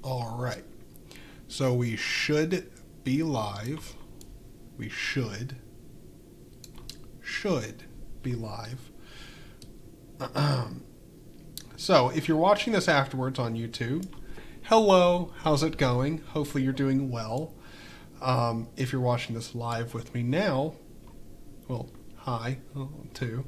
All right. So we should be live. We should be live. So if you're watching this afterwards on YouTube, hello, how's it going? Hopefully you're doing well. If you're watching this live with me now, well, hi, too.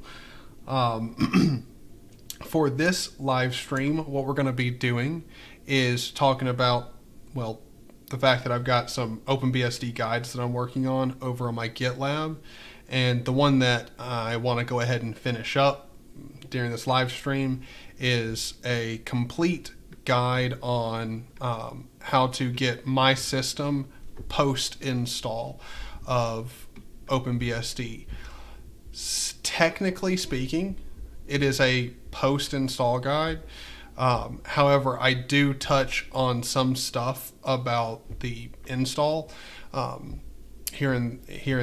For this live stream, what we're going to be doing is talking about, well, the fact that I've got some OpenBSD guides that I'm working on over on my Gitlab, and the one that I want to go ahead and finish up during this live stream is a complete guide on how to get my system post-install of OpenBSD. Technically speaking, it is a post-install guide. However, I do touch on some stuff about the install here in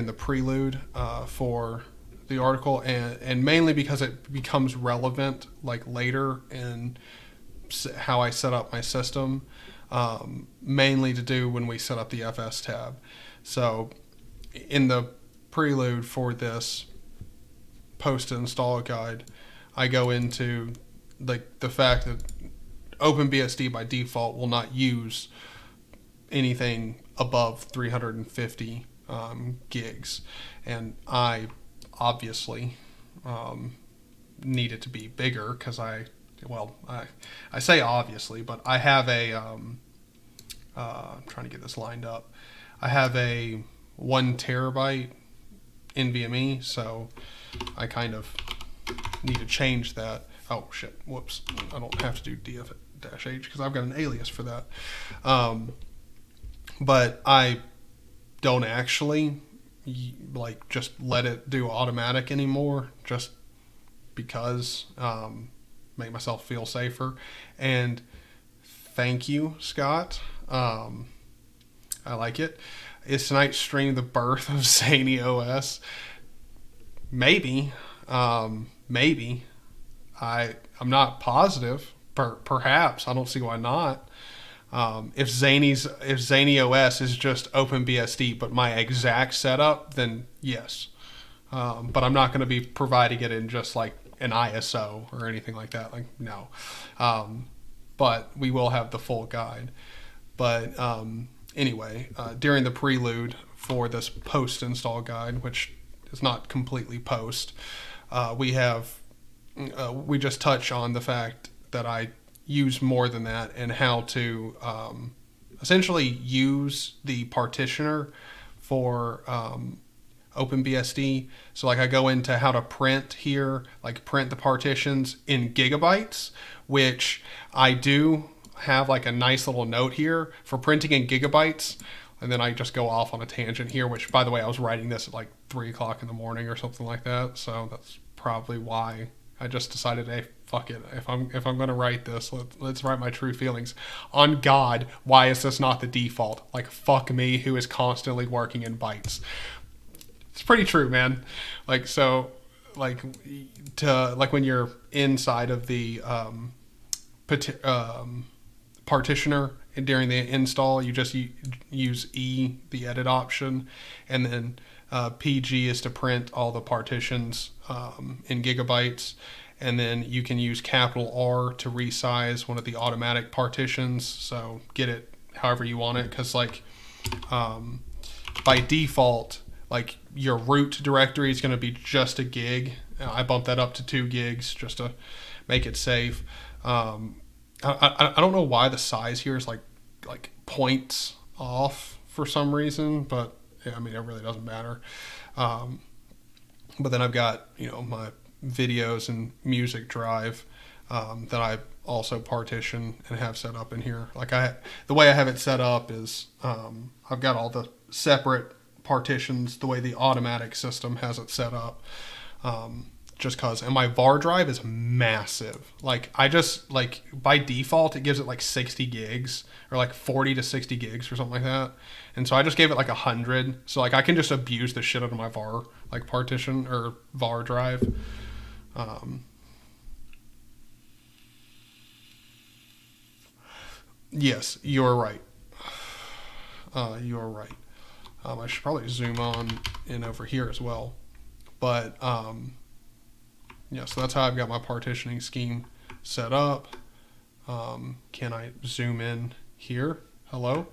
the prelude for the article, and mainly because it becomes relevant like later in how I set up my system, mainly to do when we set up the FS tab. So in the prelude for this post-install guide, I go into the fact that OpenBSD by default will not use anything above 350 gigs, and I obviously need it to be bigger because I say obviously, but I have a I'm trying to get this lined up. I have a 1 terabyte NVMe, so I kind of need to change that. Oh shit, whoops, I don't have to do df-h because I've got an alias for that. But I don't actually just let it do automatic anymore, just because make myself feel safer. And thank you, Scott. I like it. Is tonight's stream the birth of Zany OS? Maybe. I'm not positive. Perhaps. I don't see why not. If Zany OS is just OpenBSD but my exact setup, then yes. But I'm not going to be providing it in just like an ISO or anything like that. Like, no. But we will have the full guide. But anyway, during the prelude for this post-install guide, which is not completely post, we just touch on the fact that I use more than that and how to essentially use the partitioner for OpenBSD. So like I go into how to print here, like print the partitions in gigabytes, which I do have like a nice little note here for printing in gigabytes. And then I just go off on a tangent here, which, by the way, I was writing this at like 3 o'clock in the morning or something like that. So that's probably why I just decided, hey, fuck it. If I'm going to write this, let's write my true feelings. On God, why is this not the default? Like, fuck me, who is constantly working in bytes. It's pretty true, man. Like, so, like when you're inside of the partitioner during the install, you just use E, the edit option, and then PG is to print all the partitions in gigabytes, and then you can use capital R to resize one of the automatic partitions, so get it however you want it, because like by default, like your root directory is going to be just a gig. I bumped that up to 2 gigs just to make it safe. I don't know why the size here is like points off for some reason, but yeah, I mean, it really doesn't matter. But then I've got, my videos and music drive that I also partition and have set up in here. Like the way I have it set up is I've got all the separate partitions the way the automatic system has it set up. Just cause, and my var drive is massive. Like I just by default, it gives it like 60 gigs or like 40 to 60 gigs or something like that. And so I just gave it like 100. So like I can just abuse the shit out of my var, like partition or var drive. Yes, you're right. You're right. I should probably zoom on in over here as well. But yeah, so that's how I've got my partitioning scheme set up. Can I zoom in here? Hello?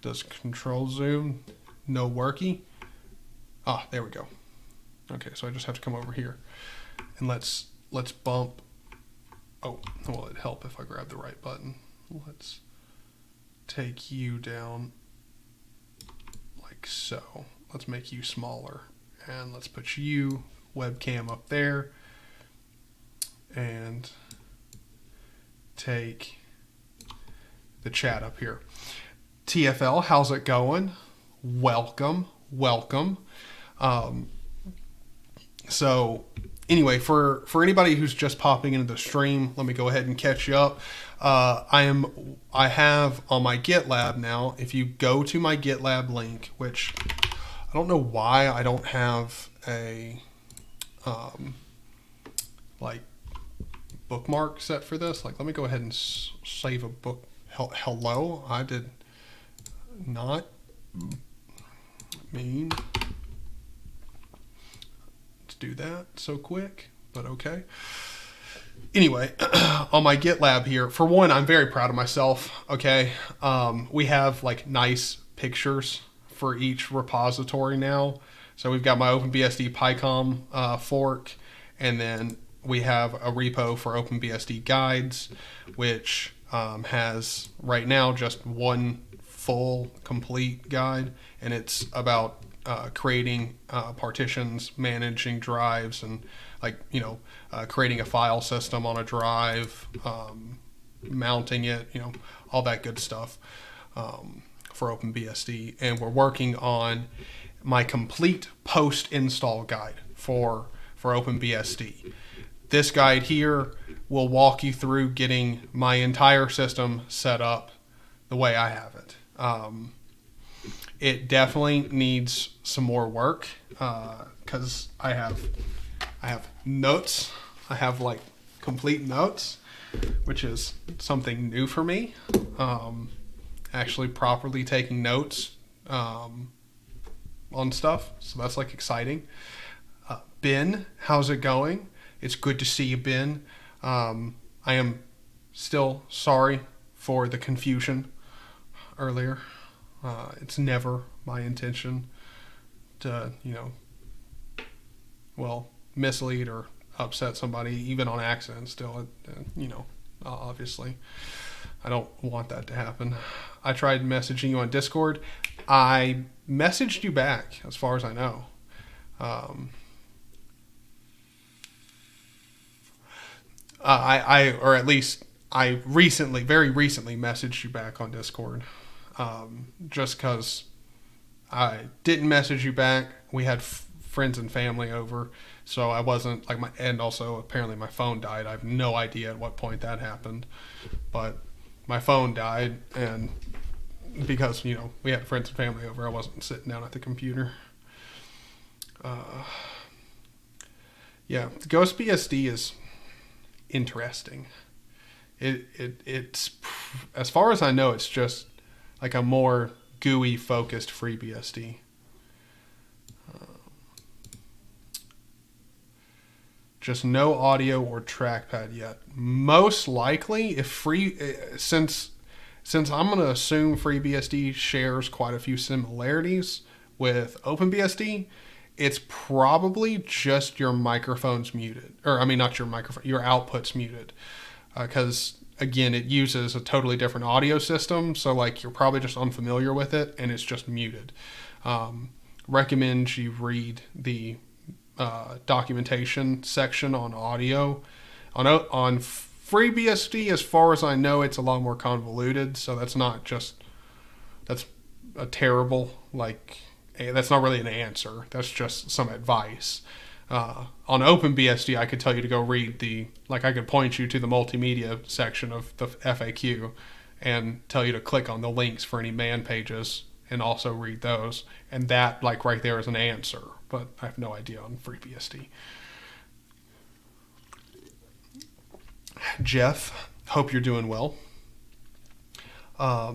Does control zoom? No worky? Ah, there we go. Okay, so I just have to come over here. And let's bump. Oh, will it help if I grab the right button? Let's take you down like so. Let's make you smaller. And let's put you, webcam, up there. And take the chat up here. TFL, how's it going? Welcome, welcome. So anyway, for anybody who's just popping into the stream, let me go ahead and catch you up. I have on my GitLab now, if you go to my GitLab link, which I don't know why I don't have a like bookmark set for this. Like, let me go ahead and save a book. Hello, I did not mean to do that so quick, but okay. Anyway, on my GitLab here, for one, I'm very proud of myself. Okay, we have like nice pictures for each repository now. So we've got my OpenBSD Picom fork, and then we have a repo for OpenBSD guides, which has right now just one full complete guide, and it's about creating partitions, managing drives, and creating a file system on a drive, mounting it, all that good stuff for OpenBSD. And we're working on my complete post-install guide for OpenBSD. This guide here will walk you through getting my entire system set up the way I have it. It definitely needs some more work because I have notes. I have like complete notes, which is something new for me. Actually properly taking notes on stuff. So that's like exciting. Ben, how's it going? It's good to see you, Ben. I am still sorry for the confusion earlier. It's never my intention to, mislead or upset somebody, even on accident still, obviously. I don't want that to happen. I tried messaging you on Discord. I messaged you back, as far as I know. Or at least I very recently messaged you back on Discord. Just because I didn't message you back. We had friends and family over, so I wasn't and also apparently my phone died. I have no idea at what point that happened, but my phone died, and because we had friends and family over, I wasn't sitting down at the computer. Yeah, GhostBSD is interesting. It's as far as I know, it's just like a more GUI focused FreeBSD. Just no audio or trackpad yet. Most likely, since I'm going to assume FreeBSD shares quite a few similarities with OpenBSD, it's probably just your microphone's muted. Or, I mean, not your microphone, your output's muted. Because, again, it uses a totally different audio system. So, you're probably just unfamiliar with it, and it's just muted. Recommend you read the documentation section on audio. On FreeBSD, as far as I know, it's a lot more convoluted. So, that's a terrible, that's not really an answer. That's just some advice. On OpenBSD, I could tell you to go read I could point you to the multimedia section of the FAQ and tell you to click on the links for any man pages and also read those. And that, right there is an answer, but I have no idea on FreeBSD. Jeff, hope you're doing well. Yeah.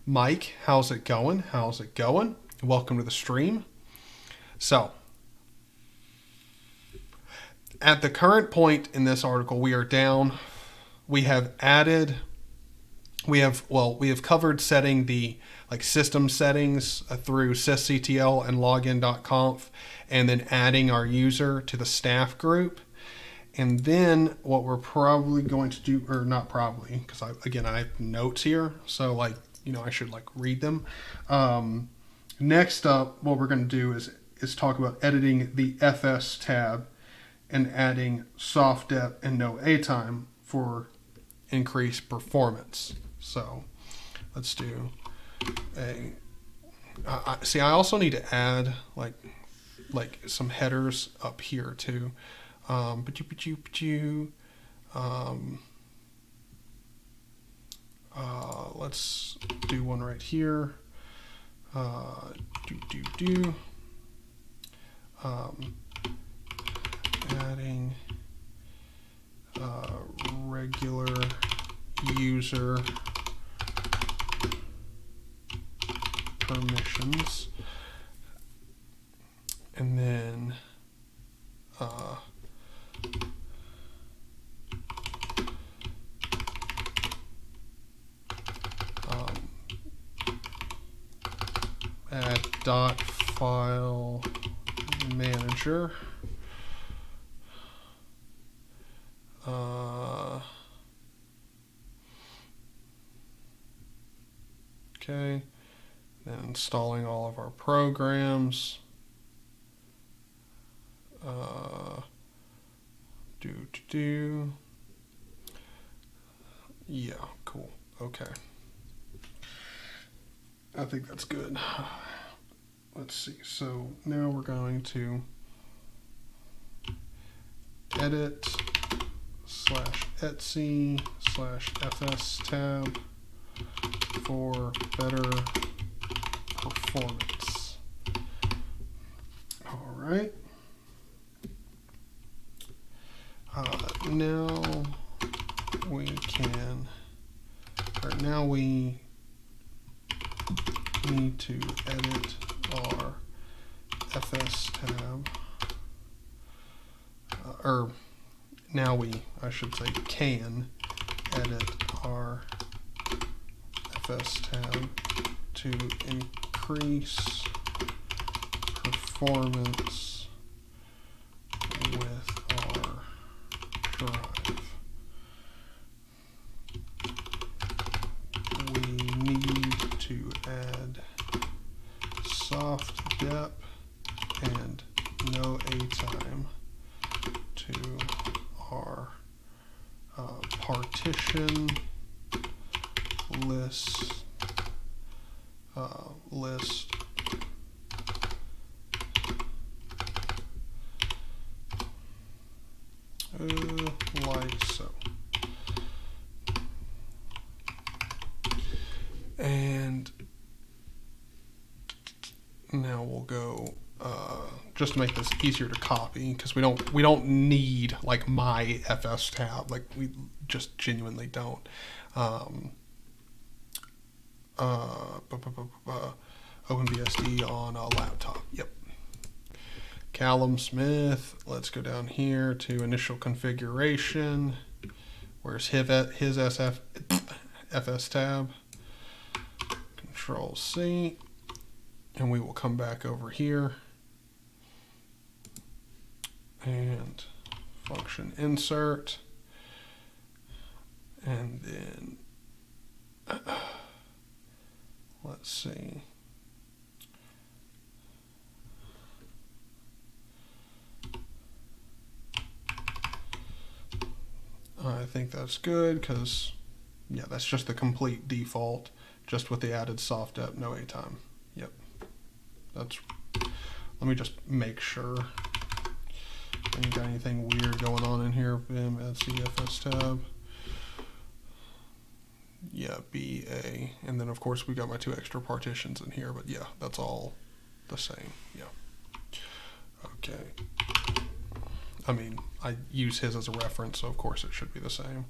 Mike, how's it going? How's it going? Welcome to the stream. So, at the current point in this article, we are down. We have covered setting the system settings through sysctl and login.conf, and then adding our user to the staff group. And then what we're probably going to do, or not probably, because I have notes here, so I should read them. Next up, what we're going to do is talk about editing the FS tab and adding soft dep and no A time for increased performance. So let's do I also need to add some headers up here too. Let's do one right here. Adding regular user permissions, and then add dot file manager. Okay, then installing all of our programs. Yeah, cool. Okay. I think that's good. Let's see. So now we're going to edit /etc/fs tab for better performance. All right. Now we need to edit our FS tab, I should say can edit our FS tab to increase performance with our drive. We need to add soft dep and no A time to our partition list like so. And now we'll go just to make this easier to copy, because we don't need my FS tab, we just genuinely don't. OpenBSD on a laptop. Yep. Callum Smith. Let's go down here to initial configuration. Where's his FS tab? Control C. And we will come back over here and function insert. And then let's see. I think that's good, because yeah, that's just the complete default, just with the added soft dep, no A time. Yep. Let me just make sure I ain't got anything weird going on in here. Vim add CFS tab. Yeah, BA. And then of course we got my 2 extra partitions in here, but yeah, that's all the same. Yeah. Okay. I mean, I use his as a reference, so of course it should be the same.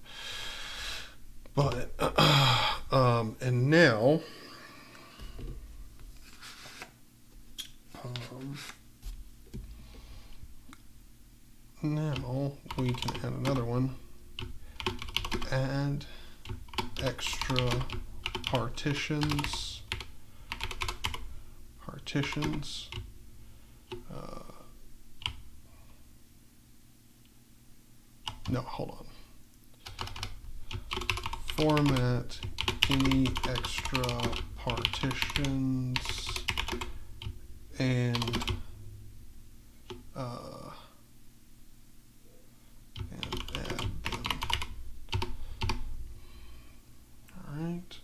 But, and now, now we can add another one. Add extra partitions. No, hold on. Format any extra partitions and add them. All right.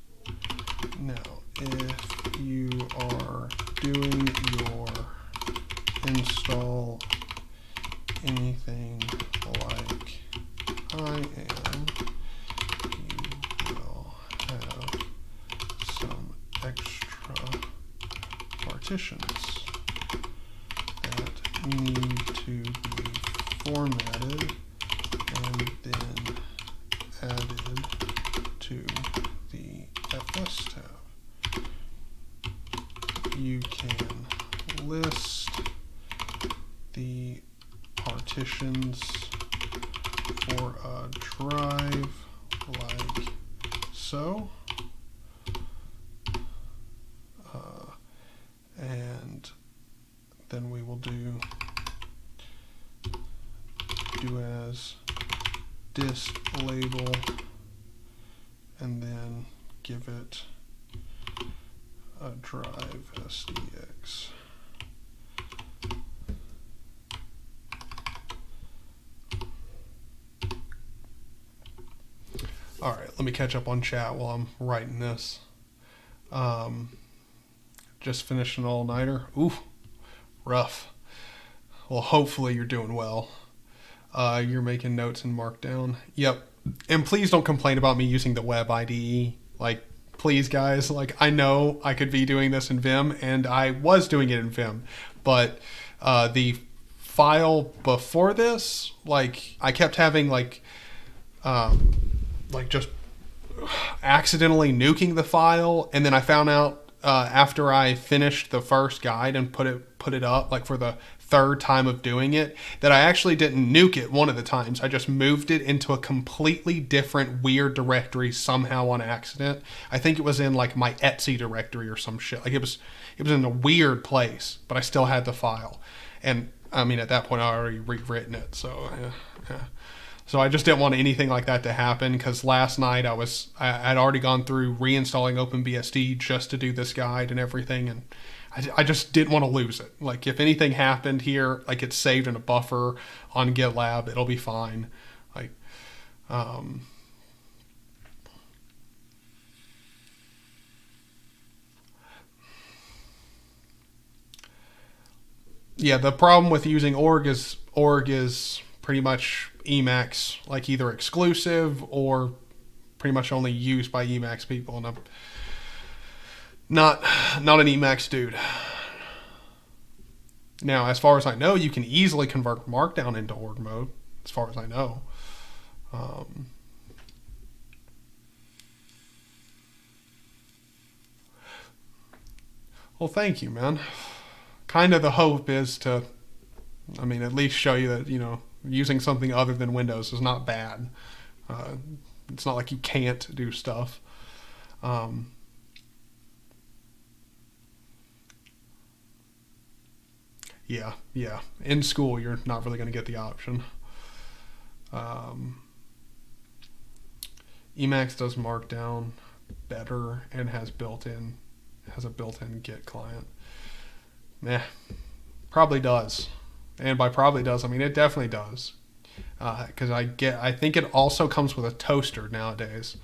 Now, if you are doing your install anything like I am, you will have some extra partitions that need to be formatted and then added to the FS tab. You can list the partitions for a drive like so, and then we will do as disk label and then give it a drive SDX. All right, let me catch up on chat while I'm writing this. Just finished an all-nighter. Ooh, rough. Well, hopefully you're doing well. You're making notes in Markdown. Yep. And please don't complain about me using the Web IDE. Like, please, guys. Like, I know I could be doing this in Vim, and I was doing it in Vim. But the file before this, like, I kept having, like just accidentally nuking the file, and then I found out after I finished the first guide and put it up, like for the third time of doing it, that I actually didn't nuke it one of the times. I just moved it into a completely different weird directory somehow on accident. I think it was in like my Etsy directory or some shit. Like it was in a weird place, but I still had the file. And I mean, at that point I already rewritten it, so yeah. So I just didn't want anything like that to happen, because last night I'd already gone through reinstalling OpenBSD just to do this guide and everything, and I just didn't want to lose it. Like, if anything happened here, like, it's saved in a buffer on GitLab, it'll be fine. Like, yeah, the problem with using org is pretty much Emacs, like either exclusive or pretty much only used by Emacs people, and I'm not an Emacs dude. Now, as far as I know, you can easily convert Markdown into org mode, as far as I know. Well, thank you, man. Kind of the hope is to, I mean, at least show you that, you know, using something other than Windows is not bad. It's not like you can't do stuff. Yeah. In school, you're not really going to get the option. Emacs does Markdown better and has a built-in Git client. Meh, probably does. And by probably does, I mean it definitely does. Because I think it also comes with a toaster nowadays.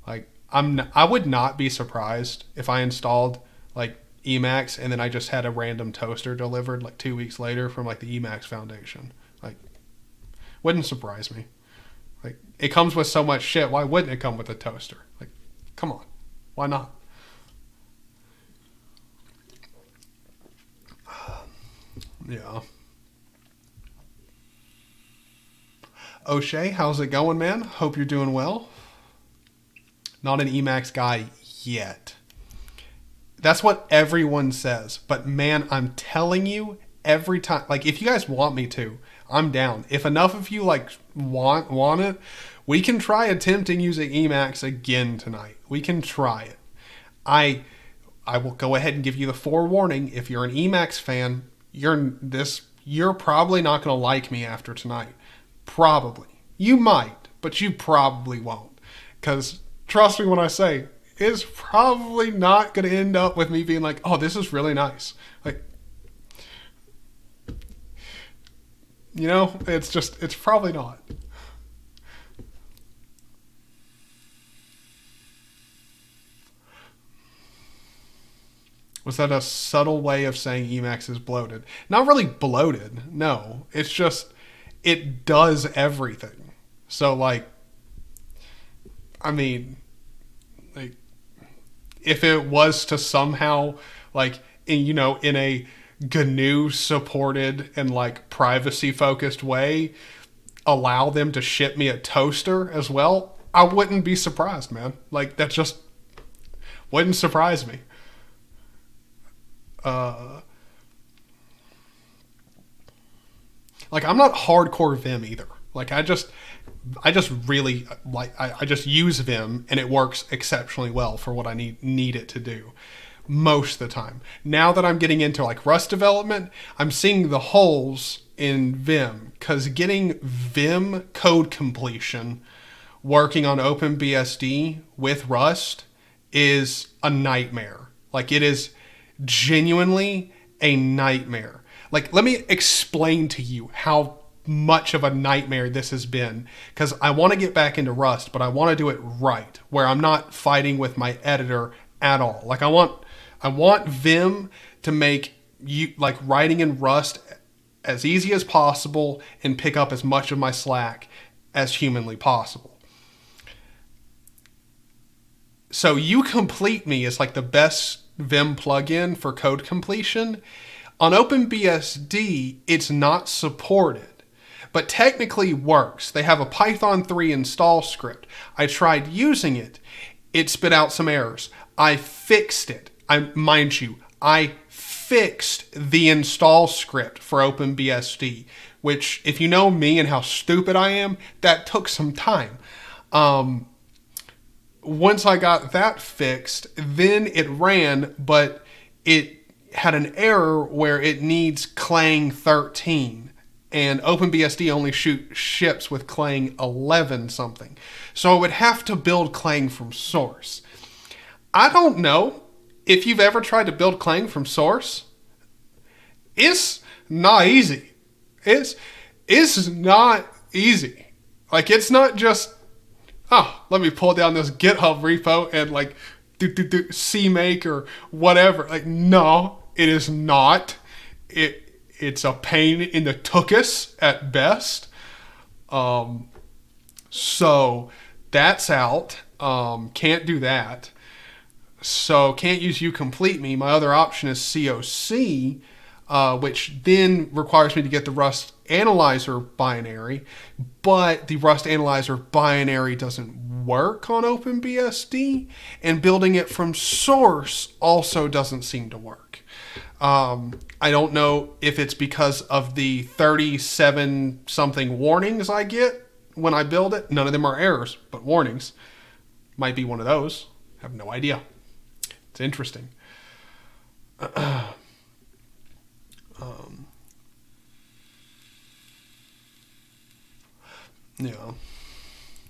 Like, I would not be surprised if I installed like Emacs and then I just had a random toaster delivered like 2 weeks later from like the Emacs Foundation. Like, wouldn't surprise me. Like, it comes with so much shit. Why wouldn't it come with a toaster? Like, come on, why not? Yeah. O'Shea, how's it going, man? Hope you're doing well. Not an Emacs guy yet. That's what everyone says. But man, I'm telling you, every time, like if you guys want me to, I'm down. If enough of you like want it, we can try attempting using Emacs again tonight. We can try it. I will go ahead and give you the forewarning. If you're an Emacs fan, you're probably not going to like me after tonight. Probably. You might, but you probably won't. Because trust me when I say, it's probably not going to end up with me being like, oh, this is really nice. Like, you know, it's probably not. Was that a subtle way of saying Emacs is bloated? Not really bloated, no. It's just, it does everything. So, like, I mean, like, if it was to somehow, like, in a GNU-supported and, like, privacy-focused way, allow them to ship me a toaster as well, I wouldn't be surprised, man. Like, that just wouldn't surprise me. Like I'm not hardcore Vim either. Like I just really like I just use Vim and it works exceptionally well for what I need it to do most of the time. Now that I'm getting into like Rust development, I'm seeing the holes in Vim because getting Vim code completion working on OpenBSD with Rust is a nightmare. Like it is genuinely a nightmare. Like, let me explain to you how much of a nightmare this has been, because I want to get back into Rust, but I want to do it right, where I'm not fighting with my editor at all. Like, I want Vim to make you like writing in Rust as easy as possible and pick up as much of my slack as humanly possible. So You Complete Me is like the best Vim plugin for code completion. On OpenBSD, it's not supported, but technically works. They have a Python 3 install script. I tried using it. It spit out some errors. I fixed it. Mind you, I fixed the install script for OpenBSD, which, if you know me and how stupid I am, that took some time. Once I got that fixed, then it ran, but it had an error where it needs Clang 13, and OpenBSD only ships with Clang 11 something. So I would have to build Clang from source. I don't know if you've ever tried to build Clang from source. It's not easy. It's not easy. Like, it's not just, oh, let me pull down this GitHub repo and like CMake or whatever. Like, no, it is not. It's a pain in the tuchus at best. So that's out. Can't do that. So can't use You Complete Me. My other option is COC, which then requires me to get the Rust Analyzer binary, but the Rust Analyzer binary doesn't work on OpenBSD, and building it from source also doesn't seem to work. I don't know if it's because of the 37 something warnings I get when I build it. None of them are errors, but warnings. Might be one of those. I have no idea. It's interesting.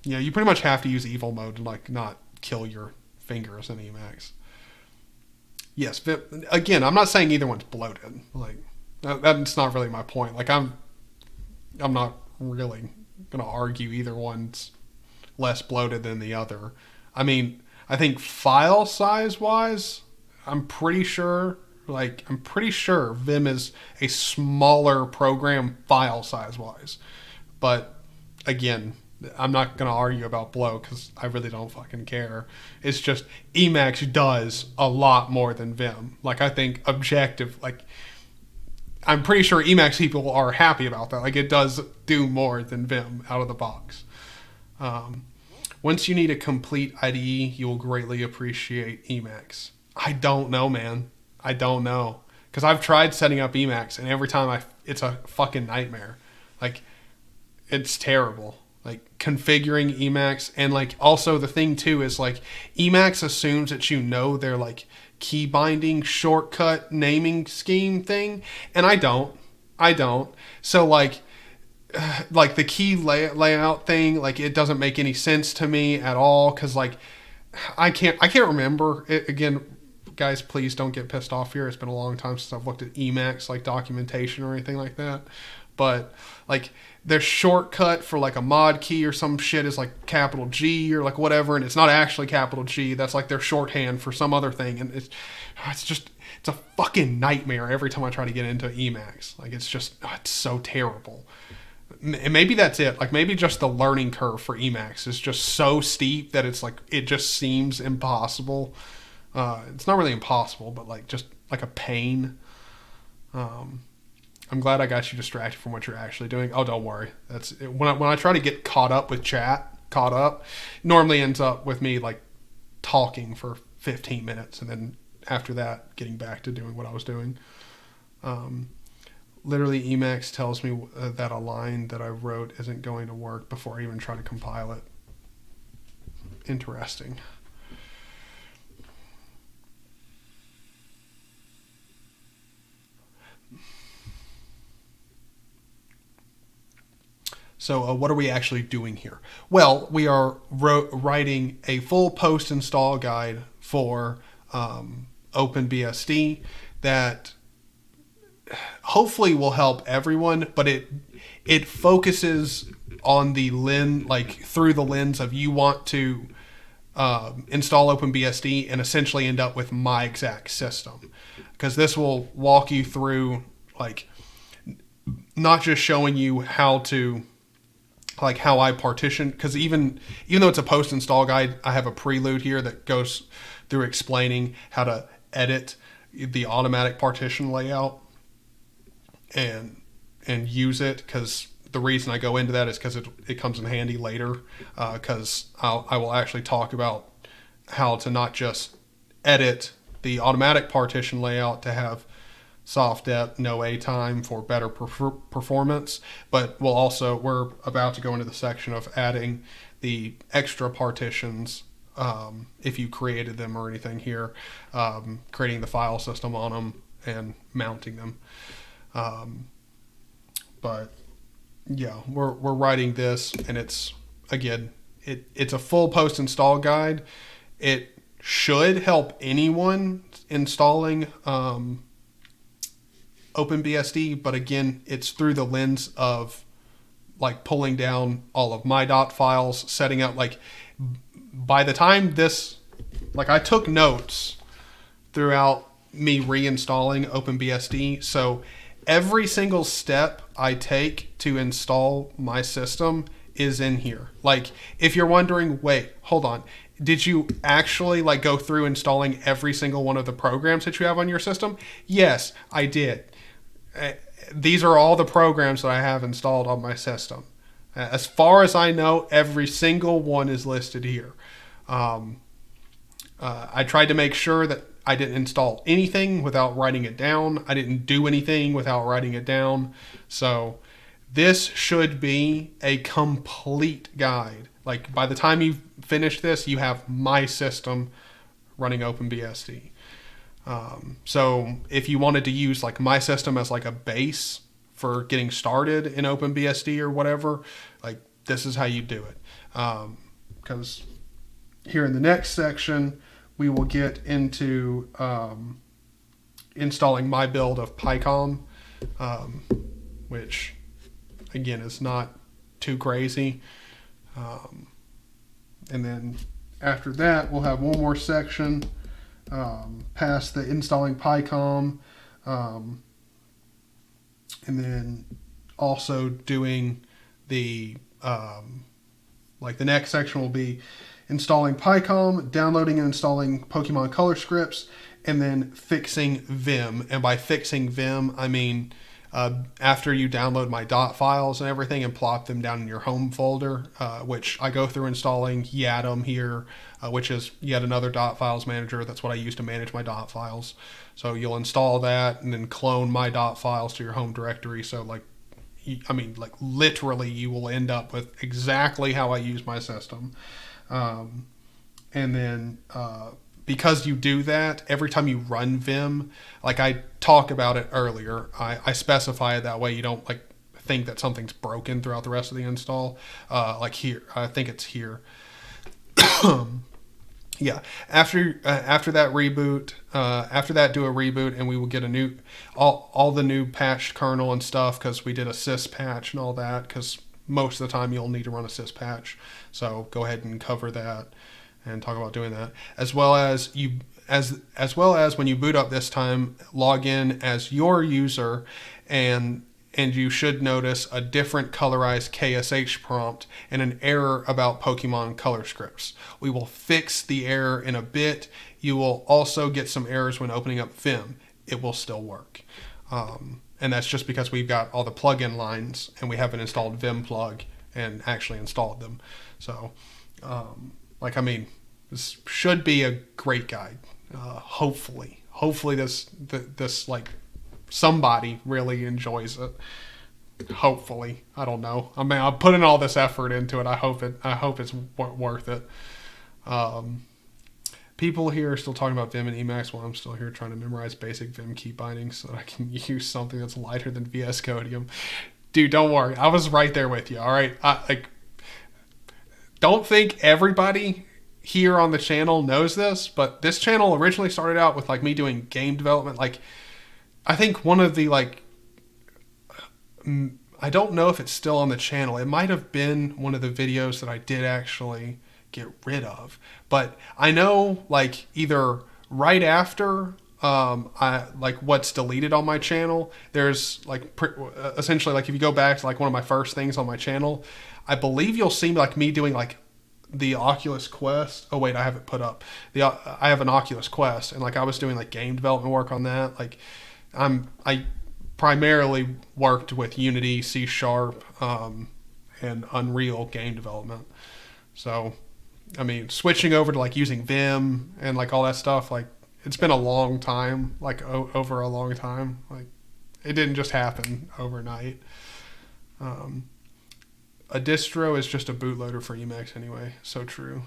Yeah, you pretty much have to use evil mode to like not kill your fingers in Emacs. Yes, but again, I'm not saying either one's bloated. Like that's not really my point. Like I'm not really gonna argue either one's less bloated than the other. I mean, I think file size wise, I'm pretty sure Vim is a smaller program file size wise. But again, I'm not going to argue about blow because I really don't fucking care. It's just Emacs does a lot more than Vim. Like, I think objective, like, I'm pretty sure Emacs people are happy about that. Like, it does do more than Vim out of the box. Once you need a complete IDE, you will greatly appreciate Emacs. I don't know, man. I don't know. Because I've tried setting up Emacs, and every time it's a fucking nightmare. Like, it's terrible. Like, configuring Emacs, and like, also the thing too is like, Emacs assumes that you know their like key binding shortcut naming scheme thing, and I don't. So like the key layout thing, like, it doesn't make any sense to me at all, because like, I can't remember it. Again, guys, please don't get pissed off here. It's been a long time since I've looked at Emacs like documentation or anything like that. But like, their shortcut for like a mod key or some shit is like capital G or like whatever, and it's not actually capital G. That's like their shorthand for some other thing, and it's a fucking nightmare every time I try to get into Emacs. Like, it's just, it's so terrible. And maybe that's it. Like, maybe just the learning curve for Emacs is just so steep that it's like, it just seems impossible. It's not really impossible, but like, just like a pain. I'm glad I got you distracted from what you're actually doing. Oh, don't worry. That's it. When I try to get caught up, normally ends up with me like talking for 15 minutes, and then after that, getting back to doing what I was doing. Literally, Emacs tells me that a line that I wrote isn't going to work before I even try to compile it. Interesting. So what are we actually doing here? Well, we are writing a full post-install guide for OpenBSD that hopefully will help everyone, but it focuses on the lens, like through the lens of, you want to install OpenBSD and essentially end up with my exact system, because this will walk you through, like, not just showing you how to, like, how I partition, because even though it's a post-install guide, I have a prelude here that goes through explaining how to edit the automatic partition layout and use it, because the reason I go into that is because it comes in handy later, because I will actually talk about how to not just edit the automatic partition layout to have soft depth, no A time for better performance, but we're about to go into the section of adding the extra partitions, if you created them or anything here, creating the file system on them and mounting them. But yeah, we're writing this, and it's a full post install guide. It should help anyone installing OpenBSD, but again, it's through the lens of like pulling down all of my dot files, setting up, like, by the time this, like, I took notes throughout me reinstalling OpenBSD, so every single step I take to install my system is in here. Like, if you're wondering, wait, hold on, did you actually like go through installing every single one of the programs that you have on your system? Yes, I did. These are all the programs that I have installed on my system. As far as I know, every single one is listed here. I tried to make sure that I didn't install anything without writing it down. I didn't do anything without writing it down. So this should be a complete guide. Like, by the time you finish this, you have my system running OpenBSD. So if you wanted to use like my system as like a base for getting started in OpenBSD or whatever, like, this is how you do it. Because here in the next section, we will get into installing my build of Picom, which again is not too crazy. And then after that, we'll have one more section past the installing Picom, and then also doing the like the next section will be installing Picom, downloading and installing Pokemon color scripts, and then fixing Vim. And by fixing Vim, I mean after you download my dot files and everything and plop them down in your home folder, which I go through installing Yatum here, which is yet another dot files manager. That's what I use to manage my dot files. So you'll install that and then clone my dot files to your home directory. So like literally you will end up with exactly how I use my system. And then because you do that, every time you run Vim, like I talk about it earlier, I specify it that way you don't like think that something's broken throughout the rest of the install. Like here, I think it's here. Yeah, after that reboot, after that do a reboot, and we will get a new, all the new patched kernel and stuff, because we did a sys patch and all that, because most of the time you'll need to run a sys patch. So go ahead and cover that and talk about doing that, as well as when you boot up this time, log in as your user, and you should notice a different colorized KSH prompt and an error about Pokemon color scripts. We will fix the error in a bit. You will also get some errors when opening up Vim. It will still work. And that's just because we've got all the plugin lines and we haven't installed Vim plug and actually installed them. So, this should be a great guide. Hopefully this like somebody really enjoys it. Hopefully, I don't know. I mean, I'm putting all this effort into it. I hope it's worth it. People here are still talking about Vim and Emacs while I'm still here trying to memorize basic Vim key bindings so that I can use something that's lighter than VS Codium. Dude, don't worry. I was right there with you. All right. Don't think everybody here on the channel knows this, but this channel originally started out with like me doing game development. Like, I think one of the I don't know if it's still on the channel. It might have been one of the videos that I did actually get rid of, but I know like either right after what's deleted on my channel, there's like essentially like if you go back to like one of my first things on my channel, I believe you'll see like me doing like the Oculus Quest. Oh wait, I have it put up. I have an Oculus Quest, and like I was doing like game development work on that. Like I primarily worked with Unity, C#, and Unreal game development. So, I mean, switching over to like using Vim and like all that stuff, like it's been a long time, like over a long time. Like it didn't just happen overnight. A distro is just a bootloader for Emacs anyway. So true.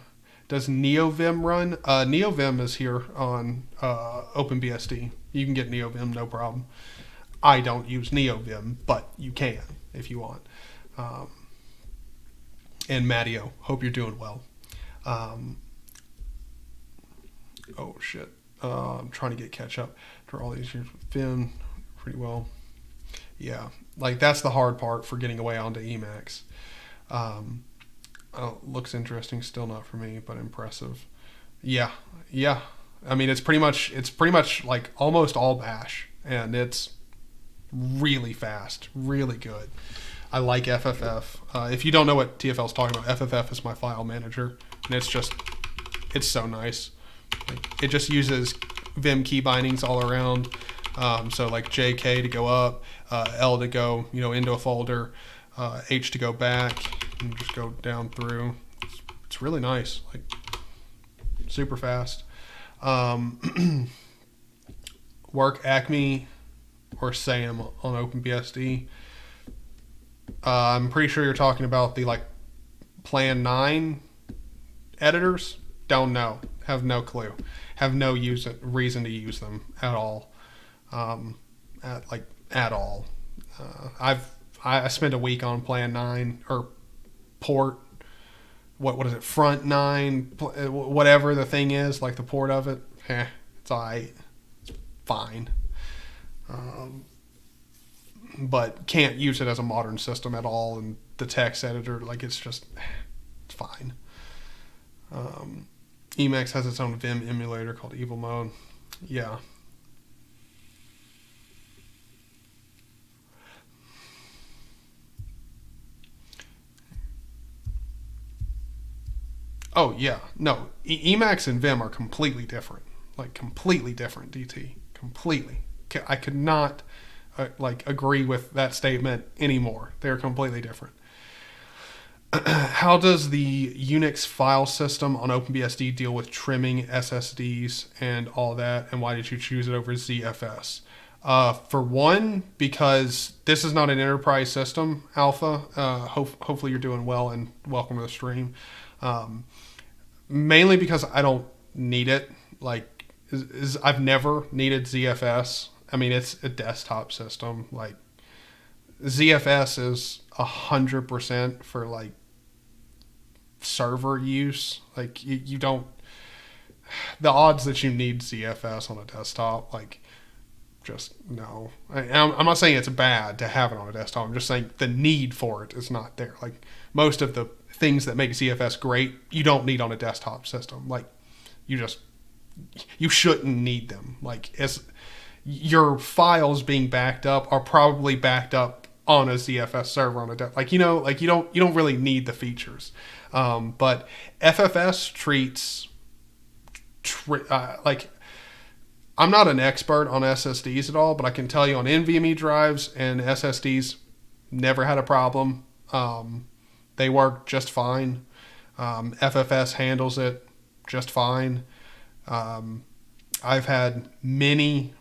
Does NeoVim run? NeoVim is here on OpenBSD. You can get NeoVim, no problem. I don't use NeoVim, but you can if you want. And Matteo, hope you're doing well. Oh shit. I'm trying to catch up for all these years with Vim pretty well. Yeah, like that's the hard part for getting away onto Emacs. Looks interesting, still not for me, but impressive. Yeah. I mean, it's pretty much like almost all Bash, and it's really fast, really good. I like FFF. If you don't know what TFL is talking about, FFF is my file manager, and it's so nice. Like, it just uses Vim key bindings all around. So like JK to go up, L to go, into a folder, H to go back, and just go down through. It's really nice, like super fast. Work Acme or SAM on OpenBSD. I'm pretty sure you're talking about the like Plan 9 editors. Don't know. Have no clue. Have no reason to use them at all. At all. I spent a week on Plan 9 or port. What is it? Front 9, whatever the thing is, like the port of it. It's alright. It's fine. But can't use it as a modern system at all. And the text editor, like it's fine. Emacs has its own Vim emulator called Evil Mode. Yeah. Oh, yeah. No, Emacs and Vim are completely different. Like, completely different, DT. Completely. I could not like agree with that statement anymore. They're completely different. How does the Unix file system on OpenBSD deal with trimming SSDs and all that? And why did you choose it over ZFS? For one, because this is not an enterprise system, Alpha. Hopefully you're doing well and welcome to the stream. Mainly because I don't need it. Like, I've never needed ZFS. I mean, it's a desktop system. Like, ZFS is 100% for like server use. Like, you don't. The odds that you need ZFS on a desktop, like, just no. I'm not saying it's bad to have it on a desktop. I'm just saying the need for it is not there. Like, most of the things that make ZFS great, you don't need on a desktop system. Like, you shouldn't need them. Like, your files being backed up are probably backed up on a ZFS server on a desktop. Like, you don't really need the features. But FFS treats like, I'm not an expert on SSDs at all, but I can tell you on NVMe drives and SSDs, never had a problem. They work just fine. FFS handles it just fine. I've had many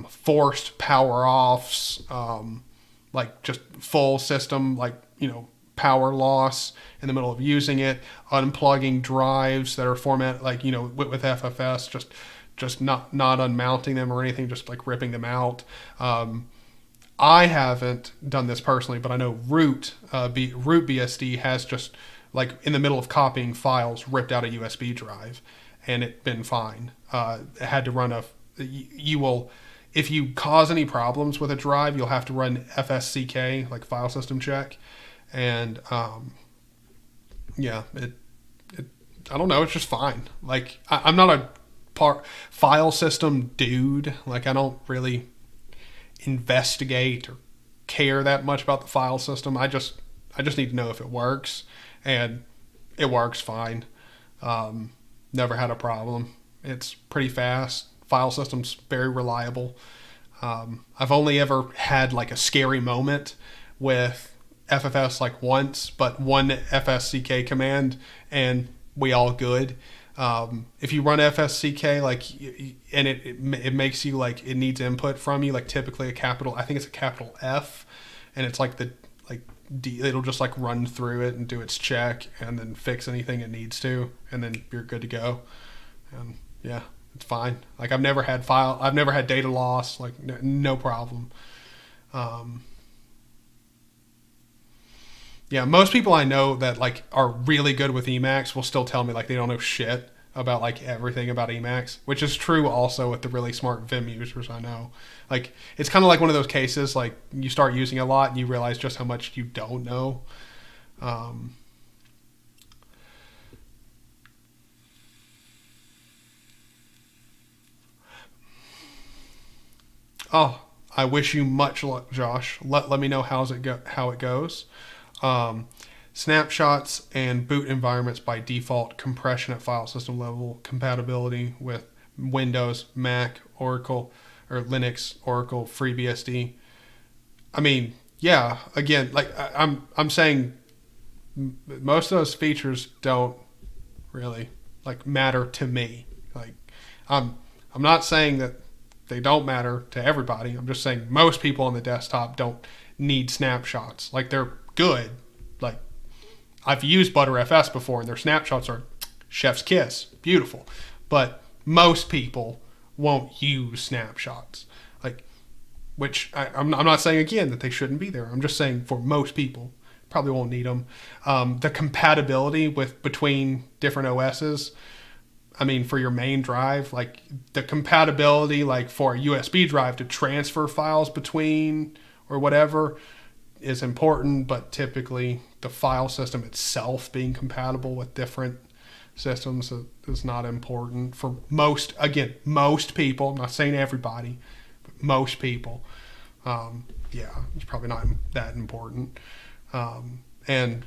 forced power offs, like just full system, like, power loss in the middle of using it, unplugging drives that are formatted, like, with FFS, just not unmounting them or anything, just like ripping them out. I haven't done this personally, but I know Root BSD has just, like, in the middle of copying files, ripped out a USB drive, and it's been fine. It had to run if you cause any problems with a drive, you'll have to run FSCK, like file system check. And, yeah, I don't know. It's just fine. Like, I'm not a file system dude. Like, I don't really investigate or care that much about the file system. I just need to know if it works, and it works fine. Never had a problem. It's pretty fast. File system's very reliable. I've only ever had like a scary moment with FFS, like once, but one FSCK command and we all good. If you run FSCK, like, and it makes you, like, it needs input from you, like typically I think it's a capital F, and it's like it'll just like run through it and do its check and then fix anything it needs to, and then you're good to go. And yeah, it's fine. Like, I've never had data loss, like no problem. Yeah, most people I know that, like, are really good with Emacs will still tell me, like, they don't know shit about, like, everything about Emacs, which is true also with the really smart Vim users I know. Like, it's kind of like one of those cases, like, you start using a lot and you realize just how much you don't know. Oh, I wish you much luck, Josh. Let me know how it goes. Snapshots and boot environments by default, compression at file system level, compatibility with Windows, Mac, Oracle, or Linux, Oracle, FreeBSD. I mean, yeah, again, like, I'm saying most of those features don't really, like, matter to me. Like, I'm not saying that they don't matter to everybody. I'm just saying most people on the desktop don't need snapshots. Like, they're good. Like, I've used ButterFS before, and their snapshots are chef's kiss, beautiful. But most people won't use snapshots. Like, which I'm not saying again that they shouldn't be there. I'm just saying for most people, probably won't need them. The compatibility between different OSs. I mean, for your main drive, like, the compatibility, like, for a USB drive to transfer files between or whatever, is important, but typically the file system itself being compatible with different systems is not important for most people. I'm not saying everybody, but most people. Yeah, it's probably not that important. And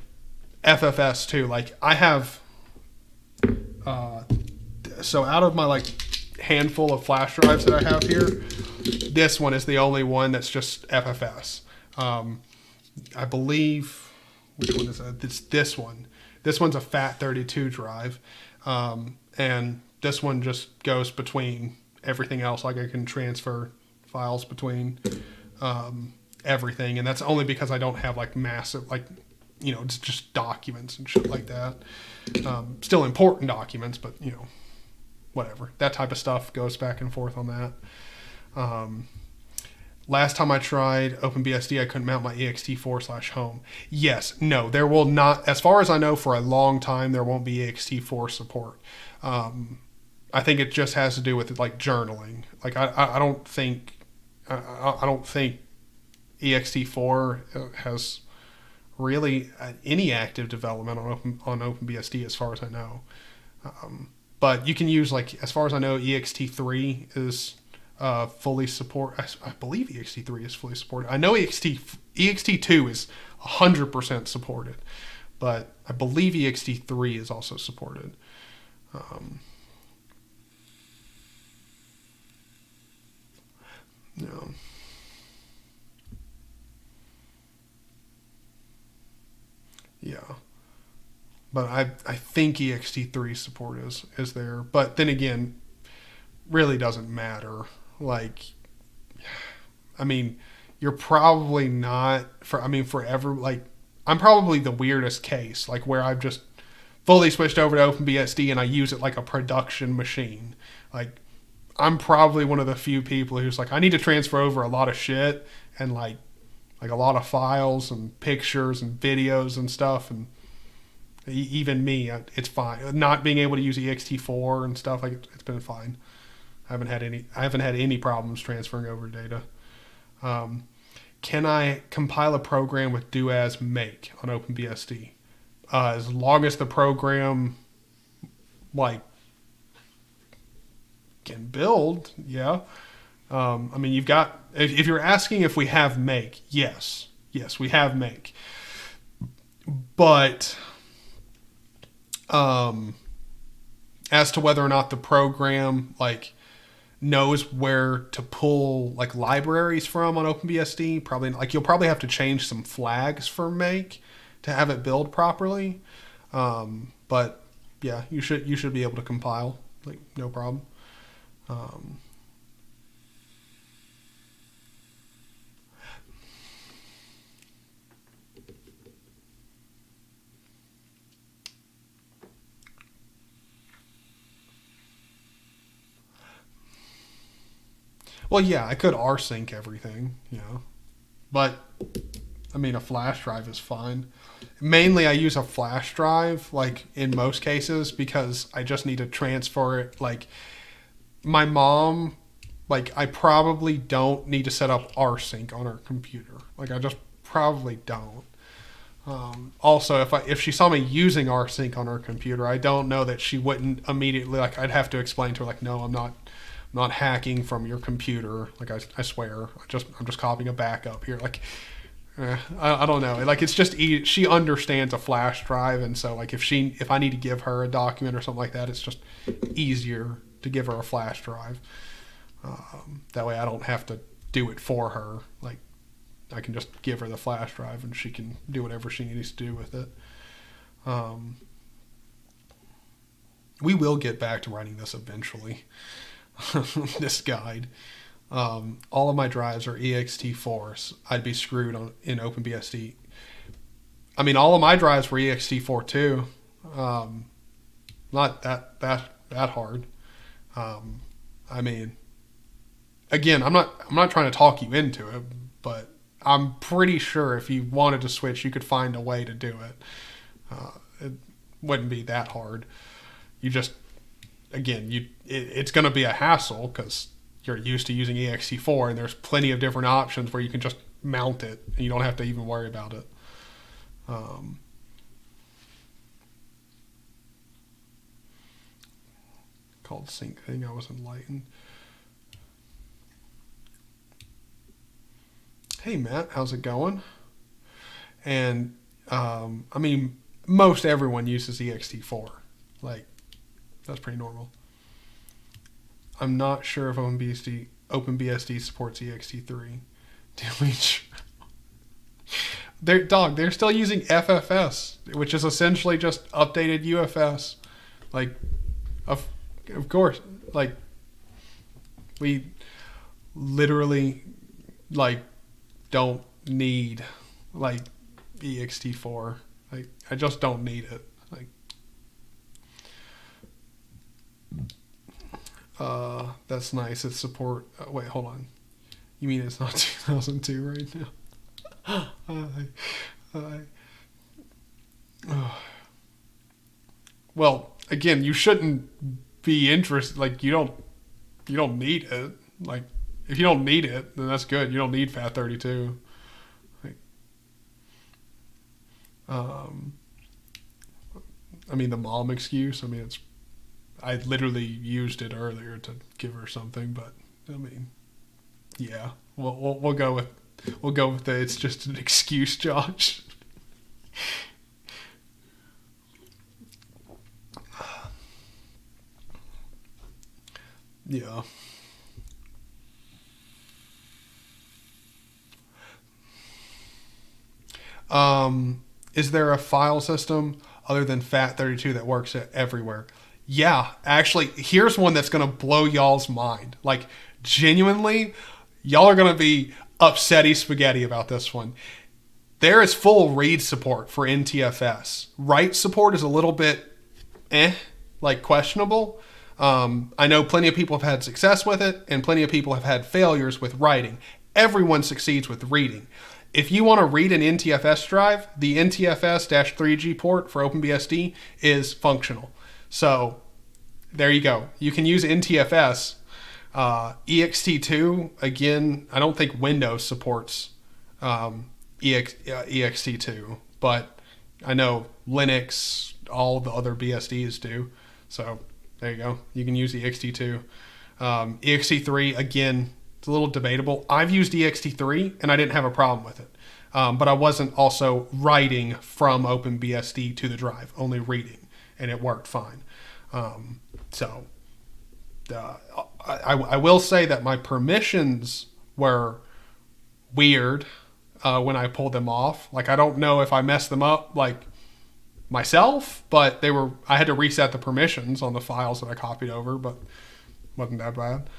FFS too, like, I have, so out of my, like, handful of flash drives that I have here, this one is the only one that's just FFS. I believe, which one is that? It's this one. This one's a FAT32 drive. And this one just goes between everything else. Like I can transfer files between everything. And that's only because I don't have like massive, like, you know, it's just documents and shit like that. Still important documents, but, you know, whatever. That type of stuff goes back and forth on that. Last time I tried OpenBSD, I couldn't mount my ext4/home. Yes, no, there will not, as far as I know, for a long time, there won't be ext4 support. I think it just has to do with like journaling. Like I don't think ext4 has really any active development on OpenBSD as far as I know. But you can use, like, as far as I know, ext3 is fully support. I believe ext3 is fully supported. I know ext2 is 100% supported, but I believe ext3 is also supported. No. Yeah. But I think ext3 support is there. But then again, really doesn't matter. Like, I mean, you're probably not forever. Like, I'm probably the weirdest case, like where I've just fully switched over to OpenBSD and I use it like a production machine. Like, I'm probably one of the few people who's like, I need to transfer over a lot of shit and like a lot of files and pictures and videos and stuff. And even me, it's fine. Not being able to use ext4 and stuff, like, it's been fine. I haven't had any problems transferring over data. Can I compile a program with do as make on OpenBSD? As long as the program, like, can build, yeah. I mean, you've got, if you're asking if we have make, yes, we have make. But as to whether or not the program, like, knows where to pull like libraries from on OpenBSD, probably, like, you'll probably have to change some flags for make to have it build properly. But yeah, you should be able to compile, like, no problem. Well, yeah, I could rsync everything, you know, but I mean, a flash drive is fine. Mainly, I use a flash drive, like, in most cases, because I just need to transfer it. Like, my mom, like, I probably don't need to set up rsync on her computer. Like, I just probably don't. Also, if she saw me using rsync on her computer, I don't know that she wouldn't immediately, like, I'd have to explain to her, like, no, I'm not hacking from your computer. Like, I swear, I'm just copying a backup here. Like, I don't know. Like, it's just she understands a flash drive, and so, like, if I need to give her a document or something like that, it's just easier to give her a flash drive. That way, I don't have to do it for her. Like, I can just give her the flash drive, and she can do whatever she needs to do with it. We will get back to writing this eventually. This guide. All of my drives are ext4s. I'd be screwed in OpenBSD. I mean, all of my drives were ext4 too. Not that hard. I mean, again, I'm not trying to talk you into it, but I'm pretty sure if you wanted to switch, you could find a way to do it. It wouldn't be that hard. You just, again, it's going to be a hassle because you're used to using ext4, and there's plenty of different options where you can just mount it and you don't have to even worry about it. Called sync thing. I was enlightened. Hey Matt, how's it going? And I mean, most everyone uses ext4. Like, that's pretty normal. I'm not sure if OpenBSD supports ext3. They're still using FFS, which is essentially just updated UFS. Like, of course, like, we literally, like, don't need, like, ext4. Like, I just don't need it. Like, that's nice. It's support. Wait, hold on. You mean it's not 2002 right now? Well, again, you shouldn't be interested. Like, you don't need it. Like, if you don't need it, then that's good. You don't need FAT32. Like, I mean, the mom excuse. I mean, I literally used it earlier to give her something, but I mean, yeah, we'll go with the it's just an excuse, Josh. Yeah. Is there a file system other than FAT32 that works everywhere? Yeah, actually, here's one that's going to blow y'all's mind. Like, genuinely, y'all are going to be upsetty spaghetti about this one. There is full read support for NTFS. Write support is a little bit like questionable. I know plenty of people have had success with it, and plenty of people have had failures with writing. Everyone succeeds with reading. If you want to read an NTFS drive, the NTFS-3G port for OpenBSD is functional. So there you go. You can use NTFS. ext2, again, I don't think Windows supports ext2, but I know Linux, all the other BSDs do. So there you go. You can use ext2. ext3, again, it's a little debatable. I've used ext3 and I didn't have a problem with it. But I wasn't also writing from OpenBSD to the drive, only reading, and it worked fine. I will say that my permissions were weird when I pulled them off. Like, I don't know if I messed them up, like, myself, but I had to reset the permissions on the files that I copied over, but wasn't that bad.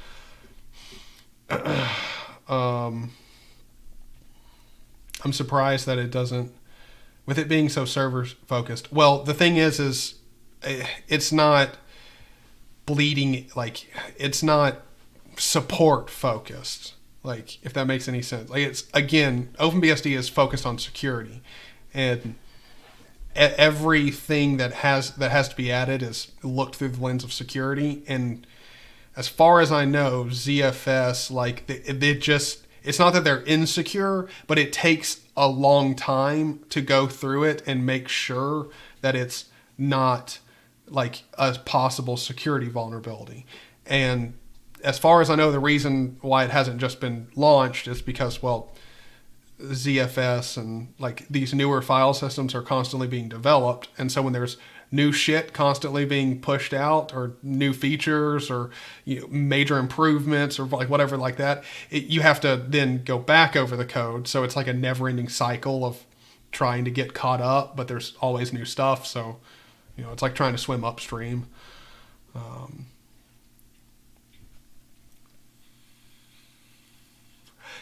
I'm surprised that it doesn't, with it being so server focused. Well, the thing is it's not bleeding, like, it's not support focused, like, if that makes any sense. Like, it's, again, OpenBSD is focused on security, and everything that has to be added is looked through the lens of security. And as far as I know, ZFS, like, it's not that they're insecure, but it takes a long time to go through it and make sure that it's not like a possible security vulnerability. And as far as I know, the reason why it hasn't just been launched is because, well, ZFS and like these newer file systems are constantly being developed. And so when there's new shit constantly being pushed out, or new features, or major improvements, or like whatever like that, you have to then go back over the code. So it's like a never-ending cycle of trying to get caught up, but there's always new stuff. So it's like trying to swim upstream.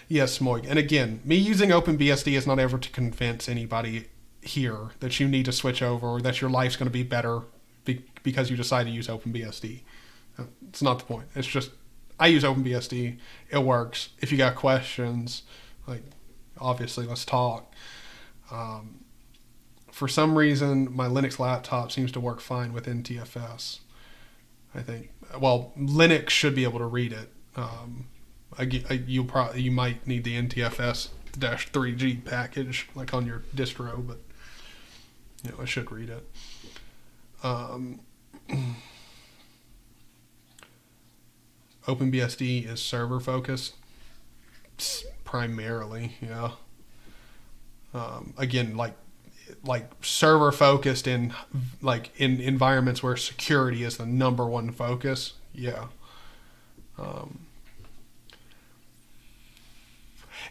Yes, Moig. And again, me using OpenBSD is not ever to convince anybody here that you need to switch over, or that your life's going to be better because you decide to use OpenBSD. It's not the point. It's just, I use OpenBSD. It works. If you got questions, like, obviously, let's talk. For some reason, my Linux laptop seems to work fine with NTFS. I think, well, Linux should be able to read it. You might need the NTFS-3G package, like on your distro, but it should read it. OpenBSD is server focused primarily, yeah. Again, like server focused in environments where security is the number one focus, yeah. Um,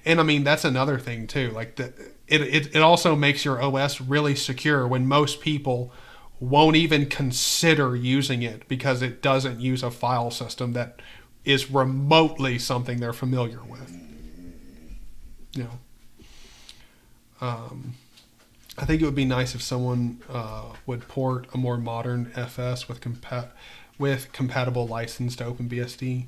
and I mean, that's another thing too. Like it also makes your OS really secure when most people won't even consider using it because it doesn't use a file system that is remotely something they're familiar with. You know, I think it would be nice if someone would port a more modern FS with compatible license to OpenBSD,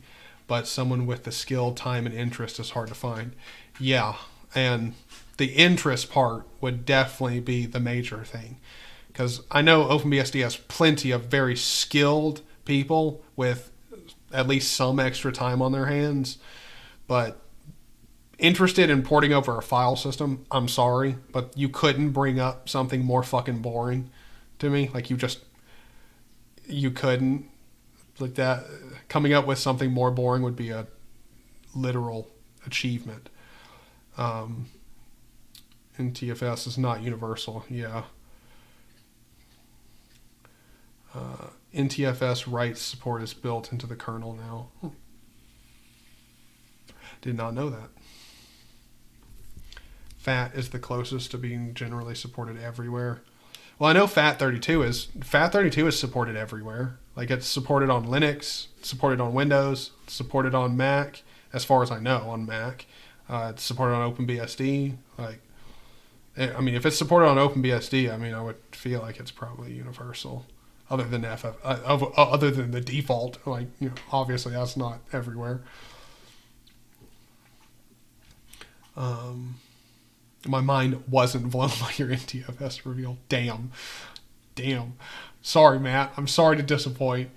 but someone with the skill, time, and interest is hard to find. Yeah, and the interest part would definitely be the major thing, because I know OpenBSD has plenty of very skilled people with at least some extra time on their hands, but interested in porting over a file system, I'm sorry, but you couldn't bring up something more fucking boring to me. Like you couldn't. Like that, coming up with something more boring would be a literal achievement. NTFS is not universal. Yeah. NTFS write support is built into the kernel now. Did not know that. FAT is the closest to being generally supported everywhere. Well, I know FAT32 is supported everywhere. Like it's supported on Linux, supported on Windows, supported on Mac, as far as I know, on Mac. It's supported on OpenBSD. Like, I mean, if it's supported on OpenBSD, I mean, I would feel like it's probably universal, other than other than the default. Like, you know, obviously that's not everywhere. My mind wasn't blown by your NTFS reveal. Damn. Sorry, Matt. I'm sorry to disappoint.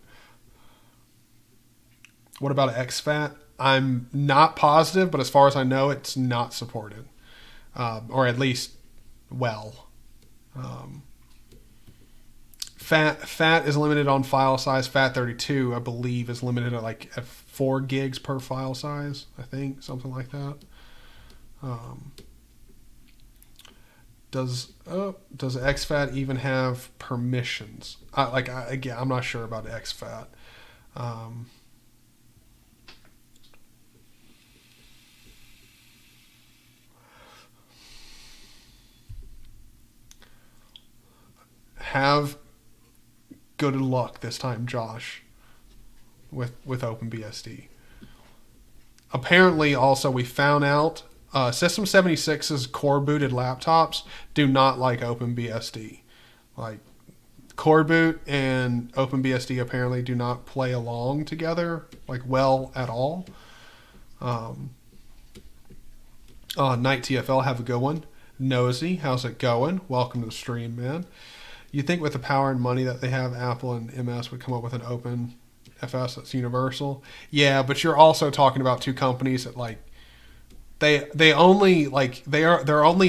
What about exFAT? I'm not positive, but as far as I know, it's not supported. Or at least, well. FAT is limited on file size. FAT32, I believe, is limited at 4 gigs per file size. I think, something like that. Does exFAT even have permissions? Again, I'm not sure about exFAT. Have good luck this time, Josh, with OpenBSD. Apparently, also, we found out System 76's core booted laptops do not like OpenBSD. Like, core boot and OpenBSD apparently do not play along together, like, well at all. Night TFL, have a good one. Nosy, how's it going? Welcome to the stream, man. You think with the power and money that they have, Apple and MS would come up with an open FS that's universal? Yeah, but you're also talking about two companies that they're only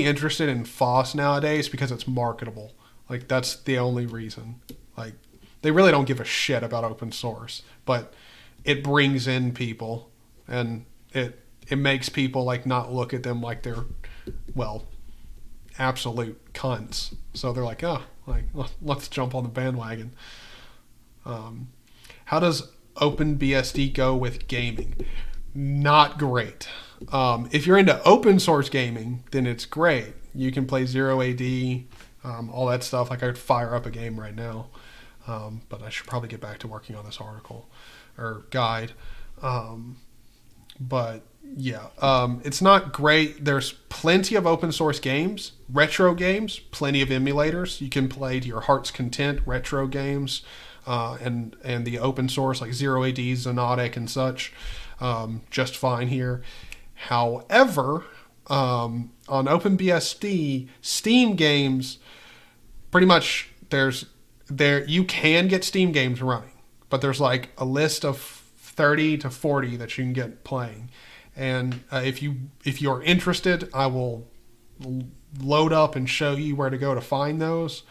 interested in FOSS nowadays because it's marketable. Like, that's the only reason. Like, they really don't give a shit about open source, but it brings in people, and it makes people not look at them like they're, well, absolute cunts. So they're like, oh, let's jump on the bandwagon. How does OpenBSD go with gaming? Not great. If you're into open source gaming, then it's great. You can play 0AD, all that stuff. Like, I could fire up a game right now. But I should probably get back to working on this article or guide. But yeah, it's not great. There's plenty of open source games, retro games, plenty of emulators. You can play to your heart's content retro games, and the open source like 0AD, Xonotic, and such, just fine here. However, on OpenBSD, Steam games, pretty much you can get Steam games running, but there's like a list of 30 to 40 that you can get playing. And if you're interested, I will load up and show you where to go to find those,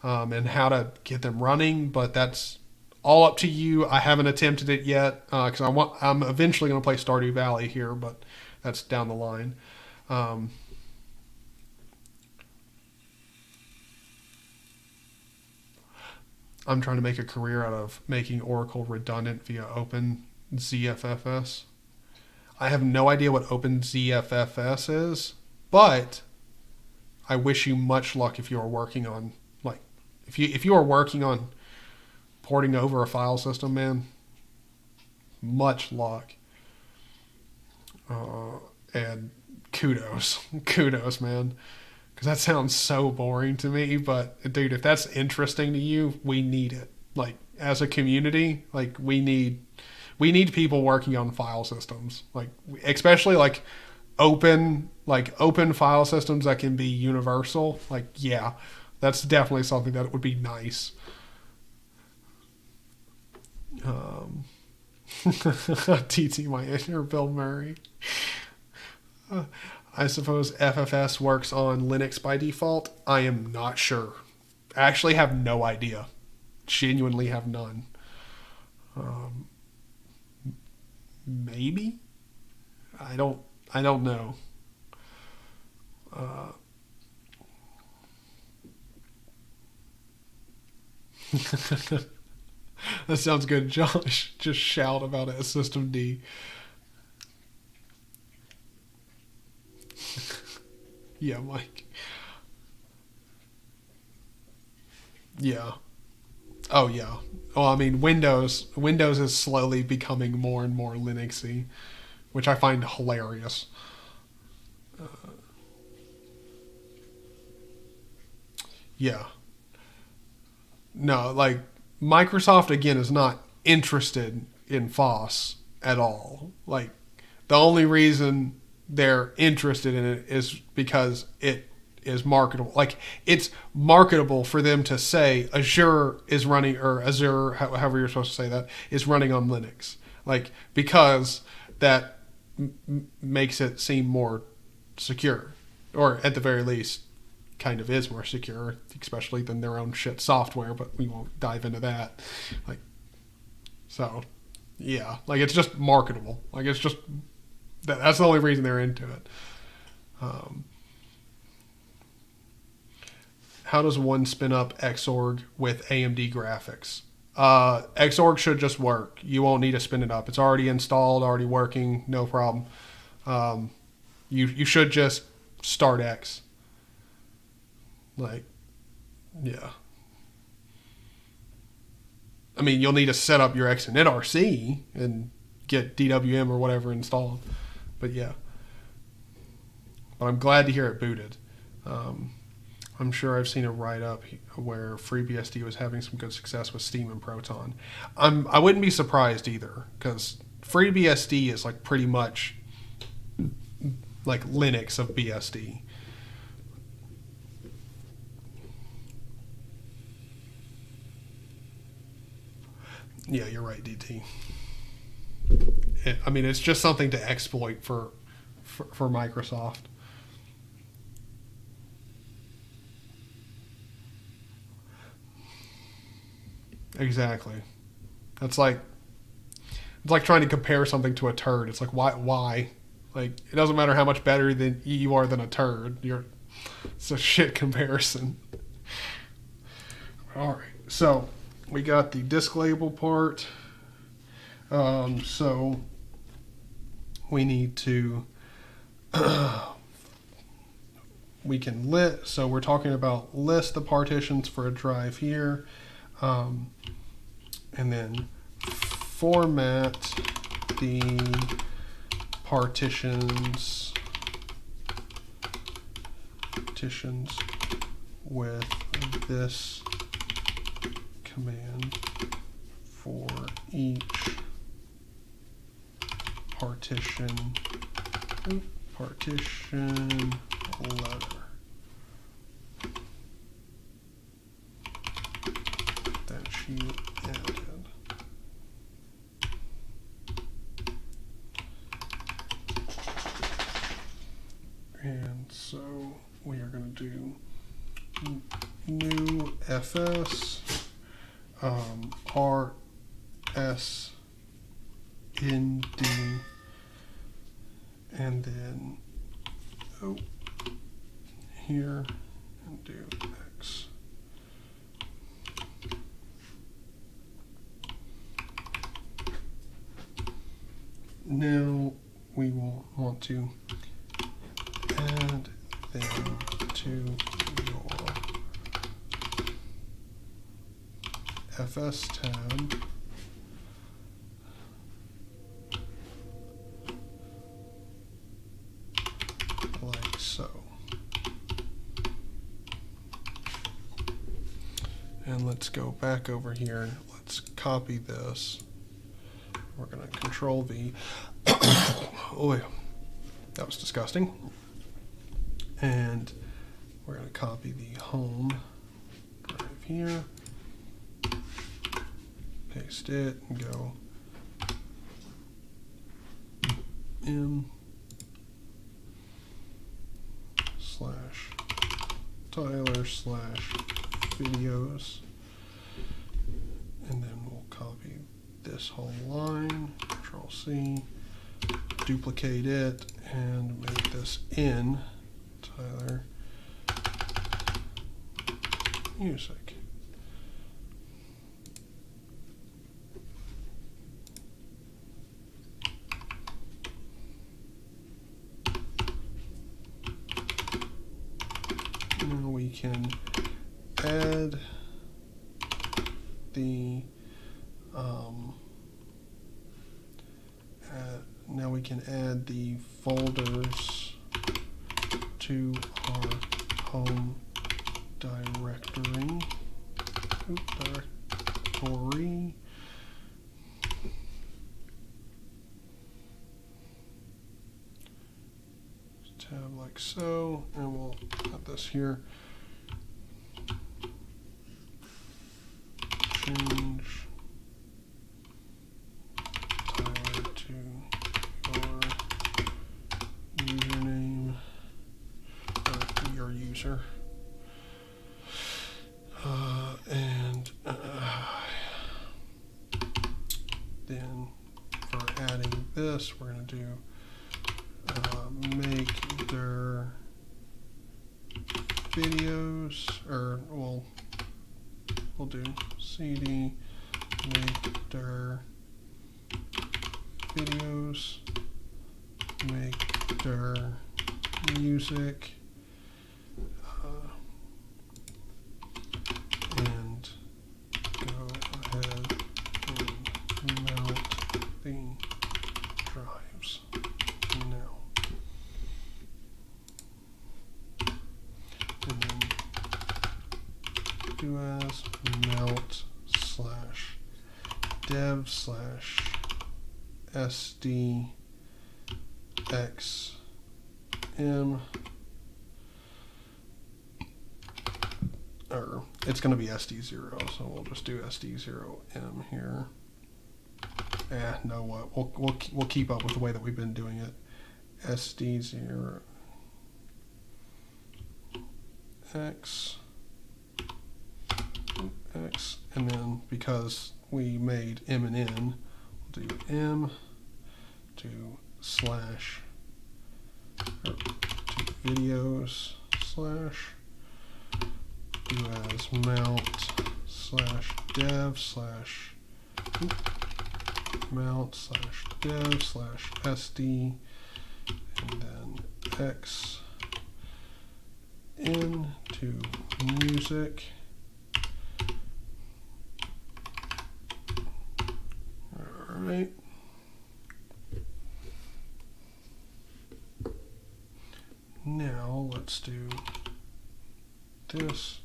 and how to get them running. But that's all up to you. I haven't attempted it yet because I'm eventually going to play Stardew Valley here, but that's down the line. I'm trying to make a career out of making Oracle redundant via open ZFFS. I have no idea what OpenZFFS is, but I wish you much luck if you are working on, like, if you are working on porting over a file system, man. Much luck. And kudos, man, because that sounds so boring to me. But dude, if that's interesting to you, we need it. Like, as a community, like, we need people working on file systems, like, especially like open file systems that can be universal. Like, yeah, that's definitely something that would be nice. TT my inner Bill Murray. I suppose FFS works on Linux by default. I am not sure. I actually have no idea. Genuinely have none. Maybe? I don't know. That sounds good, Josh. Just shout about it, System D. Yeah, Mike. Yeah. Oh, yeah. Well, I mean, Windows is slowly becoming more and more Linuxy, which I find hilarious. Yeah. No, like, Microsoft, again, is not interested in FOSS at all. Like, the only reason they're interested in it is because it is marketable. Like, it's marketable for them to say Azure is running, or Azure, however you're supposed to say that, is running on Linux. Like, because that makes it seem more secure, or at the very least, kind of is more secure, especially than their own shit software, but we won't dive into that. Like, so, yeah, like, it's just marketable. Like, it's just, that's the only reason they're into it. How does one spin up Xorg with AMD graphics? Xorg should just work. You won't need to spin it up. It's already installed, already working, no problem. You should just start X. Like, yeah. I mean, you'll need to set up your Xnet RC and get DWM or whatever installed. But yeah. But I'm glad to hear it booted. I'm sure I've seen a write-up where FreeBSD was having some good success with Steam and Proton. I wouldn't be surprised either, because FreeBSD is like pretty much like Linux of BSD. Yeah, you're right, DT. I mean, it's just something to exploit for Microsoft. Exactly. It's like trying to compare something to a turd. It's like, why? Like, it doesn't matter how much better than you are than a turd. It's a shit comparison. All right. So we got the disk label part. So we need to we can list. So we're talking about list the partitions for a drive here. And then format the partitions with this command for each partition letter that you added. And so we are going to do new fs rs nd and then here and do x. now we will want to add them to your FS tab. Like so. And let's go back over here. Let's copy this. We're going to Control V. Oh, that was disgusting. And we're going to copy the home drive here. Paste it and go m/Tyler/videos, and then we'll copy this whole line, Control C, duplicate it, and make this in Tyler Music. Now we can add the now we can add the folders to our home directory. Tab like so, and we'll put this here. Change Tyler to your username, or your user. And then for adding this, we're going to do make their videos, or we'll do cd make their videos, make their music, and go ahead and mount the drives now. And then do as mount/dev/sdxm, or it's going to be SD0, so we'll just do SD0m here. Know what? We'll keep up with the way that we've been doing it. SD0 X, and then because we made M and N, we'll do M to slash, or to videos slash, do as mount/dev/sd, and then X into music. All right. Now let's do this.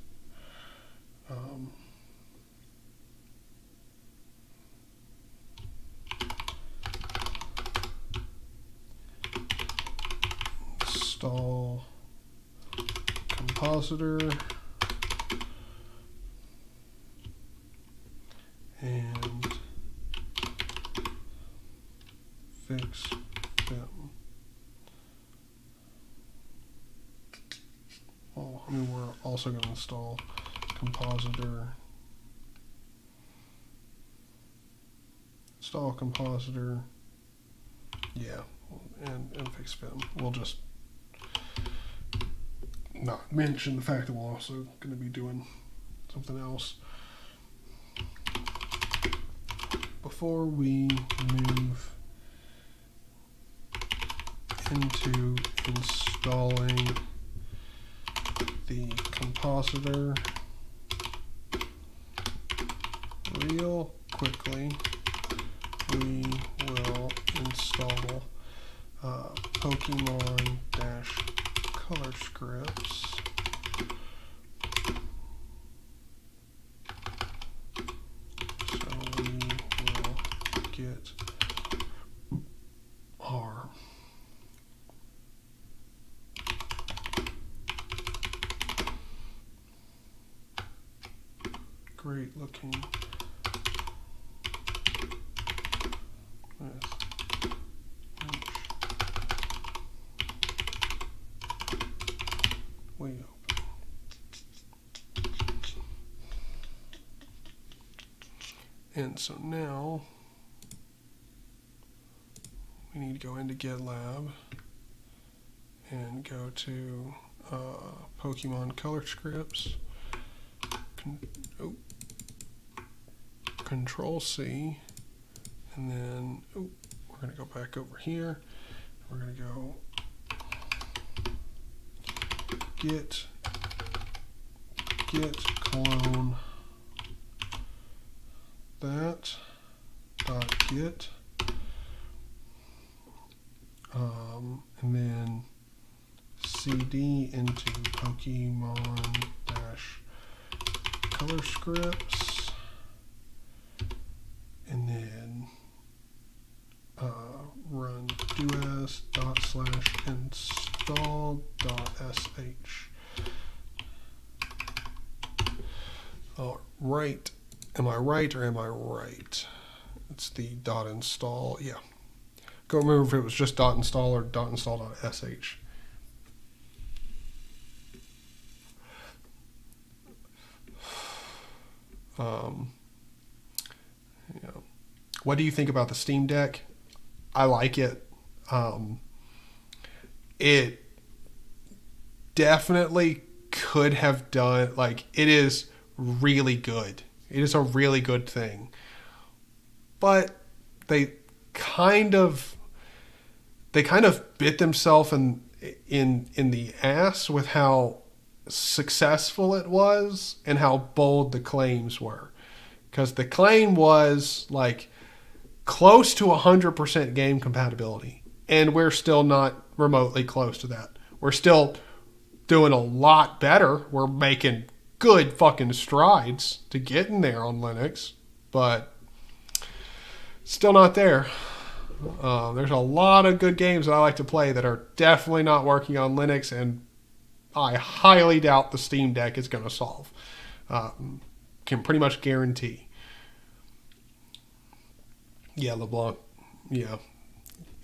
Install compositor and fix them. Well, I mean, we're also going to install compositor, install compositor, yeah, and fix them. We'll just not mention the fact that we're also going to be doing something else. Before we move into installing the compositor real quickly, we will install Pokemon-color scripts so we will get our great looking way open. And so now we need to go into Gitlab and go to Pokemon color scripts. Control C, and then we're going to go back over here. We're going to go git clone that dot git, and then cd into Pokemon dash color scripts, and then run dos./install.sh. All right. Am I right or am I right? It's the .install. Yeah. Go remember if it was just .install or .install.sh. Yeah. What do you think about the Steam Deck? I like it. It definitely could have done, like, it is really good. It is a really good thing. But they kind of bit themselves in the ass with how successful it was and how bold the claims were. Because the claim was like close to 100% game compatibility, and we're still not remotely close to that. We're still doing a lot better. We're making good fucking strides to get in there on Linux, but still not there. There's a lot of good games that I like to play that are definitely not working on Linux, and I highly doubt the Steam Deck is going to solve. Can pretty much guarantee. Yeah, LeBlanc. Yeah.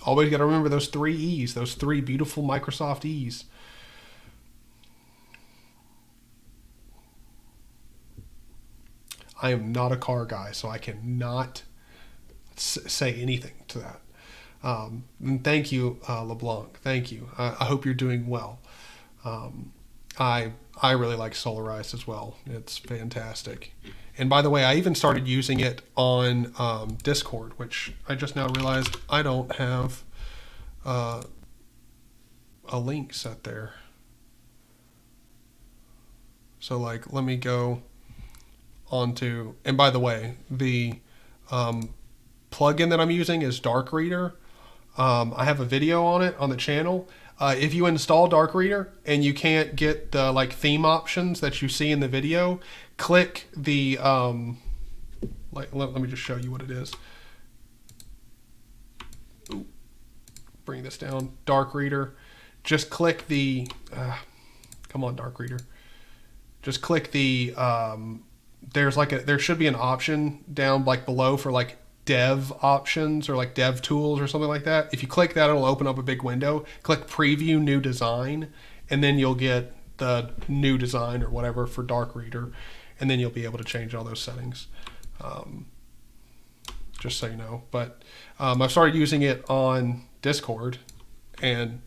Always got to remember those 3 E's, those 3 beautiful Microsoft E's. I am not a car guy, so I cannot say anything to that. And thank you, LeBlanc. Thank you. I hope you're doing well. I really like Solarized as well. It's fantastic. And by the way, I even started using it on Discord, which I just now realized I don't have a link set there. So, like, let me go onto, and by the way, the plugin that I'm using is Dark Reader. I have a video on it on the channel. If you install Dark Reader and you can't get the like theme options that you see in the video, click the let me just show you what it is. Ooh, bring this down. Dark Reader. Just click the come on, Dark Reader. Just click the there should be an option down like below for like dev options or like dev tools or something like that. If you click that, it'll open up a big window. Click preview new design, and then you'll get the new design or whatever for Dark Reader, and then you'll be able to change all those settings. Just so you know. But I've started using it on Discord, and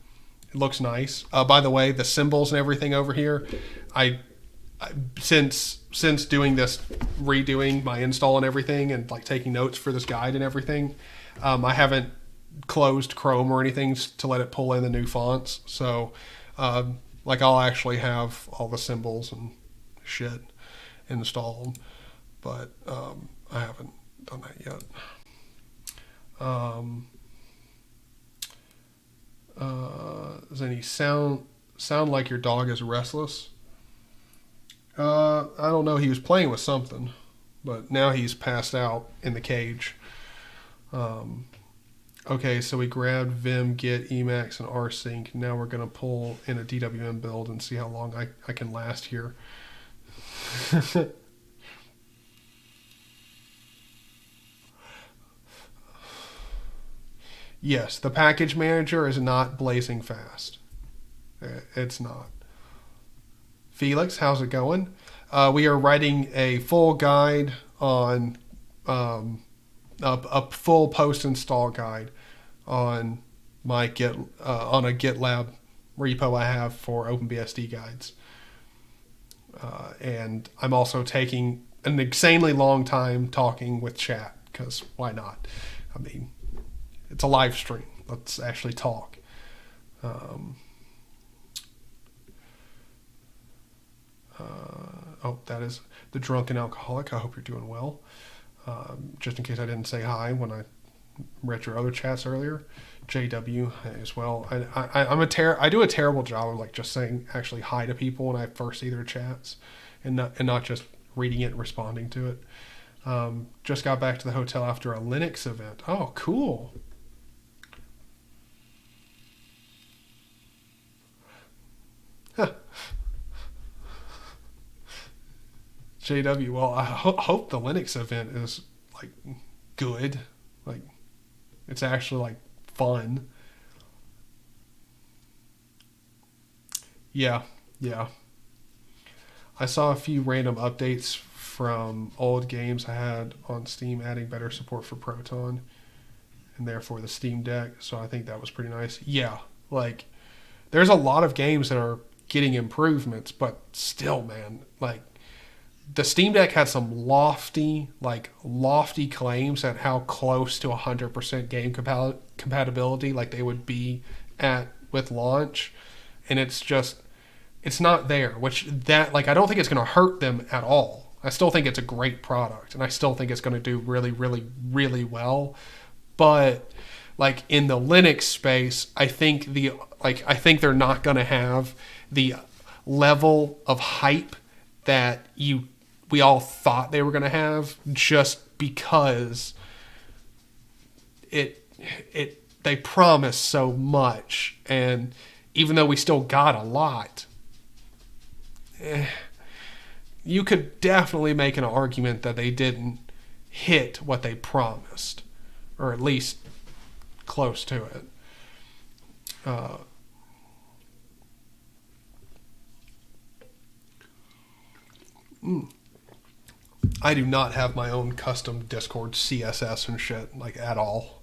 it looks nice. By the way, the symbols and everything over here, since doing this, redoing my install and everything, and like taking notes for this guide and everything, I haven't closed Chrome or anything to let it pull in the new fonts. So, like, I'll actually have all the symbols and shit installed, but I haven't done that yet. Does any sound like your dog is restless? I don't know. He was playing with something, but now he's passed out in the cage. Okay, so we grabbed Vim, Git, Emacs, and rsync. Now we're going to pull in a DWM build and see how long I can last here. Yes, the package manager is not blazing fast. It's not. Felix, how's it going? We are writing a full guide on a full post-install guide on my on a GitLab repo I have for OpenBSD guides. And I'm also taking an insanely long time talking with chat, because why not? I mean, it's a live stream. Let's actually talk. Oh, that is the drunken alcoholic. I hope you're doing well. Just in case I didn't say hi when I read your other chats earlier. JW as well. I do a terrible job of like just saying actually hi to people when I first see their chats, and not just reading it and responding to it. Just got back to the hotel after a Linux event. Oh, cool. Huh. JW, well, I hope the Linux event is like good, like it's actually like fun. Yeah. I saw a few random updates from old games I had on Steam, adding better support for Proton and therefore the Steam Deck. So I think that was pretty nice. Yeah, like there's a lot of games that are getting improvements, but still, man, like the Steam Deck had some lofty claims at how close to 100% game compatibility like they would be at with launch, and it's not there, which that like I don't think it's going to hurt them at all. I still think it's a great product, and I still think it's going to do really, really, really well. But like in the Linux space, I think they're not going to have the level of hype that we all thought they were going to have, just because they promised so much, and even though we still got a lot, you could definitely make an argument that they didn't hit what they promised, or at least close to it. I do not have my own custom Discord CSS and shit, like, at all.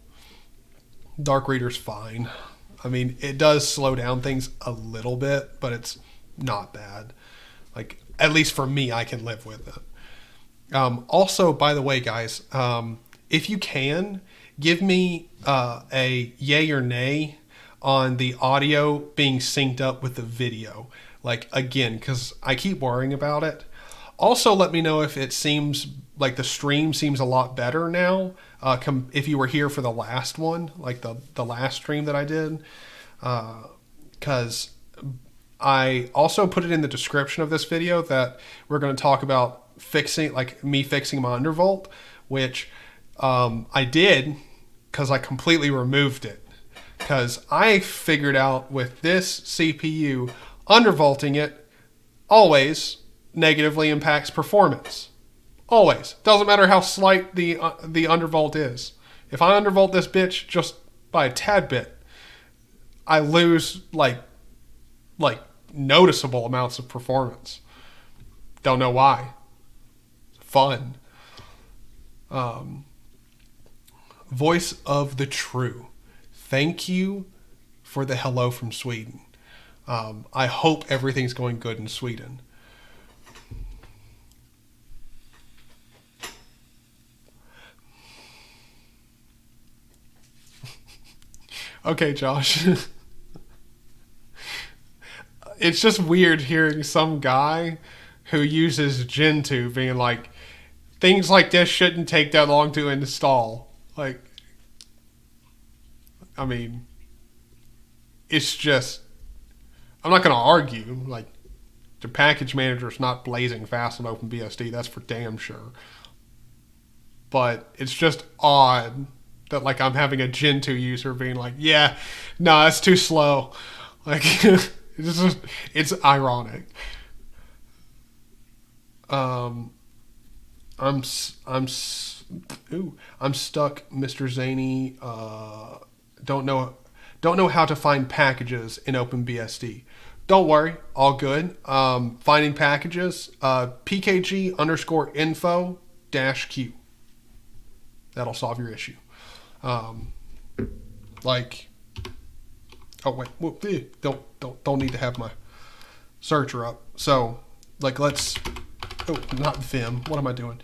Dark Reader's fine. I mean, it does slow down things a little bit, but it's not bad. Like, at least for me, I can live with it. Also, by the way, guys, if you can, give me a yay or nay on the audio being synced up with the video. Like, again, because I keep worrying about it. Also, let me know if it seems like the stream seems a lot better now. If you were here for the last one, like the last stream that I did. Because I also put it in the description of this video that we're going to talk about fixing my undervolt, which I did because I completely removed it. Because I figured out with this CPU, undervolting it always negatively impacts performance. Always. Doesn't matter how slight the undervolt is. If I undervolt this bitch just by a tad bit, I lose like noticeable amounts of performance. Don't know why. Fun. Voice of the True. Thank you for the hello from Sweden. I hope everything's going good in Sweden. Okay, Josh. It's just weird hearing some guy who uses Gentoo being like, things like this shouldn't take that long to install. Like, I mean, it's just, I'm not going to argue. Like, the package manager is not blazing fast on OpenBSD. That's for damn sure. But it's just odd that, like, I'm having a Gentoo user being like, yeah, no, that's too slow. Like, it's ironic. I'm stuck, Mr. Zany. Don't know how to find packages in OpenBSD. Don't worry, all good. Finding packages, pkg_info-q. That'll solve your issue. Like, oh wait, don't need to have my searcher up. So, like, let's. Oh, not Vim. What am I doing?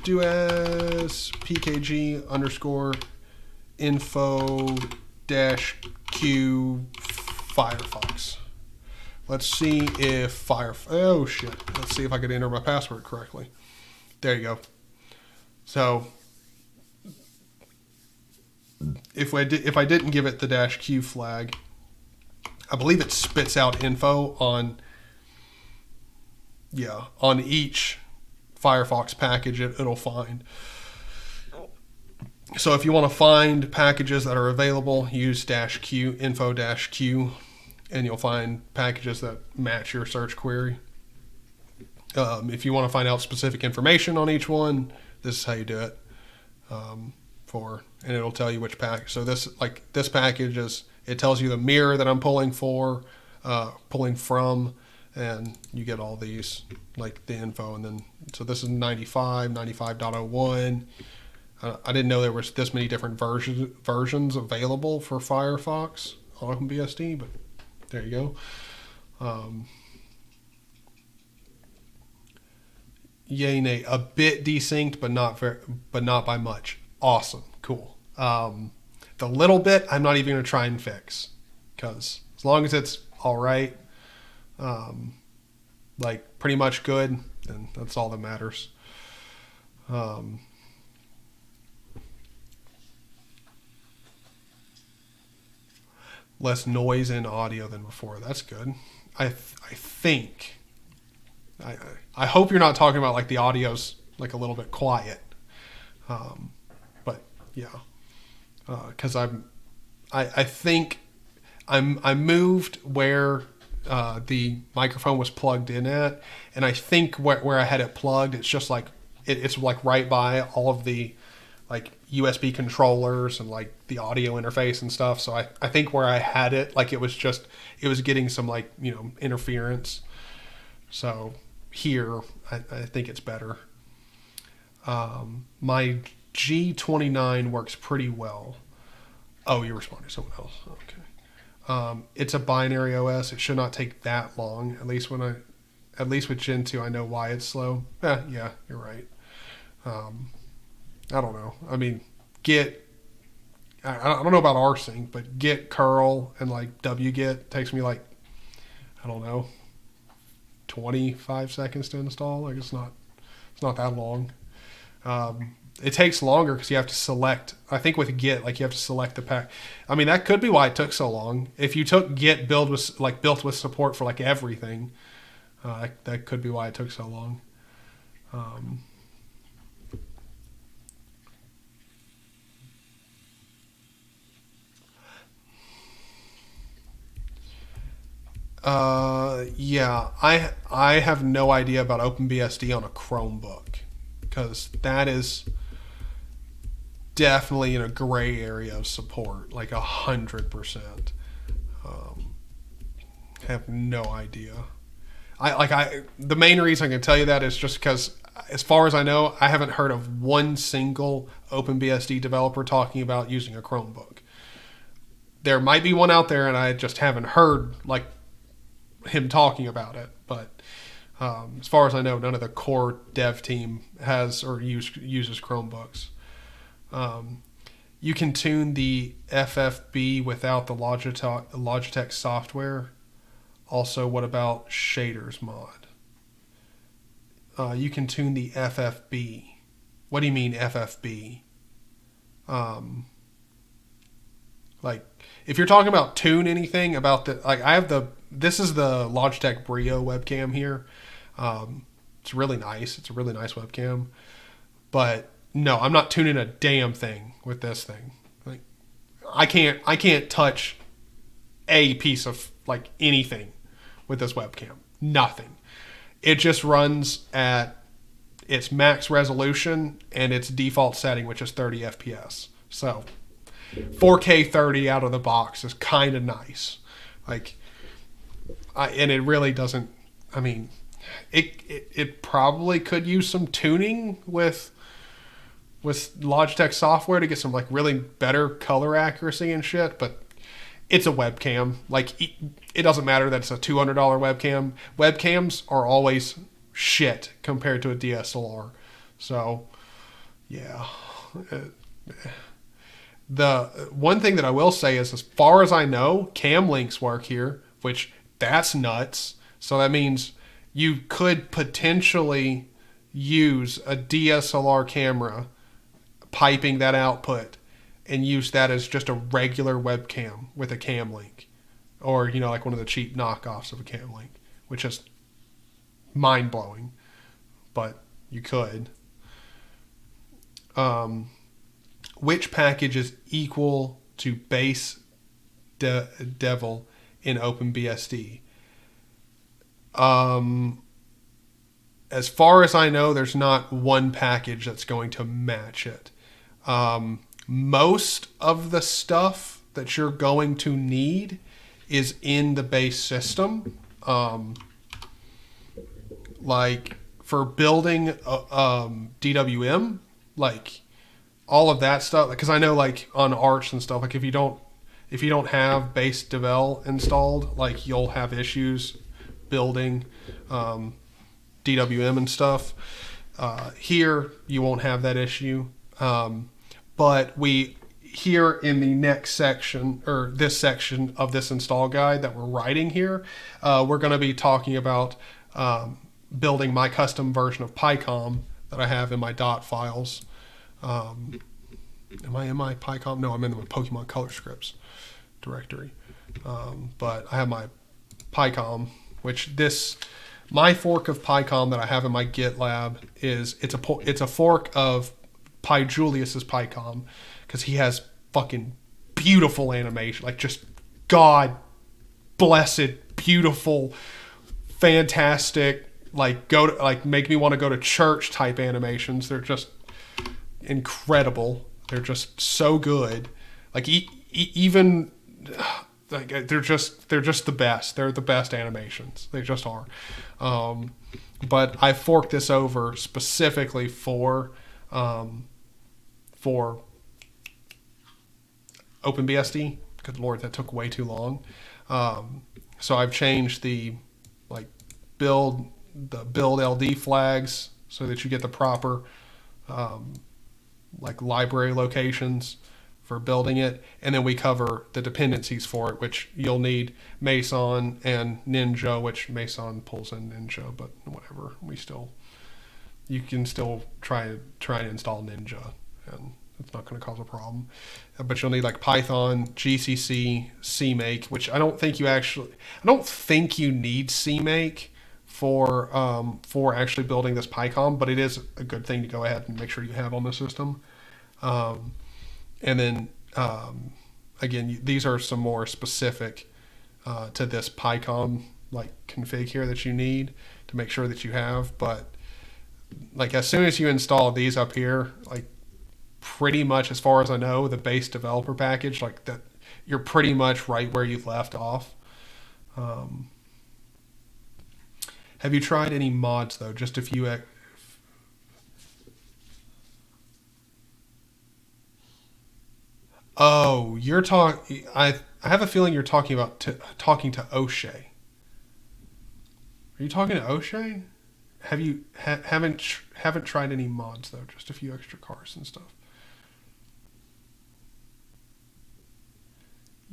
Do as pkg_info-q Firefox. Let's see if oh shit. Let's see if I can enter my password correctly. There you go. So if I didn't give it the -q flag, I believe it spits out info on each Firefox package it'll find. So if you want to find packages that are available, use -q, info-q, and you'll find packages that match your search query. If you want to find out specific information on each one, this is how you do it. And it'll tell you which package. So this package it tells you the mirror that I'm pulling from, and you get all these, like the info, and then so this is 95.01. I didn't know there was this many different versions available for Firefox on OpenBSD, but there you go. Yay, nay, a bit desynced, but not by much. Awesome, cool. The little bit, I'm not even gonna try and fix, because as long as it's all right, like pretty much good, then that's all that matters. Less noise in audio than before. That's good. I think. I hope you're not talking about like the audio's like a little bit quiet. But yeah, because I think I moved where the microphone was plugged in at, and I think where I had it plugged, it's just like it's like right by all of the like USB controllers and like the audio interface and stuff. So I think where I had it, like it was getting some like, interference. So here, I think it's better. My G29 works pretty well. Oh, you responded to someone else. Okay. It's a binary OS. It should not take that long. At least with Gen 2, I know why it's slow. Yeah, you're right. I don't know. I mean, Git, I don't know about rsync, but Git curl and like wget takes me like, I don't know, 25 seconds to install. Like it's not that long. It takes longer because you have to select. I think with Git, like you have to select the pack. I mean, that could be why it took so long. If you took Git built with support for like everything, that could be why it took so long. Yeah, I have no idea about OpenBSD on a Chromebook, because that is definitely in a gray area of support, like 100%. Have no idea. The main reason I can tell you that is just because, as far as I know, I haven't heard of one single OpenBSD developer talking about using a Chromebook. There might be one out there, and I just haven't heard like him talking about it. But as far as I know, none of the core dev team has or uses Chromebooks. You can tune the FFB without the Logitech software. Also, what about shaders mod? You can tune the FFB. What do you mean FFB? Like, if you're talking about tune anything about the, like, this is the Logitech Brio webcam here. It's really nice. It's a really nice webcam. But no, I'm not tuning a damn thing with this thing. Like, I can't touch a piece of like anything with this webcam. Nothing. It just runs at its max resolution and its default setting, which is 30 FPS. So 4K 30 out of the box is kind of nice. Like, and it really doesn't. I mean, it probably could use some tuning with Logitech software to get some like really better color accuracy and shit, but it's a webcam. Like, it doesn't matter that it's a $200 webcam. Webcams are always shit compared to a DSLR. So, yeah. The one thing that I will say is, as far as I know, cam links work here, which that's nuts. So that means you could potentially use a DSLR camera, piping that output, and use that as just a regular webcam with a cam link, or, you know, like one of the cheap knockoffs of a cam link, which is mind blowing, but you could. Which package is equal to base devil in OpenBSD? As far as I know, there's not one package that's going to match it. Most of the stuff that you're going to need is in the base system. Like for building DWM, like all of that stuff, because I know like on Arch and stuff, like if you don't have base devel installed, like you'll have issues building DWM and stuff. Here you won't have that issue. But we, here in the next section, or this section of this install guide that we're writing here, we're going to be talking about building my custom version of Picom that I have in my dot files. Am I in my Picom? No, I'm in the Pokemon Color Scripts directory. But I have my Picom, which my fork of Picom that I have in my GitLab it's a fork of PyJulius's Picom, because he has fucking beautiful animation, like just God blessed, beautiful, fantastic, like make me want to go to church type animations. They're just incredible. They're just so good. Like even like they're just the best. They're the best animations. They just are. But I forked this over specifically for OpenBSD. Good Lord, that took way too long. So I've changed the build LD flags so that you get the proper library locations for building it, and then we cover the dependencies for it, which you'll need Meson and Ninja, which Meson pulls in Ninja, but whatever, you can still try and install Ninja, and it's not going to cause a problem. But you'll need like Python, GCC, CMake, which I don't think you need CMake for actually building this Picom, but it is a good thing to go ahead and make sure you have on the system. And then again, these are some more specific to this Picom config here that you need to make sure that you have. But as soon as you install these up here, pretty much, as far as I know, the base developer package, that, you're pretty much right where you've left off. Have you tried any mods though? Just a few. Oh, you're talking. I have a feeling you're talking about talking to O'Shea. Are you talking to O'Shea? Have you haven't tried any mods though? Just a few extra cars and stuff.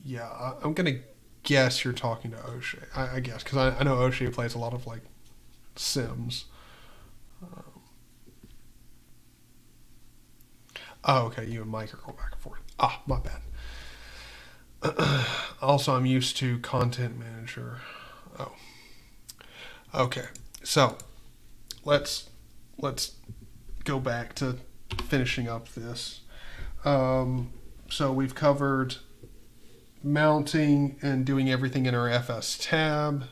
Yeah, I'm gonna guess you're talking to O'Shea. I guess because I know O'Shea plays a lot of like Sims. Oh, okay. You and Mike are going back and forth. Ah, my bad. Also, I'm used to Content Manager. Oh, okay. So let's go back to finishing up this. So we've covered mounting and doing everything in our FS tab,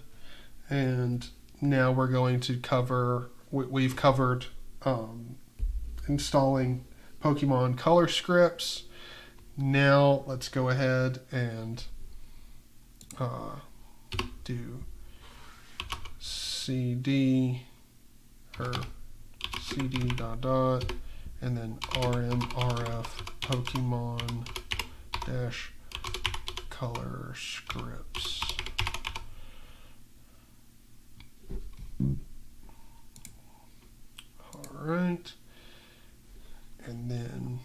and now we're going to cover. We've covered installing Pokemon color scripts. Now let's go ahead and do cd or cd dot dot and then rmrf Pokemon dash color scripts. All right, and then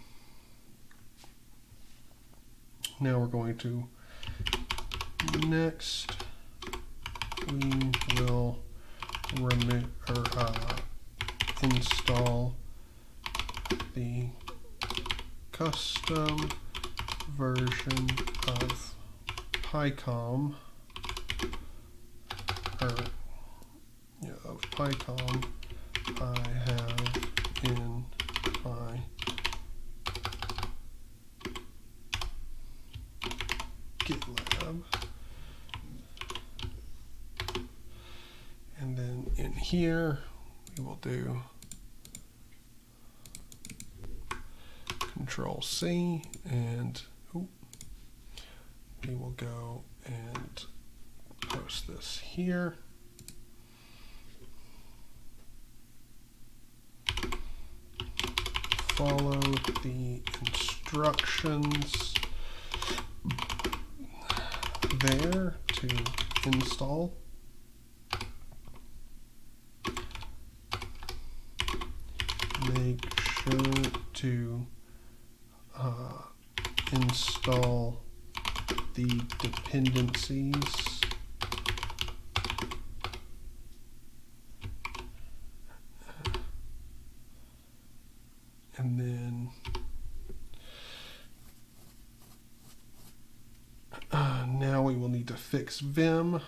now we're going to next we will remove or install the custom version of Picom of Picom I have in my Gitlab, and then in here we will do Control C, and we will go and post this here. Follow the instructions there to install. Make sure to install the dependencies and then now we will need to fix Vim,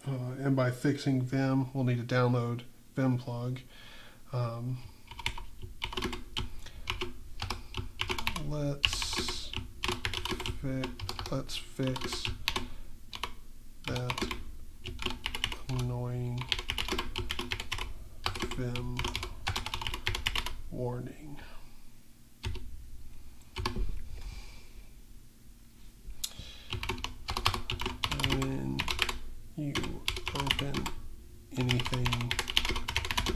and by fixing Vim we'll need to download Vim plug. Let's fix that annoying Vim warning. When you open anything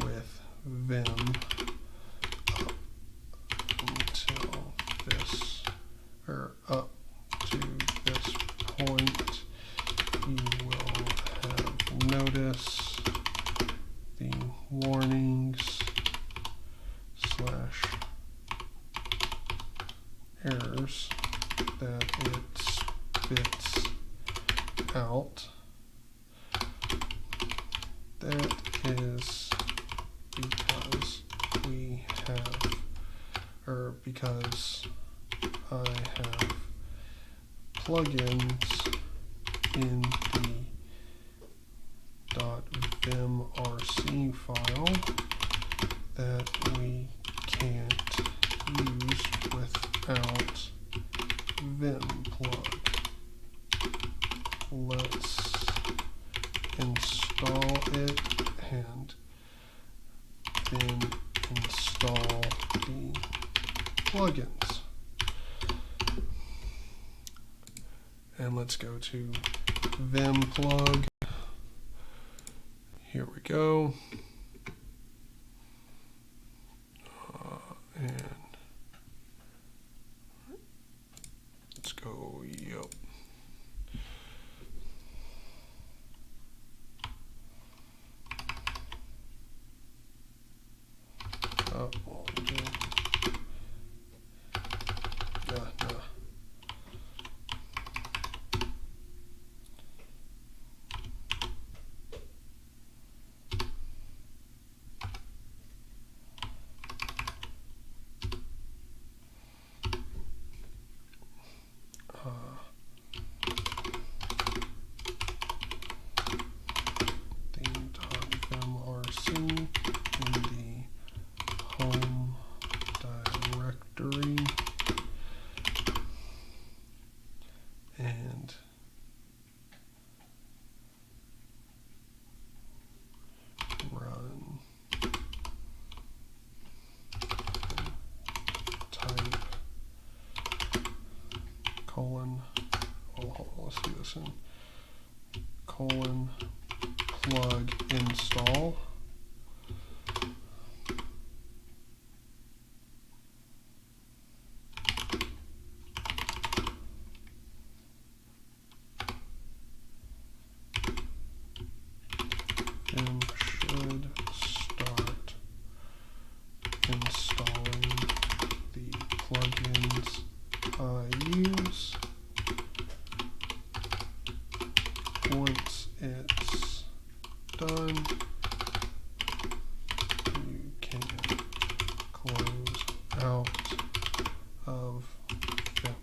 with Vim up to this point, you will have notice the warnings / errors that it spits out. That is because we have, or because I have plugins in the .vimrc file that we can't use without Vim plug. Let's install it and then install the plugins. And let's go to Vim plug. Here we go. And let's go, yep. Samsun :plug install. And should start installing the plugins I use. Once it's done, you can close out of them.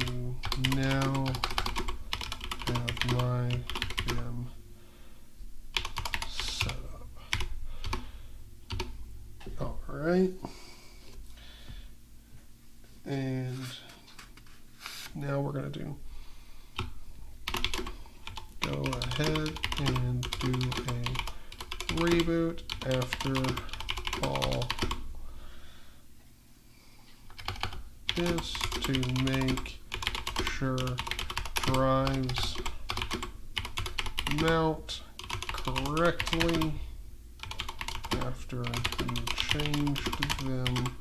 You now have my VM set up. All right. And now we're going to go ahead and do a reboot after all this to make sure drives mount correctly after you changed them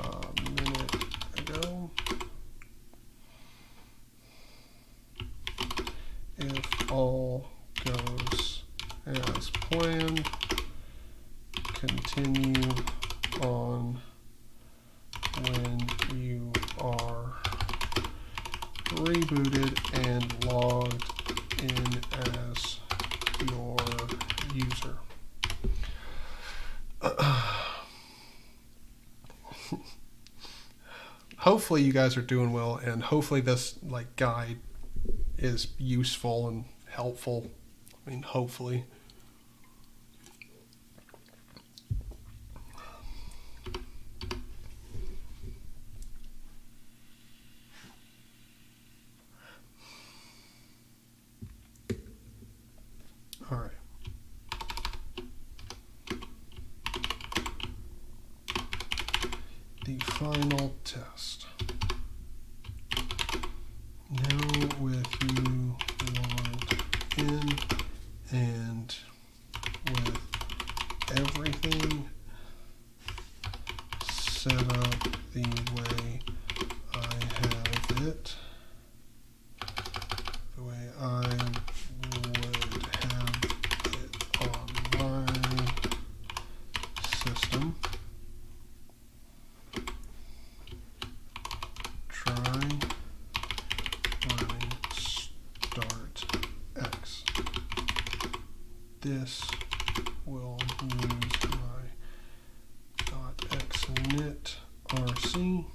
a minute ago. If all goes as planned, continue on when you are rebooted and logged in as your user. Hopefully you guys are doing well, and hopefully this guide is useful and helpful. I mean, hopefully. All right. The final test. Now with you logged in and with everything set up the way I have it, the way I would have it on my system, try running start X. This will use my .xinit rc,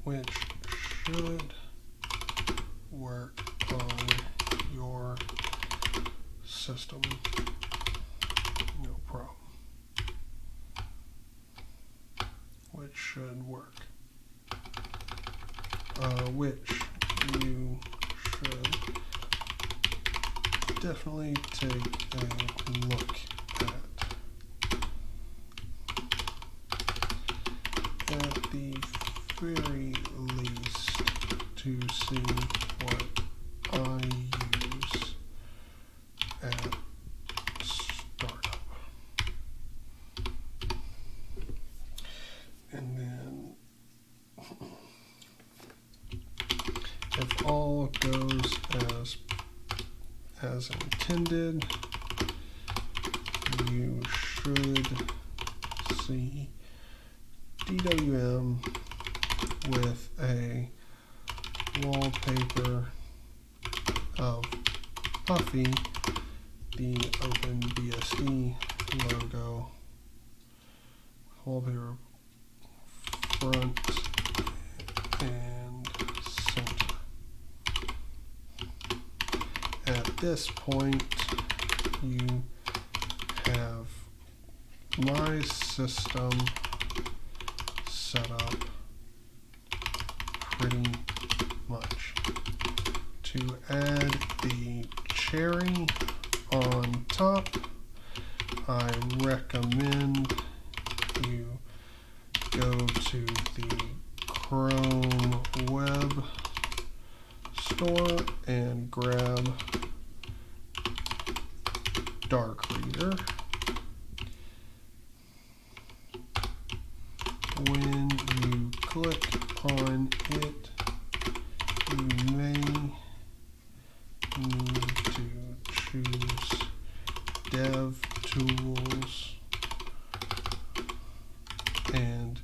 which should work on your system, no problem. Which should work. Which you should definitely take a look at the very least, to see what I use at startup. And then if all goes as intended, you should see DWM with a wallpaper of Puffy, the OpenBSD logo, wallpaper front and center. At this point, you have my system set up pretty much. To add the cherry on top, I recommend you go to the Chrome web store and grab Dark Reader. When you click on it, you may need to choose Dev Tools and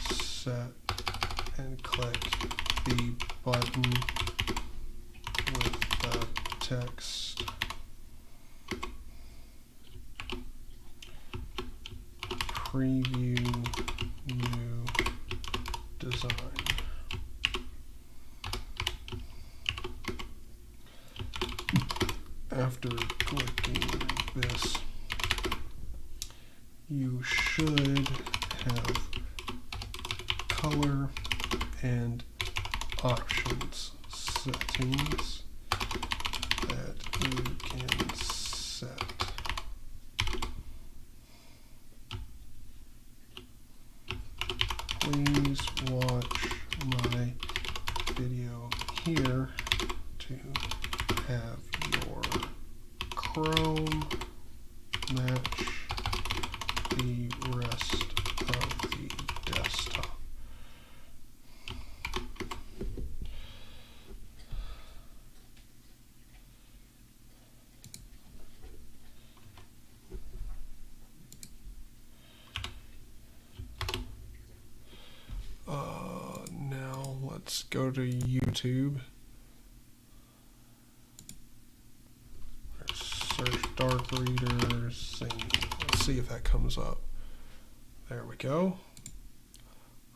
set and click the button with the text preview new design. After clicking this, you should have color and options settings that you can set. Please watch my video here to have your Chrome match the rest of the desktop. Now let's go to YouTube. Search Dark Reader Sing. Let's see if that comes up. There we go.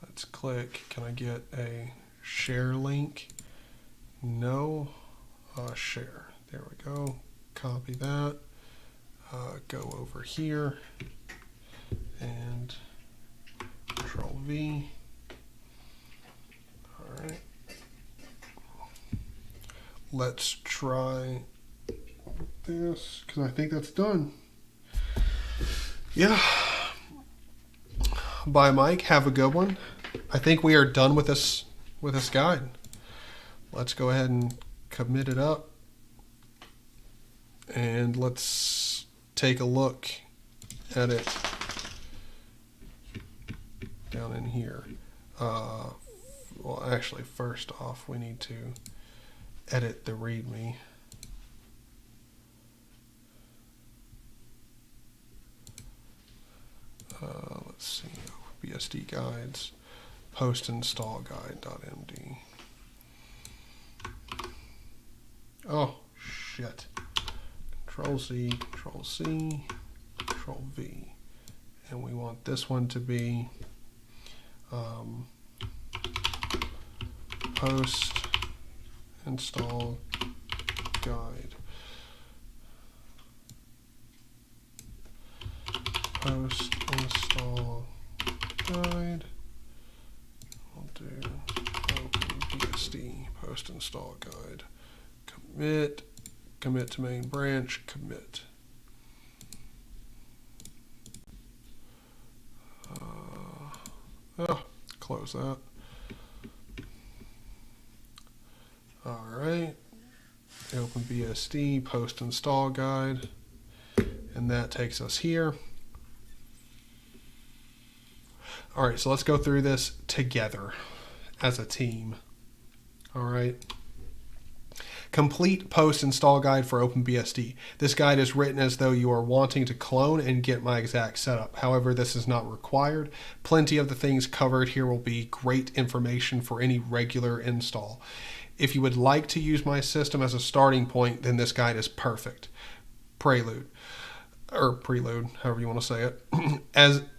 Let's click. Can I get a share link? No. Share. There we go. Copy that. Go over here and Control V. All right. Let's try this because I think that's done. Yeah. Bye, Mike. Have a good one. I think we are done with this guide. Let's go ahead and commit it up, and let's take a look at it down in here. Well, actually, first off, we need to edit the README. Let's see, BSD guides, post install guide.md. Oh, shit. Control C, Control C, Control V. And we want this one to be post install guide. Post install guide. We'll do OpenBSD post install guide. Commit. Commit to main branch. Commit. Close that. All right. OpenBSD post install guide, and that takes us here. All right, so let's go through this together as a team. All right. Complete post install guide for OpenBSD. This guide is written as though you are wanting to clone and get my exact setup. However, this is not required. Plenty of the things covered here will be great information for any regular install. If you would like to use my system as a starting point, then this guide is perfect. Prelude, however you want to say it.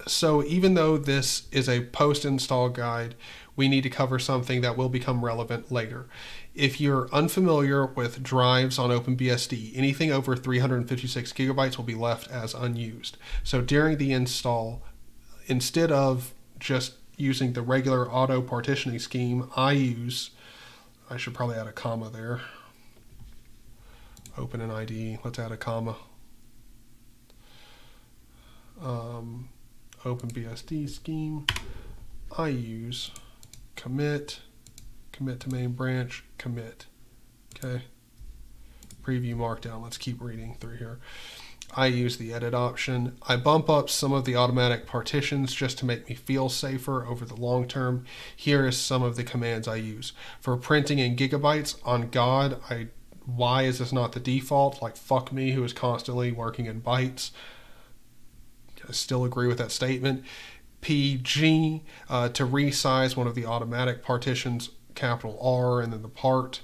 So even though this is a post-install guide, we need to cover something that will become relevant later. If you're unfamiliar with drives on OpenBSD, anything over 356 gigabytes will be left as unused. So during the install, instead of just using the regular auto partitioning scheme, I should probably add a comma there. Open an IDE, let's add a comma. OpenBSD scheme. I use commit to main branch, commit. Okay. Preview markdown. Let's keep reading through here. I use the edit option. I bump up some of the automatic partitions just to make me feel safer over the long term. Here is some of the commands I use. For printing in gigabytes, on God, why is this not the default? Like, fuck me, who is constantly working in bytes. I still agree with that statement. PG, to resize one of the automatic partitions, capital R and then the part.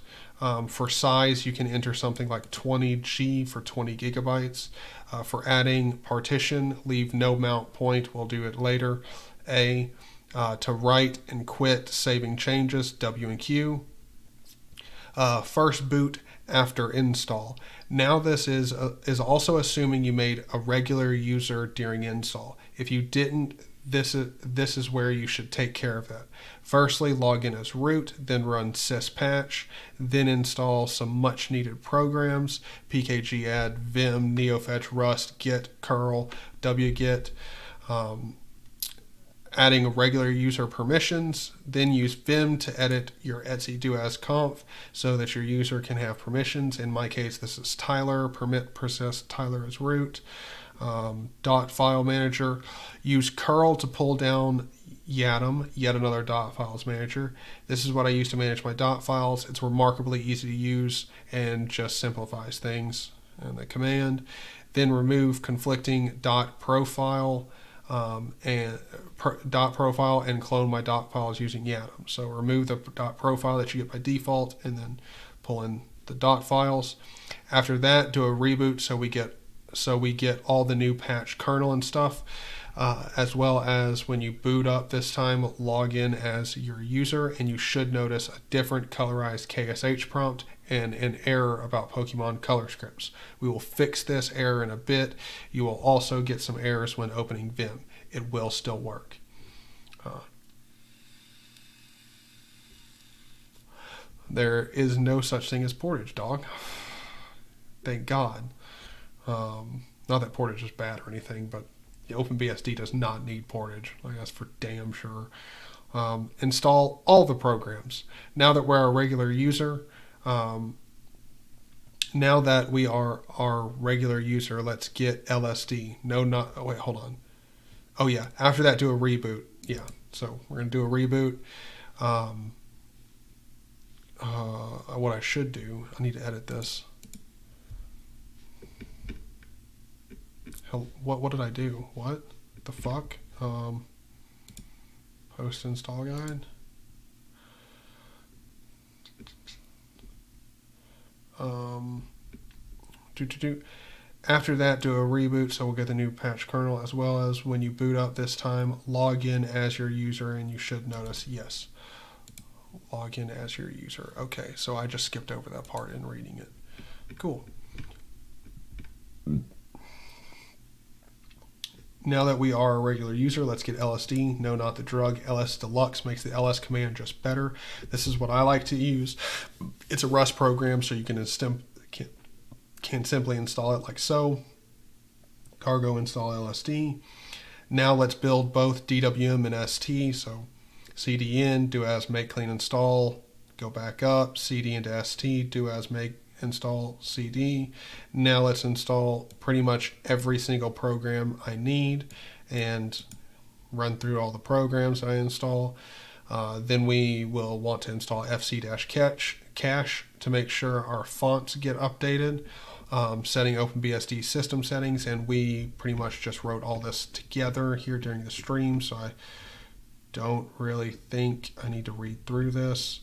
For size, you can enter something like 20G for 20 gigabytes. For adding partition, leave no mount point. We'll do it later. A, to write and quit saving changes, W and Q. First boot after install. Now this is also assuming you made a regular user during install. If you didn't, this is where you should take care of that. Firstly, log in as root, then run syspatch, then install some much needed programs, pkgadd, vim, neofetch, rust, git, curl, wget, adding regular user permissions, then use vim to edit your etc doasconf so that your user can have permissions. In my case, this is Tyler, permit process Tyler as root. Dot file manager, use curl to pull down Yatum, yet another dot files manager. This is what I use to manage my dot files. It's remarkably easy to use and just simplifies things. And the command, then remove conflicting dot profile and clone my dot files using Yatum. So remove the dot profile that you get by default and then pull in the dot files. After that, do a reboot so we get all the new patch kernel and stuff, as well as when you boot up this time, log in as your user, and you should notice a different colorized KSH prompt and an error about Pokemon color scripts. We will fix this error in a bit. You will also get some errors when opening Vim. It will still work. There is no such thing as portage, dog. Thank God. Not that portage is bad or anything, but OpenBSD does not need portage. Like, that's for damn sure. Install all the programs. Now that we're a regular user, now that we are our regular user, let's get LSD. Wait, hold on. Oh yeah, after that do a reboot. Yeah, so we're gonna do a reboot. What I should do, I need to edit this. What did I do? What the fuck? Post install guide. After that, do a reboot, so we'll get the new patch kernel, as well as when you boot up this time, log in as your user, and you should notice, yes, log in as your user. Okay, so I just skipped over that part in reading it. Cool. Now that we are a regular user, let's get LSD. No, not the drug. LS Deluxe makes the LS command just better. This is what I like to use. It's a Rust program, so you can simply install it like so. Cargo install LSD. Now let's build both DWM and ST. So CD in, do as make clean install, go back up, CD into ST, do as make install CD. Now let's install pretty much every single program I need and run through all the programs I install. Then we will want to install fc-cache to make sure our fonts get updated, setting OpenBSD system settings, and we pretty much just wrote all this together here during the stream, so I don't really think I need to read through this.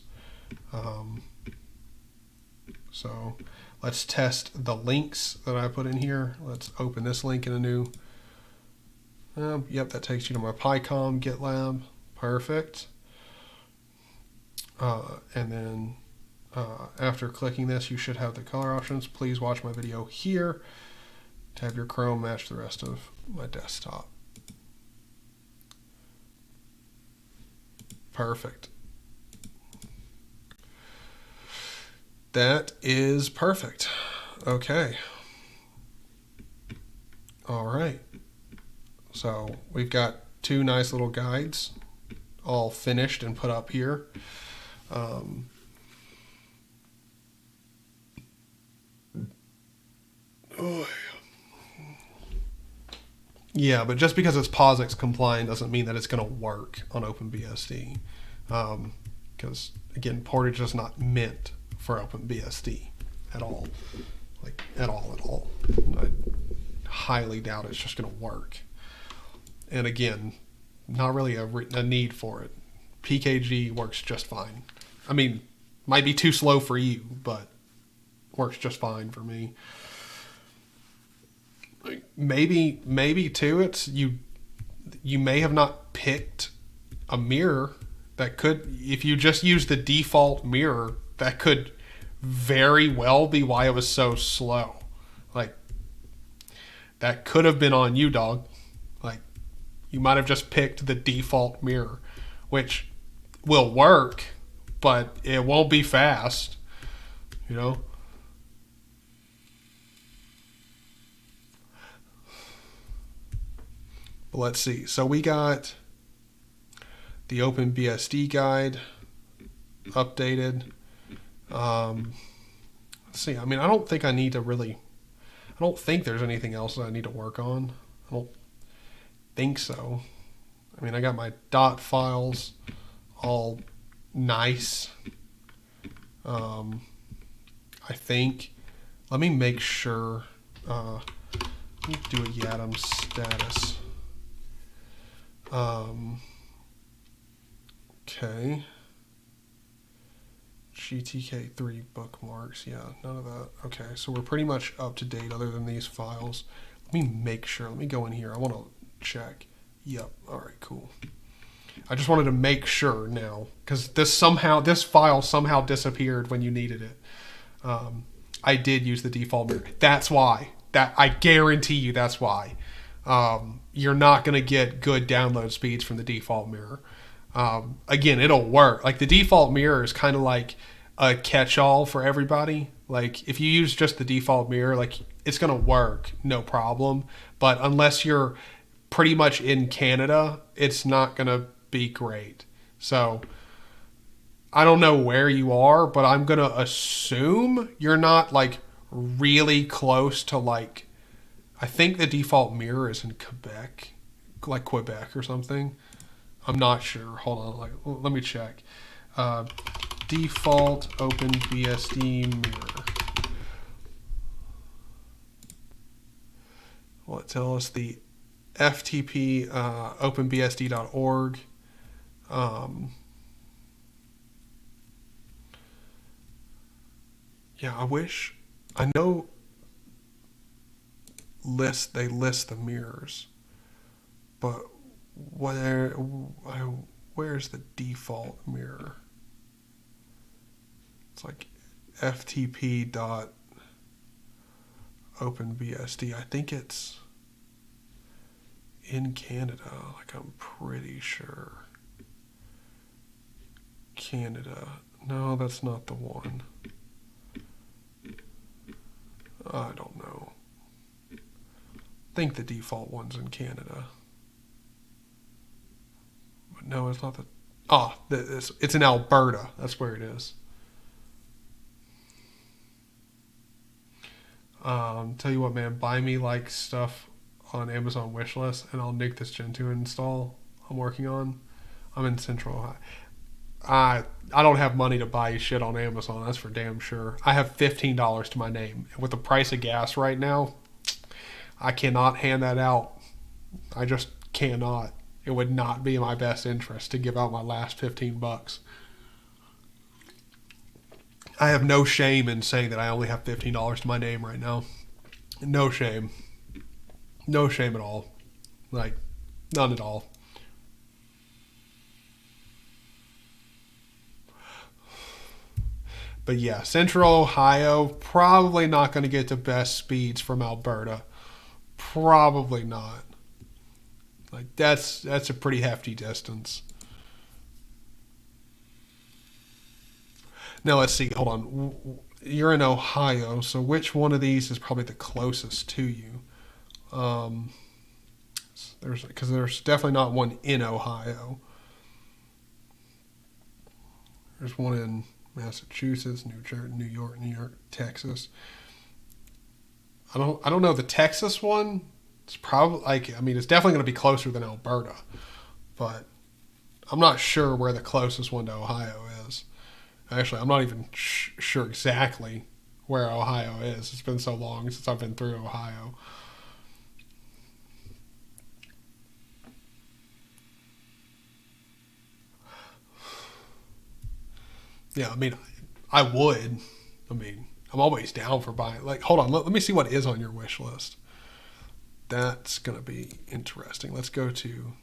So let's test the links that I put in here. Let's open this link in a new. Yep, that takes you to my Picom GitLab. Perfect. And then after clicking this, you should have the color options. Please watch my video here to have your Chrome match the rest of my desktop. Perfect. That is perfect. Okay. All right. So we've got two nice little guides all finished and put up here. Yeah, but just because it's POSIX compliant doesn't mean that it's going to work on OpenBSD. Because, again, Portage is not meant for OpenBSD at all. Like, at all. I highly doubt it's just going to work. And again, not really a need for it. PKG works just fine. I mean, might be too slow for you, but works just fine for me. Maybe too, it's you may have not picked a mirror that could, if you just use the default mirror, that could very well be why it was so slow. Like, that could have been on you, dog. Like, you might have just picked the default mirror, which will work, but it won't be fast, you know? But let's see. So we got the OpenBSD guide updated. Let's see. I mean, I don't think I need to really... I don't think there's anything else that I need to work on. I don't think so. I mean, I got my dot files all nice. I think. Let me make sure. Let me do a Yatum status. Okay. GTK3 bookmarks. Yeah, none of that. Okay, so we're pretty much up to date other than these files. Let me make sure. Let me go in here. I want to check. Yep. All right, cool. I just wanted to make sure now because this file somehow disappeared when you needed it. I did use the default mirror. That's why. I guarantee you that's why. You're not going to get good download speeds from the default mirror. Again, it'll work. Like the default mirror is kind of like a catch-all for everybody. Like if you use just the default mirror, like it's going to work, no problem. But unless you're pretty much in Canada, it's not going to be great. So I don't know where you are, but I'm going to assume you're not like really close to like, I think the default mirror is in Quebec, like Quebec or something. I'm not sure. Hold on. Let me check. Default OpenBSD mirror. Will it tell us the FTP openbsd.org? Yeah, I know they list the mirrors, but where's the default mirror? It's like ftp.openbsd. I think it's in Canada, like I'm pretty sure. Canada. No, that's not the one. I don't know. I think the default one's in Canada. But no, it's not the... Oh, it's in Alberta. That's where it is. Tell you what, man, buy me like stuff on Amazon wishlist and I'll nick this Gen 2 install I'm working on. I'm in Central Ohio. I don't have money to buy shit on Amazon, that's for damn sure. I have $15 to my name. And with the price of gas right now, I cannot hand that out. I just cannot. It would not be in my best interest to give out my last $15. I have no shame in saying that I only have $15 to my name right now. No shame. No shame at all. Like, none at all. But yeah, Central Ohio, probably not going to get the best speeds from Alberta. Probably not. Like, that's a pretty hefty distance. Now, let's see. Hold on. You're in Ohio, so which one of these is probably the closest to you? Because there's definitely not one in Ohio. There's one in Massachusetts, New York, Texas. I don't know the Texas one. It's probably like, I mean, it's definitely going to be closer than Alberta, but I'm not sure where the closest one to Ohio is. Actually, I'm not even sure exactly where Ohio is. It's been so long since I've been through Ohio. Yeah, I mean, I would. I mean, I'm always down for buying. Like, hold on, let me see what is on your wish list. That's going to be interesting. Let's go to,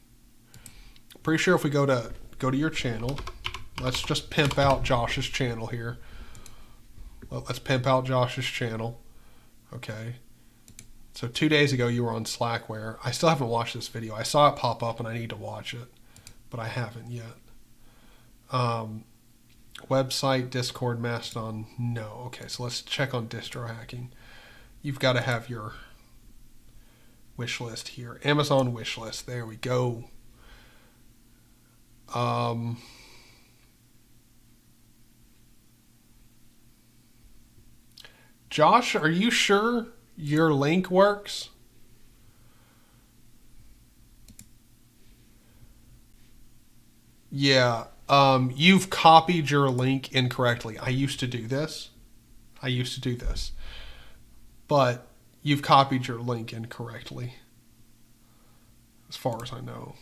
pretty sure if we go to your channel, let's just pimp out Josh's channel here. Let's pimp out Josh's channel. Okay. So 2 days ago you were on Slackware. I still haven't watched this video. I saw it pop up and I need to watch it, but I haven't yet. Website, Discord, Mastodon, no. Okay, so let's check on distro hacking. You've got to have your wish list here. Amazon wish list. There we go. Josh, are you sure your link works? Yeah. You've copied your link incorrectly. I used to do this. But you've copied your link incorrectly, as far as I know.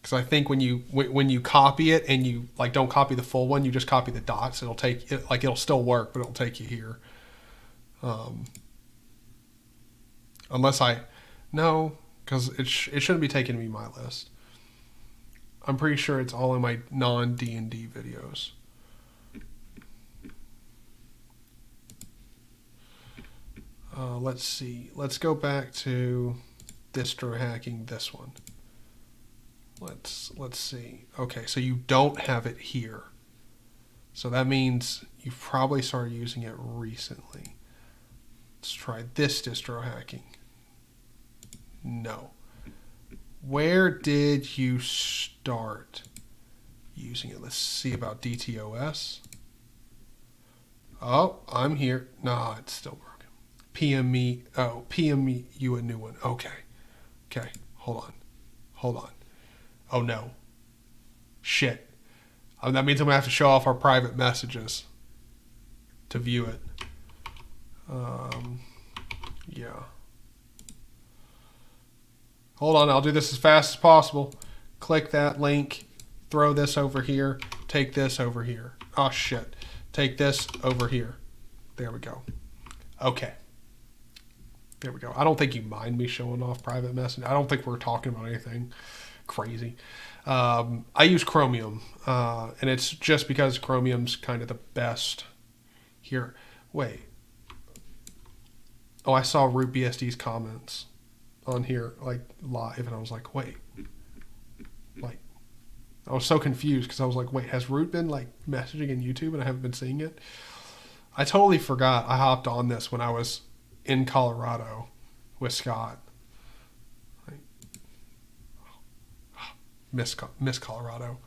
Because I think when you copy it and you like don't copy the full one, you just copy the dots. It'll take it, like it'll still work, but it'll take you here. Unless no, because it shouldn't be taking me my list. I'm pretty sure it's all in my non-D&D videos. Let's see. Let's go back to distro hacking, this one. Let's see. Okay, so you don't have it here. So that means you've probably started using it recently. Let's try this distro hacking. No. Where did you start using it? Let's see about DTOS. Oh, I'm here. Nah, it's still broken. PME. Oh, PME you a new one. Okay. Okay. Hold on. Oh no. Shit. That means I'm gonna have to show off our private messages to view it. Yeah. Hold on, I'll do this as fast as possible. Click that link, throw this over here, take this over here. Oh shit. Take this over here. There we go. Okay. There we go. I don't think you mind me showing off private message. I don't think we're talking about anything crazy. I use Chromium, and it's just because Chromium's kind of the best here. Wait. Oh, I saw Root BSD's comments on here, like, live, and I was like, wait. Like, I was so confused because I was like, wait, has Root been, like, messaging in YouTube and I haven't been seeing it? I totally forgot I hopped on this when I was in Colorado with Scott. Like, miss Colorado.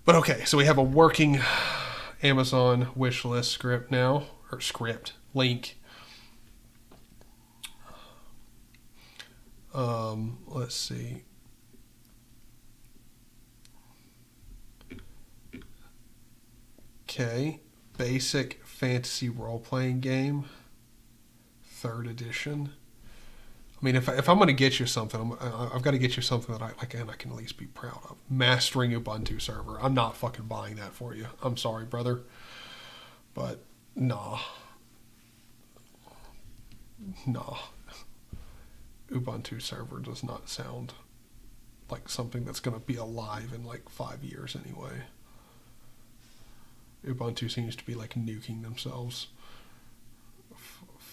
But okay, so we have a working Amazon wish list script now, or script, link. Let's see. Okay, basic fantasy role-playing game, 3rd edition. I mean, if I'm going to get you something, I've got to get you something that I can at least be proud of. Mastering Ubuntu server. I'm not fucking buying that for you. I'm sorry, brother. But, nah. Ubuntu server does not sound like something that's going to be alive in like 5 years anyway. Ubuntu seems to be like nuking themselves.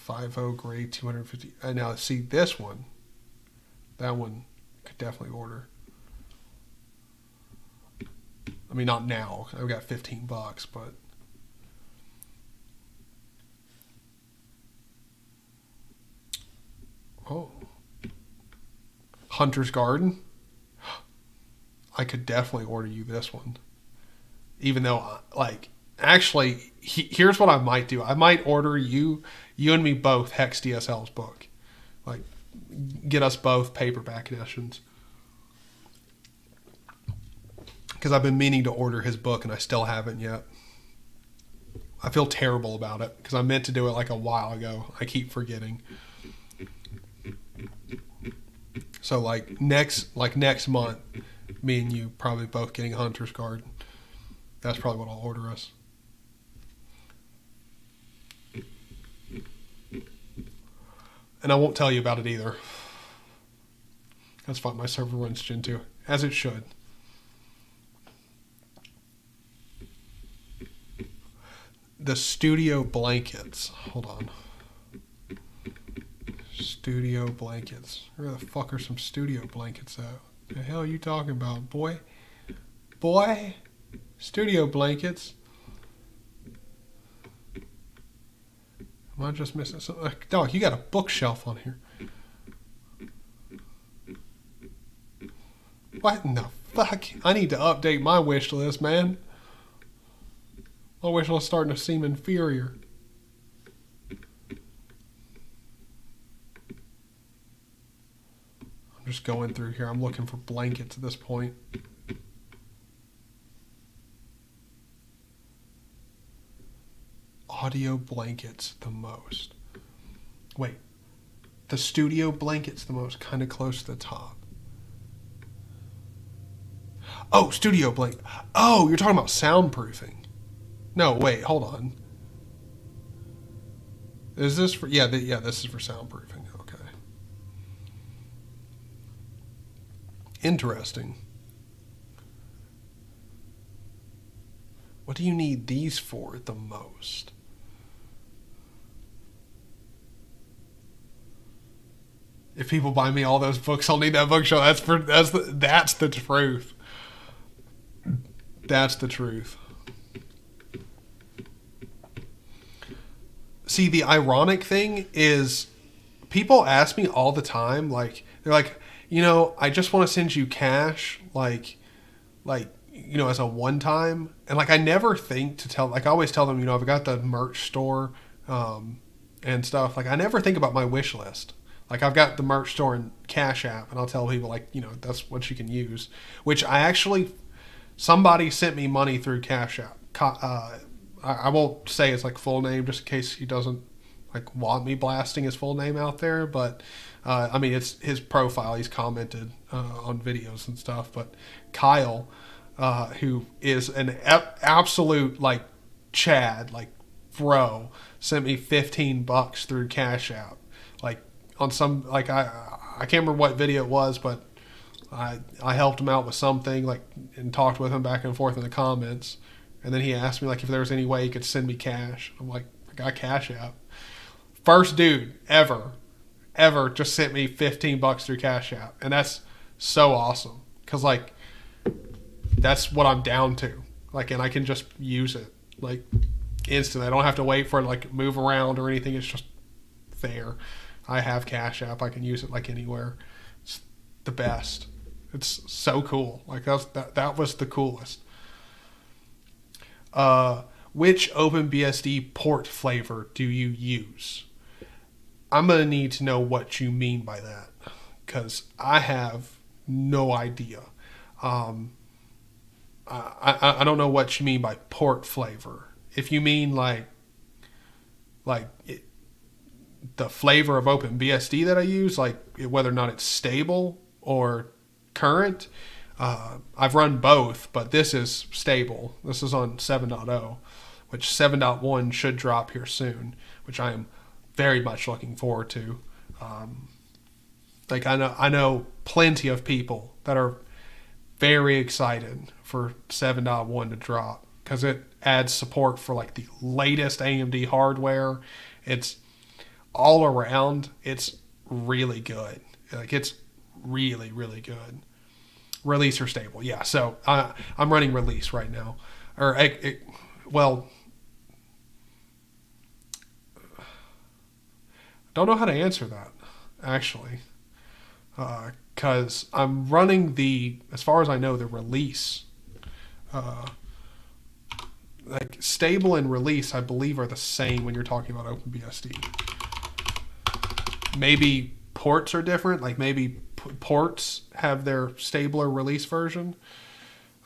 5.0 grade 250. And now see this one. That one could definitely order. I mean, not now. I've got $15, but oh. Hunter's Garden. I could definitely order you this one. Even though, like, actually, here's what I might do. I might order you and me both Hex DSL's book. Like, get us both paperback editions. Because I've been meaning to order his book and I still haven't yet. I feel terrible about it because I meant to do it like a while ago. I keep forgetting. So like next month, me and you probably both getting Hunter's Garden. That's probably what I'll order us. And I won't tell you about it either. That's fine. My server runs Gen 2, as it should. The studio blankets. Hold on. Studio blankets. Where the fuck are some studio blankets at? The hell are you talking about, boy? Boy? Studio blankets. Am I just missing something? Dog, you got a bookshelf on here. What in the fuck? I need to update my wish list, man. My wish list is starting to seem inferior. I'm just going through here. I'm looking for blankets at this point. Audio blankets the most. Wait. The studio blankets the most, kind of close to the top. Oh, studio blanket. Oh, you're talking about soundproofing. No, wait, hold on. Is this for... Yeah, this is for soundproofing. Okay. Interesting. What do you need these for the most? If people buy me all those books, I'll need that bookshelf. That's the truth. That's the truth. See, the ironic thing is people ask me all the time, like, they're like, I just want to send you cash, like, as a one time. And like, I never think to tell, like, I always tell them, I've got the merch store, and stuff. Like, I never think about my wish list. Like, I've got the merch store and CashApp, and I'll tell people, like, that's what you can use. Which somebody sent me money through CashApp. I won't say his like full name just in case he doesn't like want me blasting his full name out there. But I mean, it's his profile. He's commented on videos and stuff. But Kyle, who is an absolute like Chad, like bro, sent me $15 through Cash App. Like on some like I can't remember what video it was, but I helped him out with something like and talked with him back and forth in the comments. And then he asked me like if there was any way he could send me cash. I'm like, I got Cash App. First dude ever just sent me $15 through Cash App. And that's so awesome. Cause like, that's what I'm down to. Like, and I can just use it like instantly. I don't have to wait for it like move around or anything. It's just there. I have Cash App. I can use it like anywhere. It's the best. It's so cool. Like that was the coolest. Which OpenBSD port flavor do you use? I'm going to need to know what you mean by that, because I have no idea. I don't know what you mean by port flavor. If you mean like the flavor of OpenBSD that I use, like whether or not it's stable or current, I've run both, but this is stable. This is on 7.0, which 7.1 should drop here soon, which I am very much looking forward to. Like I know plenty of people that are very excited for 7.1 to drop because it adds support for like the latest AMD hardware. It's all around. It's really good. Like it's really, really good. Release or stable, yeah. So I'm running release right now, well, don't know how to answer that actually, because I'm running as far as I know, the release. Like stable and release, I believe, are the same when you're talking about OpenBSD. Maybe ports are different. Like maybe ports have their stable or release version.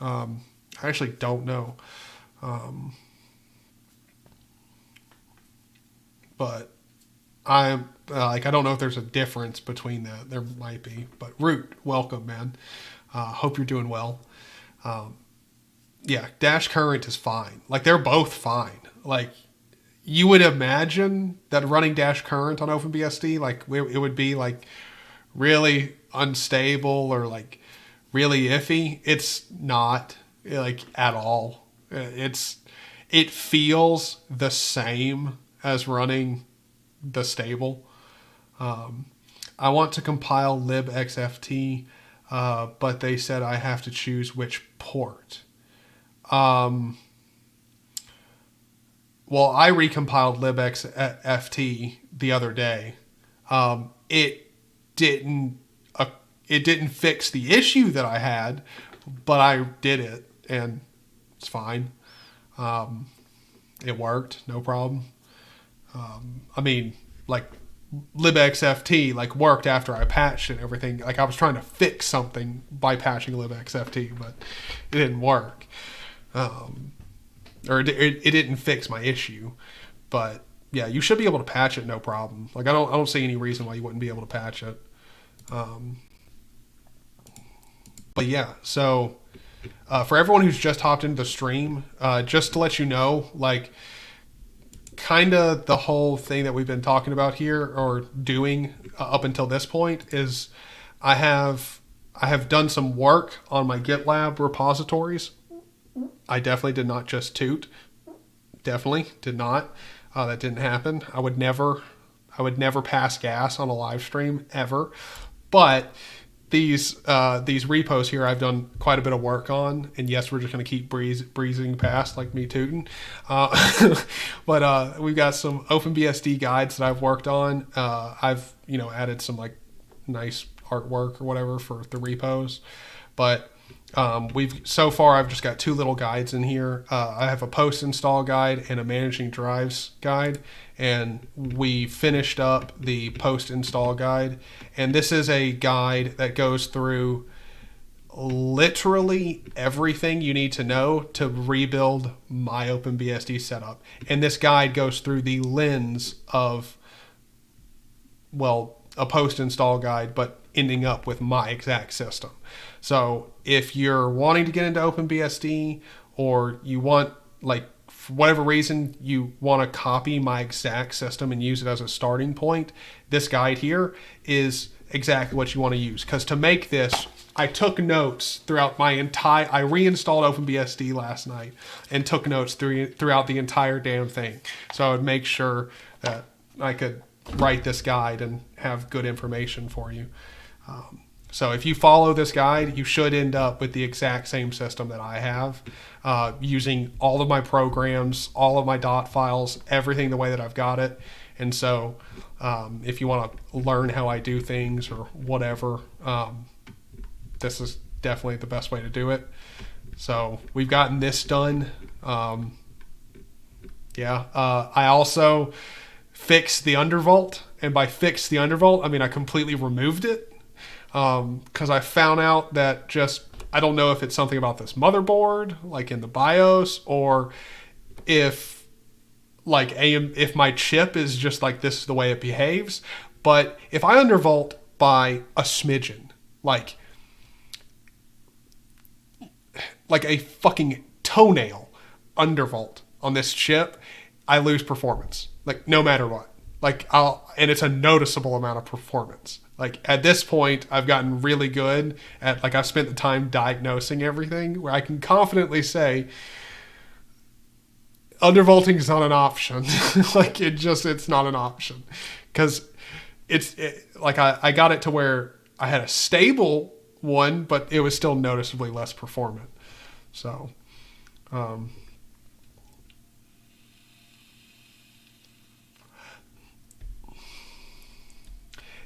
I actually don't know. But I don't know if there's a difference between that. There might be. But Root, welcome, man. Hope you're doing well. Yeah, dash current is fine. Like they're both fine. Like you would imagine that running dash current on OpenBSD, like it would be like really unstable or like really iffy. It's not like at all. It feels the same as running the stable. I want to compile libxft, but they said I have to choose which port. Well, I recompiled libxft the other day. It didn't fix the issue that I had, but I did it and it's fine. It worked, no problem. I mean, like libxft like worked after I patched and everything. Like I was trying to fix something by patching libxft, but it didn't work. Or it didn't fix my issue. But yeah, you should be able to patch it, no problem. Like I don't see any reason why you wouldn't be able to patch it. But yeah, so for everyone who's just hopped into the stream, just to let you know, like kind of the whole thing that we've been talking about here or doing up until this point is I have done some work on my GitLab repositories. I definitely did not just toot. Definitely did not. That didn't happen. I would never pass gas on a live stream ever. But these repos here I've done quite a bit of work on, and yes, we're just going to keep breezing past like me tooting. But we've got some OpenBSD guides that I've worked on. I've added some like nice artwork or whatever for the repos, but so far I've just got two little guides in here. I have a post install guide and a managing drives guide, and we finished up the post install guide, and this is a guide that goes through literally everything you need to know to rebuild my OpenBSD setup. And this guide goes through the lens of, well, a post install guide, but ending up with my exact system. So if you're wanting to get into OpenBSD, or you want, like, for whatever reason, you want to copy my exact system and use it as a starting point, this guide here is exactly what you want to use. Because to make this, I took notes throughout I reinstalled OpenBSD last night and took notes throughout the entire damn thing. So I would make sure that I could write this guide and have good information for you. So if you follow this guide, you should end up with the exact same system that I have, using all of my programs, all of my dot files, everything the way that I've got it. And so if you want to learn how I do things or whatever, this is definitely the best way to do it. So we've gotten this done. I also fixed the undervolt. And by fix the undervolt, I mean I completely removed it. Because I found out that I don't know if it's something about this motherboard, like in the BIOS, or if if my chip is just like this is the way it behaves. But if I undervolt by a smidgen, like a fucking toenail undervolt on this chip, I lose performance, like no matter what. And it's a noticeable amount of performance. Like at this point, I've gotten really good at, like, I've spent the time diagnosing everything where I can confidently say undervolting is not an option. It's not an option, because I got it to where I had a stable one, but it was still noticeably less performant. So,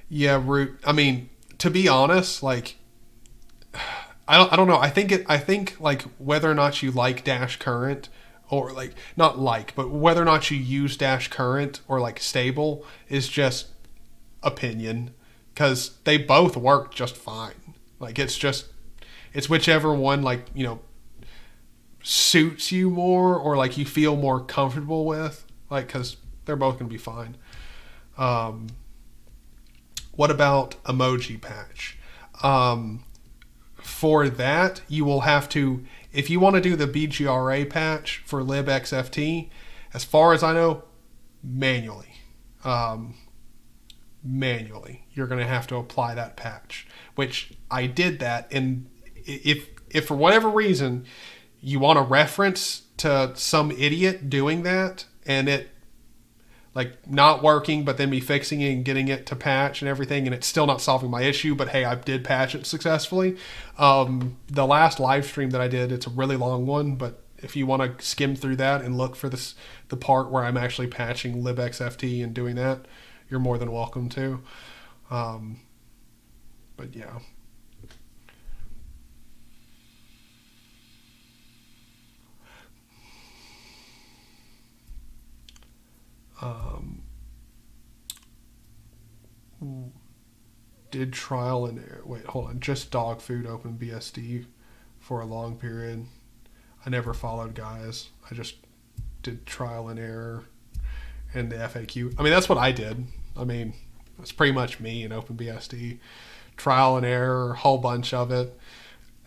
yeah, Root. I mean, to be honest, like I don't know. I think like whether or not you like dash current or like not like, but whether or not you use dash current or like stable is just opinion, because they both work just fine. Like it's whichever one, like, you know, suits you more or like you feel more comfortable with, like, because they're both gonna be fine. What about emoji patch? For that, you will have to, if you want to do the BGRA patch for libxft, as far as I know, manually. Manually, you're going to have to apply that patch, which I did that. And if for whatever reason you want a reference to some idiot doing that and it like not working, but then me fixing it and getting it to patch and everything, and it's still not solving my issue, but hey, I did patch it successfully. The last live stream that I did, it's a really long one, but if you want to skim through that and look for the part where I'm actually patching libxft and doing that, you're more than welcome to. But yeah. Did trial and error. Wait, hold on. Just dog food OpenBSD for a long period. I never followed guys. I just did trial and error and the FAQ. I mean, that's what I did. I mean, it's pretty much me in OpenBSD. Trial and error, a whole bunch of it.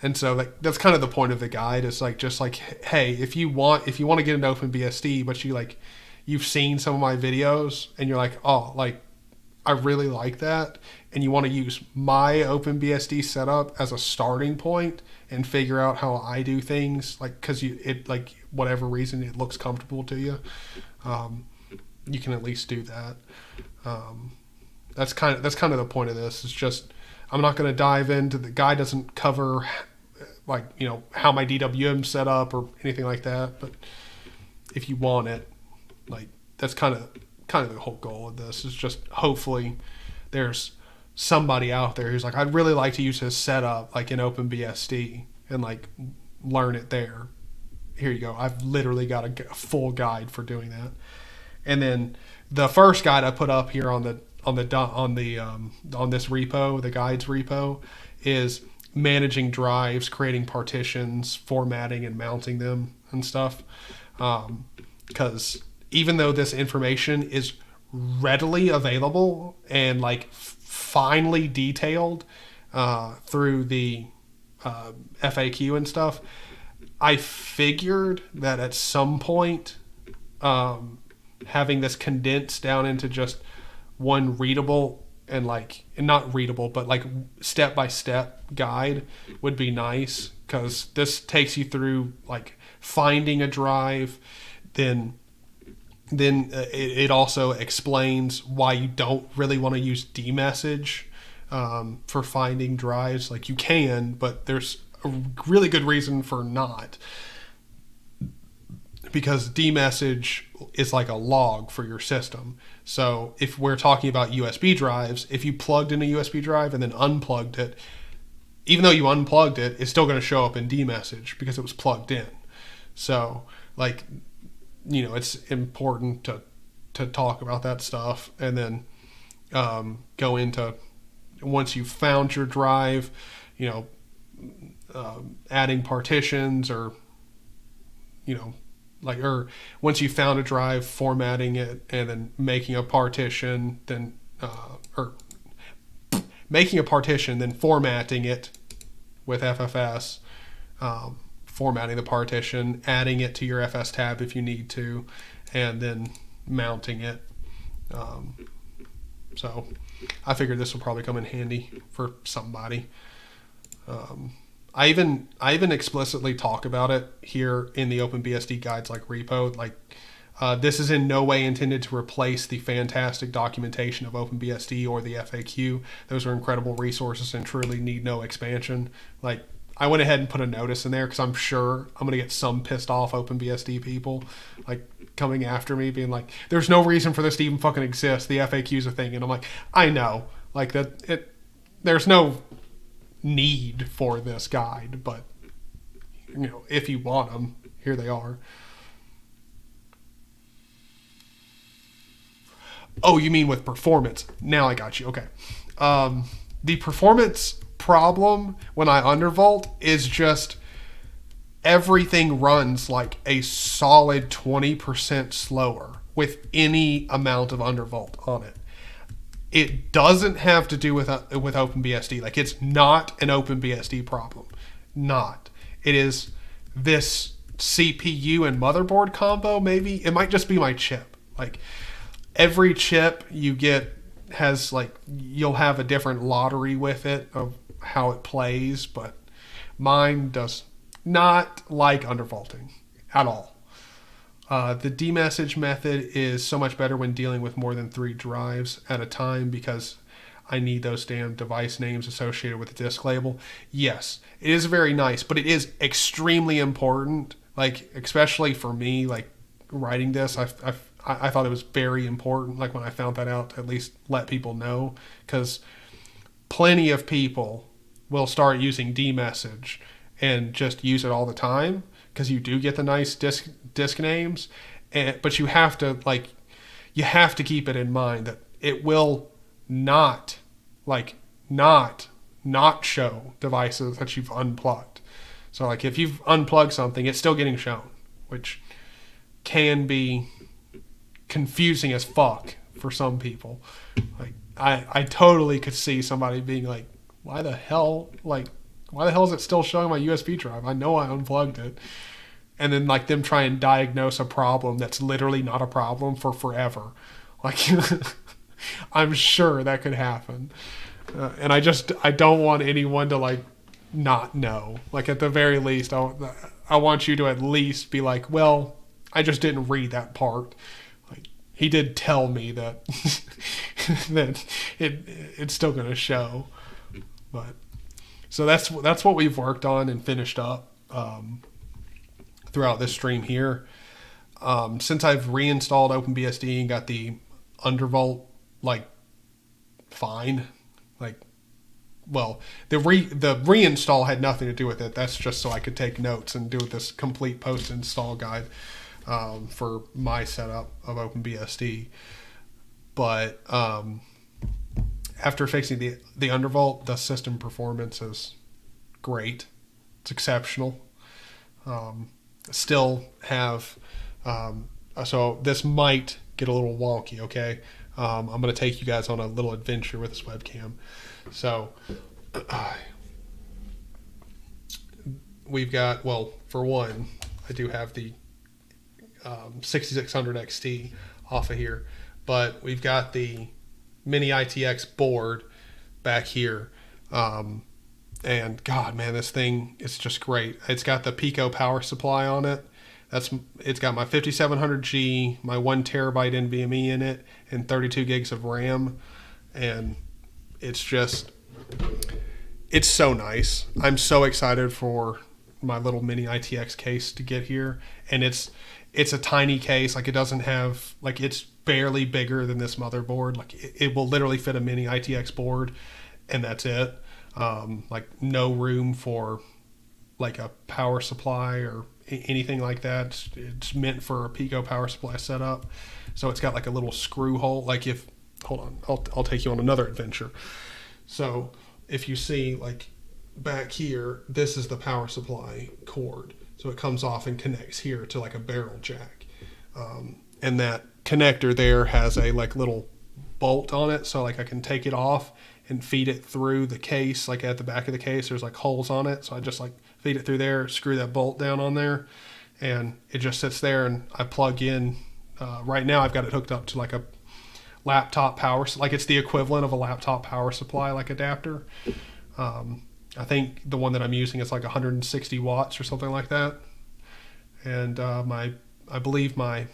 And so like that's kind of the point of the guide. It's like just like, hey, if you want to get into OpenBSD, but you've seen some of my videos and you're like, oh, like I really like that, and you want to use my OpenBSD setup as a starting point and figure out how I do things, like because it like whatever reason it looks comfortable to you, you can at least do that. That's kind of the point of this. It's just I'm not going to dive into, the guide doesn't cover like, you know, how my DWM set up or anything like that, but if you want it, like that's kind of the whole goal of this, is just hopefully there's somebody out there who's like, I'd really like to use this setup like in OpenBSD and like learn it there. Here you go. I've literally got a full guide for doing that. And then the first guide I put up here on this repo, the guides repo, is managing drives, creating partitions, formatting and mounting them and stuff. Because even though this information is readily available and like finely detailed through the FAQ and stuff, I figured that at some point having this condensed down into just one readable and not readable, but like step-by-step guide would be nice, because this takes you through like finding a drive, then it also explains why you don't really want to use dmessage for finding drives. Like you can, but there's a really good reason for not, because dmessage is like a log for your system. So if we're talking about USB drives, if you plugged in a USB drive and then unplugged it, even though you unplugged it, it's still going to show up in dmessage because it was plugged in. So like, you know, it's important to talk about that stuff, and then go into, once you've found your drive, you know, adding partitions, or, you know, like, or once you found a drive, formatting it and then making a partition, then or making a partition, then formatting it with FFS, formatting the partition, adding it to your FS tab if you need to, and then mounting it. So I figured this will probably come in handy for somebody. I even explicitly talk about it here in the OpenBSD guides like repo. Like this is in no way intended to replace the fantastic documentation of OpenBSD or the FAQ. Those are incredible resources and truly need no expansion. Like I went ahead and put a notice in there because I'm sure I'm going to get some pissed off OpenBSD people like coming after me being like, there's no reason for this to even fucking exist. The FAQ's a thing. And I'm like, I know, like that there's no need for this guide, but if you want them, here they are. Oh, you mean with performance? Now I got you. Okay. The performance problem when I undervolt is just everything runs like a solid 20% slower with any amount of undervolt on it. It doesn't have to do with OpenBSD. Like, it's not an OpenBSD problem. Not. It is this CPU and motherboard combo, maybe. It might just be my chip. Like, every chip you get has, like, you'll have a different lottery with it of how it plays, but mine does not like undervolting at all. The demessage method is so much better when dealing with more than 3 drives at a time because I need those damn device names associated with the disk label. Yes, it is very nice, but it is extremely important, like, especially for me, like, writing this. I thought it was very important, like, when I found that out, to at least let people know, because plenty of people will start using demessage and just use it all the time, because you do get the nice disk names, but you have to keep it in mind that it will not show devices that you've unplugged. So, like, if you've unplugged something, it's still getting shown, which can be confusing as fuck for some people. Like, I totally could see somebody being like, why the hell is it still showing my USB drive? I know I unplugged it. And then, like, them try and diagnose a problem that's literally not a problem for forever. Like, I'm sure that could happen. And I don't want anyone to, like, not know. Like, at the very least, I want you to at least be like, well, I just didn't read that part. Like, he did tell me that that it's still going to show. But so that's what we've worked on and finished up throughout this stream here. Since I've reinstalled OpenBSD and got the undervolt, like, fine. Like, well, the reinstall had nothing to do with it. That's just so I could take notes and do this complete post-install guide for my setup of OpenBSD. But after fixing the undervolt, the system performance is great. It's exceptional. Still have so this might get a little wonky, okay? I'm going to take you guys on a little adventure with this webcam. So we've got, well, for one, I do have the 6600 XT off of here, but we've got the mini ITX board back here. And God, man, this thing is just great. It's got the Pico power supply on it. It's got my 5700G, my 1 terabyte NVMe in it, and 32 gigs of RAM. And it's so nice. I'm so excited for my little mini ITX case to get here. And it's a tiny case. Like, it doesn't have, like, it's barely bigger than this motherboard. Like, it will literally fit a mini ITX board, and that's it. Like, no room for, like, a power supply or anything like that. It's meant for a Pico power supply setup. So it's got, like, a little screw hole. Like, hold on, I'll take you on another adventure. So if you see, like, back here, this is the power supply cord. So it comes off and connects here to, like, a barrel jack. And that connector there has a, like, little bolt on it. So, like, I can take it off and feed it through the case. Like, at the back of the case, there's, like, holes on it. So I just, like, feed it through there, screw that bolt down on there, and it just sits there, and I plug in. Right now I've got it hooked up to, like, a laptop power, like, it's the equivalent of a laptop power supply, like, adapter. I think the one that I'm using is like 160 watts or something like that. And I believe the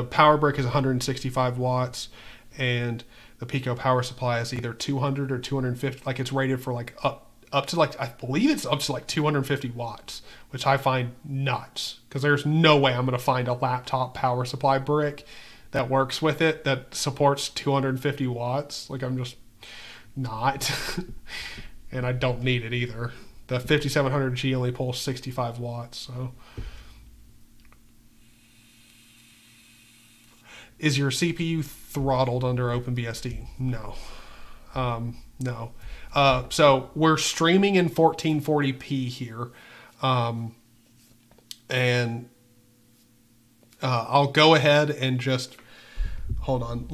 power brick is 165 watts, and the Pico power supply is either 200 or 250. Like, it's rated for, like, up to, like, I believe it's up to, like, 250 watts, which I find nuts, because there's no way I'm going to find a laptop power supply brick that works with it that supports 250 watts. Like I'm just not, and I don't need it either. The 5700G only pulls 65 watts. So, is your CPU throttled under OpenBSD? No, no. So we're streaming in 1440p here, and I'll go ahead and just hold on.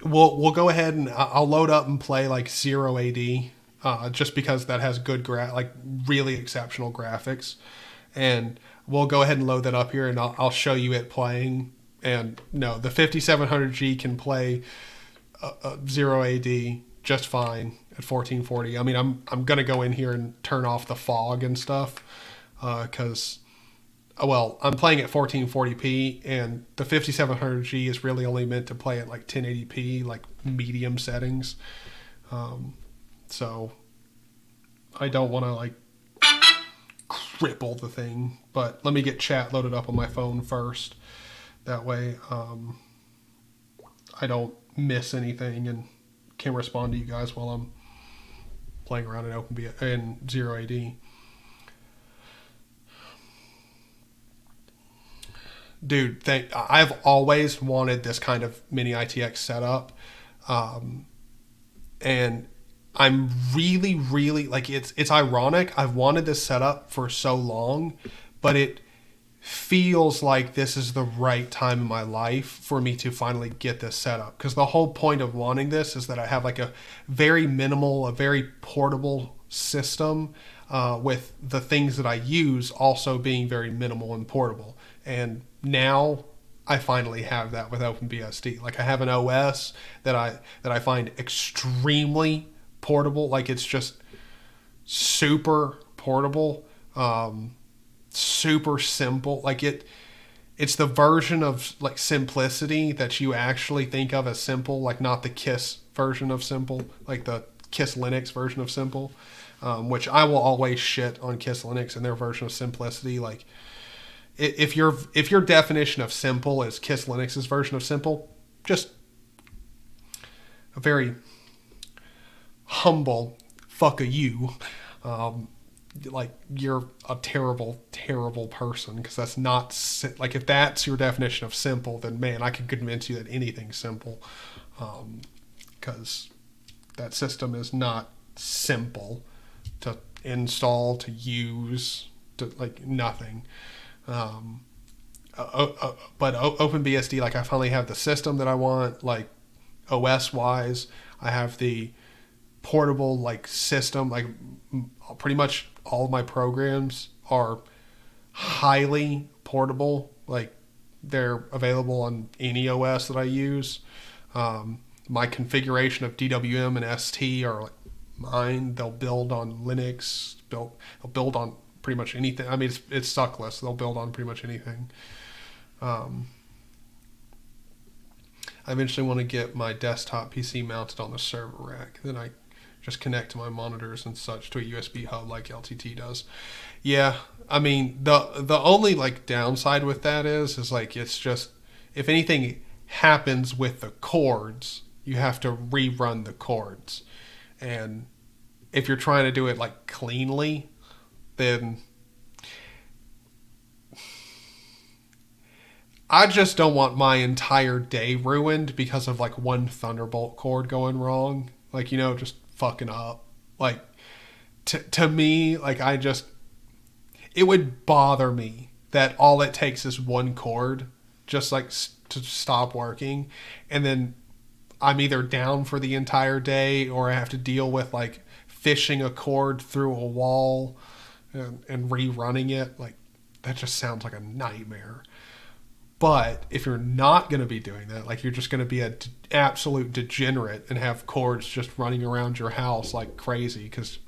We'll go ahead and I'll load up and play like 0 AD, just because that has good like really exceptional graphics, and we'll go ahead and load that up here, and I'll show you it playing. And no, the 5700G can play 0 AD just fine at 1440. I mean, I'm gonna go in here and turn off the fog and stuff, because well, I'm playing at 1440p, and the 5700G is really only meant to play at like 1080p, like medium settings. So I don't want to like cripple the thing, but let me get chat loaded up on my phone first. That way, I don't miss anything and can respond to you guys while I'm playing around in OpenBSD in 0 AD. Dude, I've always wanted this kind of mini ITX setup, and I'm really, really like it's ironic. I've wanted this setup for so long, but it feels like this is the right time in my life for me to finally get this set up, because the whole point of wanting this is that I have like a very minimal, a very portable system, with the things that I use also being very minimal and portable. And now I finally have that with OpenBSD. Like I have an OS that I find extremely portable. Like it's just super portable, super simple. Like it's the version of like simplicity that you actually think of as simple, like not the KISS version of simple, like the KISS Linux version of simple, which I will always shit on KISS Linux and their version of simplicity. Like if your definition of simple is KISS Linux's version of simple, just a very humble fuck a you. Like you're a terrible, terrible person, because that's not like, if that's your definition of simple, then man, I can convince you that anything's simple, because that system is not simple to install, to use, to like nothing. But OpenBSD, like I finally have the system that I want, like OS wise. I have the portable like system, like pretty much all of my programs are highly portable. Like they're available on any OS that I use. My configuration of DWM and ST are like mine. They'll build on Linux, they'll build on pretty much anything. I mean, it's suckless. They'll build on pretty much anything. I eventually want to get my desktop PC mounted on the server rack. Then I just connect to my monitors and such to a USB hub like LTT does. Yeah, I mean, the only like downside with that is like, it's just, if anything happens with the cords, you have to rerun the cords. And if you're trying to do it like cleanly, then I just don't want my entire day ruined because of like one Thunderbolt cord going wrong. Like, you know, just fucking up. Like, to me, like it would bother me that all it takes is one cord just like to stop working, and then I'm either down for the entire day, or I have to deal with like fishing a cord through a wall and rerunning it. Like, that just sounds like a nightmare. But if you're not going to be doing that, like you're just going to be an absolute degenerate and have cords just running around your house like crazy, because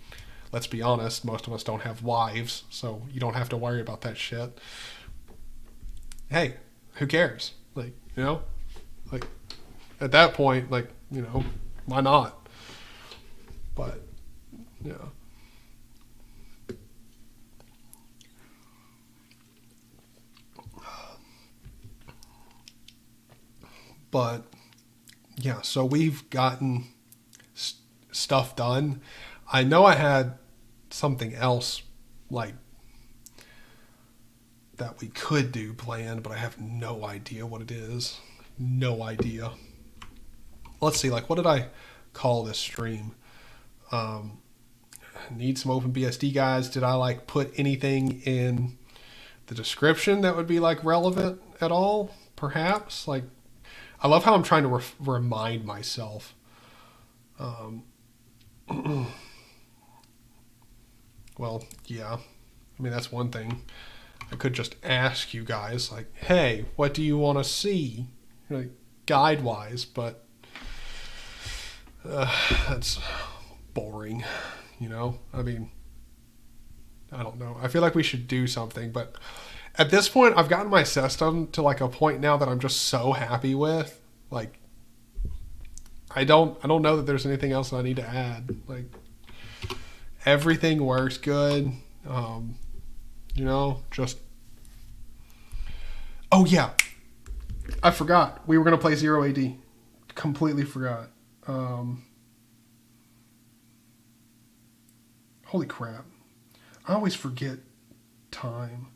let's be honest, most of us don't have wives, so you don't have to worry about that shit. Hey, who cares? Like, you know, like at that point, like, you know, why not? But, yeah. But yeah, so we've gotten stuff done. I know I had something else like that we could do planned, but I have no idea what it is. No idea. Let's see, like, what did I call this stream? Need some OpenBSD guys. Did I like put anything in the description that would be like relevant at all? Perhaps. Like, I love how I'm trying to remind myself. Well, yeah. I mean, that's one thing. I could just ask you guys, like, hey, what do you want to see? Like, guide-wise, but that's boring, you know? I mean, I don't know. I feel like we should do something, but at this point, I've gotten my system to like a point now that I'm just so happy with. Like, I don't know that there's anything else that I need to add. Like, everything works good. You know, just... Oh, yeah. I forgot. We were going to play Zero AD. Completely forgot. Holy crap. I always forget time.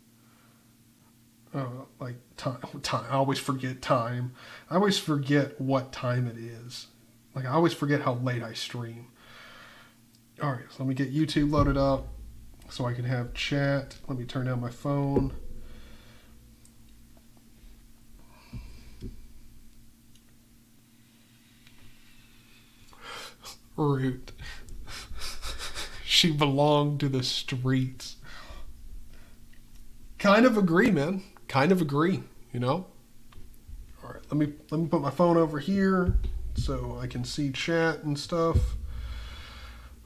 Like, time. I always forget time. I always forget what time it is. Like, I always forget how late I stream. All right, so let me get YouTube loaded up so I can have chat. Let me turn down my phone. Root. She belonged to the streets. Kind of agree, man. Kind of agree, you know? All right, let me put my phone over here so I can see chat and stuff.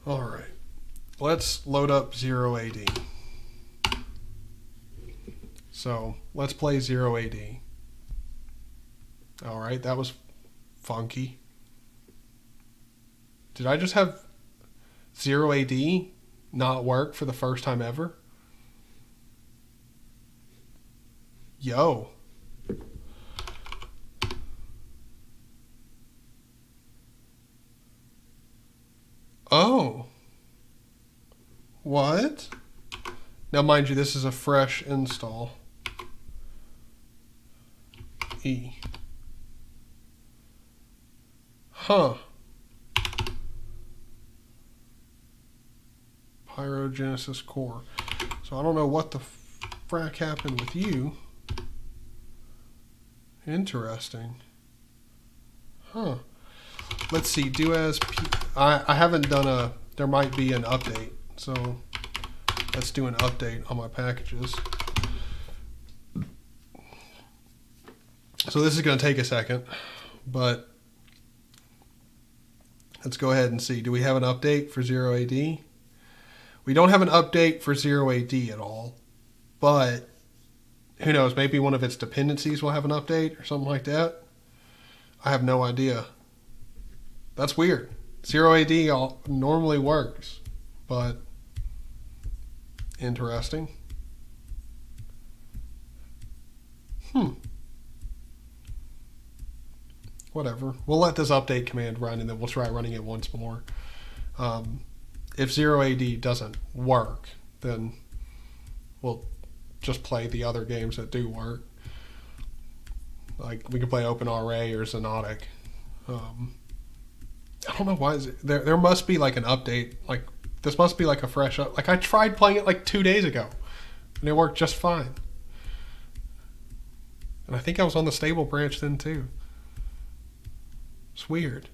All right. Let's load up Zero AD. So, let's play Zero AD. All right, that was funky. Did I just have Zero AD not work for the first time ever? Yo. Oh. What? Now, mind you, this is a fresh install. E. Huh. Pyrogenesis core. So I don't know what the frack happened with you. Interesting. Huh. Let's see. Do as... I haven't done a... There might be an update. So let's do an update on my packages. So this is going to take a second. But let's go ahead and see. Do we have an update for Zero AD? We don't have an update for Zero AD at all. But who knows? Maybe one of its dependencies will have an update or something like that. I have no idea. That's weird. Zero AD normally works, but interesting. Whatever. We'll let this update command run, and then we'll try running it once more. If Zero AD doesn't work, then we'll just play the other games that do work. Like, we can play OpenRA or Xenotic. I don't know why is it there must be like an update. Like, this must be like a fresh up. Like, I tried playing it like 2 days ago and it worked just fine. And I think I was on the stable branch then too. It's weird.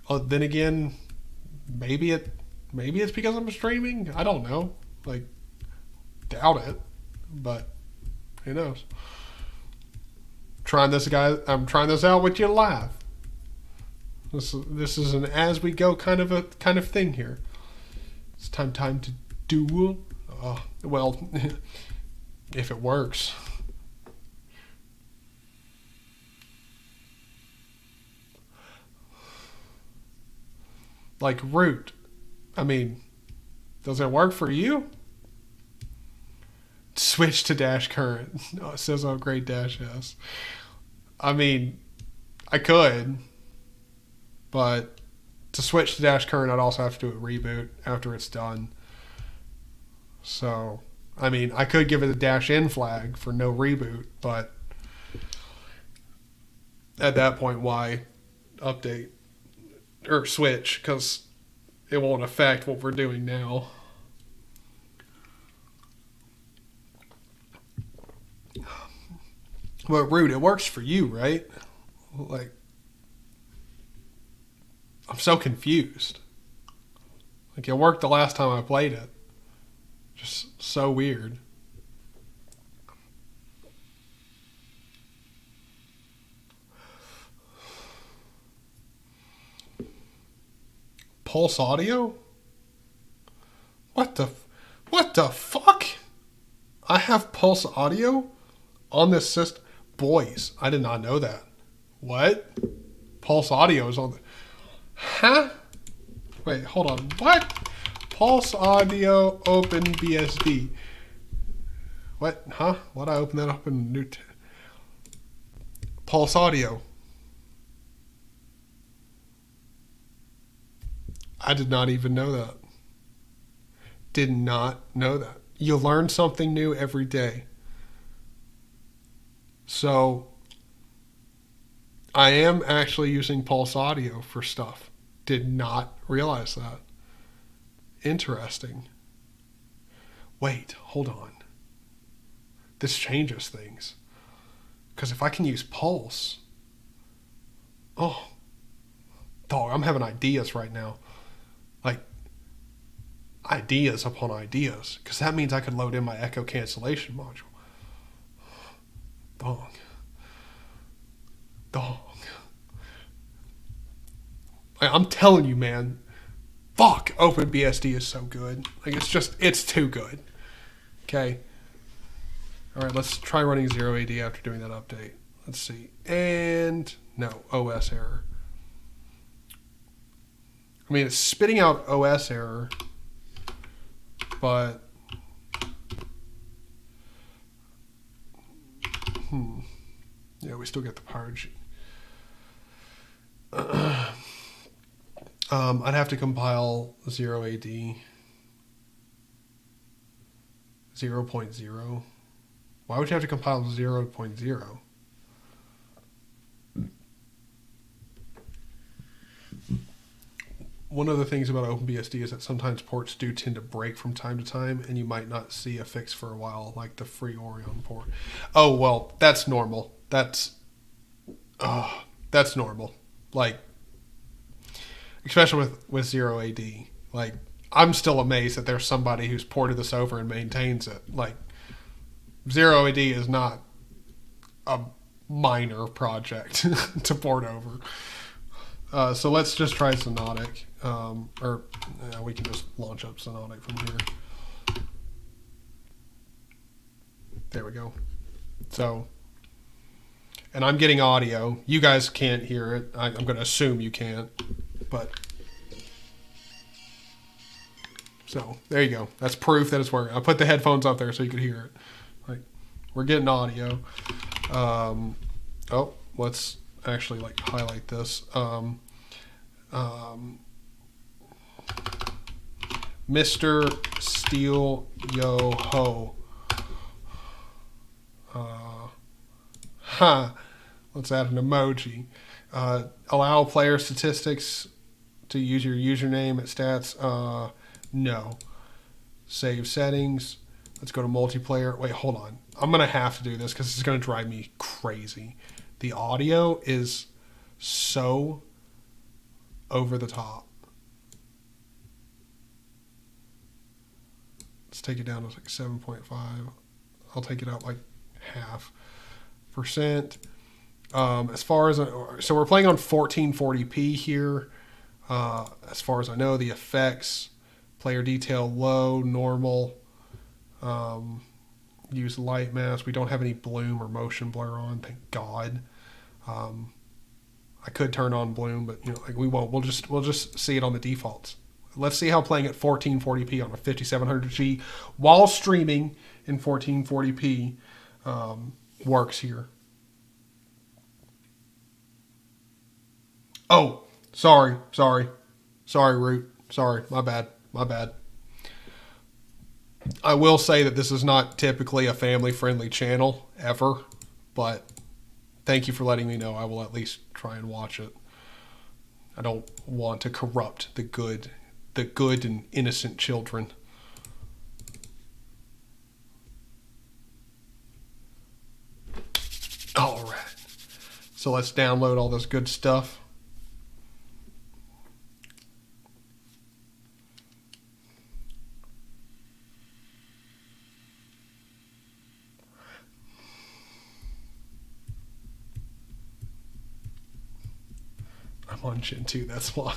Then again, maybe it's because I'm streaming. I don't know. Like, doubt it, but who knows? I'm trying this out with you live. This is an as we go kind of thing here. It's time to duel. Well, if it works. Like, root. I mean, does it work for you? switch to dash current. No, it says upgrade dash S. I mean, I could, but to switch to dash current, I'd also have to do a reboot after it's done. So, I mean, I could give it a dash N flag for no reboot, but at that point, why update or switch? Because it won't affect what we're doing now. But Root, it works for you, right? Like, I'm so confused. Like, it worked the last time I played it. Just so weird. Pulse audio? What the fuck? I have pulse audio on this system. Boys, I did not know that. What? Pulse audio is on the... Huh? Wait, hold on. What? Pulse audio OpenBSD. What? Huh? Why'd I open that up in a new... Pulse audio. I did not even know that. Did not know that. You learn something new every day. So, I am actually using Pulse Audio for stuff. Did not realize that. Interesting. Wait, hold on. This changes things. Because if I can use Pulse... Oh. Dog, I'm having ideas right now. Like, ideas upon ideas. Because that means I could load in my echo cancellation module. Dog. I'm telling you, man. Fuck, OpenBSD is so good. Like, it's too good. Okay. All right, let's try running 0AD after doing that update. Let's see. And no, OS error. I mean, it's spitting out OS error, but yeah, we still get the power G. I'd have to compile 0AD 0.0. Why would you have to compile 0.0? One of the things about OpenBSD is that sometimes ports do tend to break from time to time, and you might not see a fix for a while, like the free Orion port. Oh, well, that's normal. That's normal. Like, especially with 0AD. Like, I'm still amazed that there's somebody who's ported this over and maintains it. Like, 0AD is not a minor project to port over. So let's just try Sonotic. We can just launch up Sonotic from here. There we go. So, and I'm getting audio. You guys can't hear it. I'm going to assume you can't. But, so, there you go. That's proof that it's working. I put the headphones up there so you could hear it. Like, we're getting audio. Let's actually, like, highlight this. Mr. Steel Yo Ho. Let's add an emoji. Allow player statistics to use your username at stats. No. Save settings. Let's go to multiplayer. Wait, hold on. I'm going to have to do this because it's going to drive me crazy. The audio is so over the top. Let's take it down to like 7.5. I'll take it out like 0.5%. As far as so we're playing on 1440p here. As far as I know, the effects, player detail low, normal. Use light mask. We don't have any bloom or motion blur on, thank God. I could turn on bloom, but like we won't. We'll just see it on the defaults. Let's see how playing at 1440p on a 5700G while streaming in 1440p works here. Oh, sorry, Root. Sorry, my bad. I will say that this is not typically a family-friendly channel, ever, but thank you for letting me know. I will at least try and watch it. I don't want to corrupt the good and innocent children. All right. So let's download all this good stuff. I'm on Gen 2, that's why.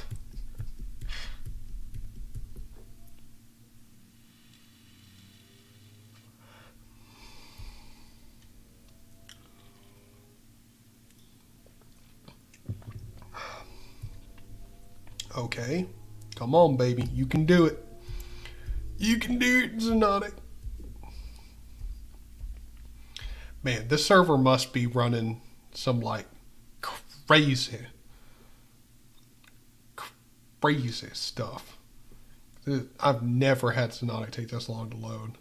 Okay. Come on, baby. You can do it. You can do it, Xenotic. Man, this server must be running some, like, crazy stuff. I've never had Xenotic take this long to load.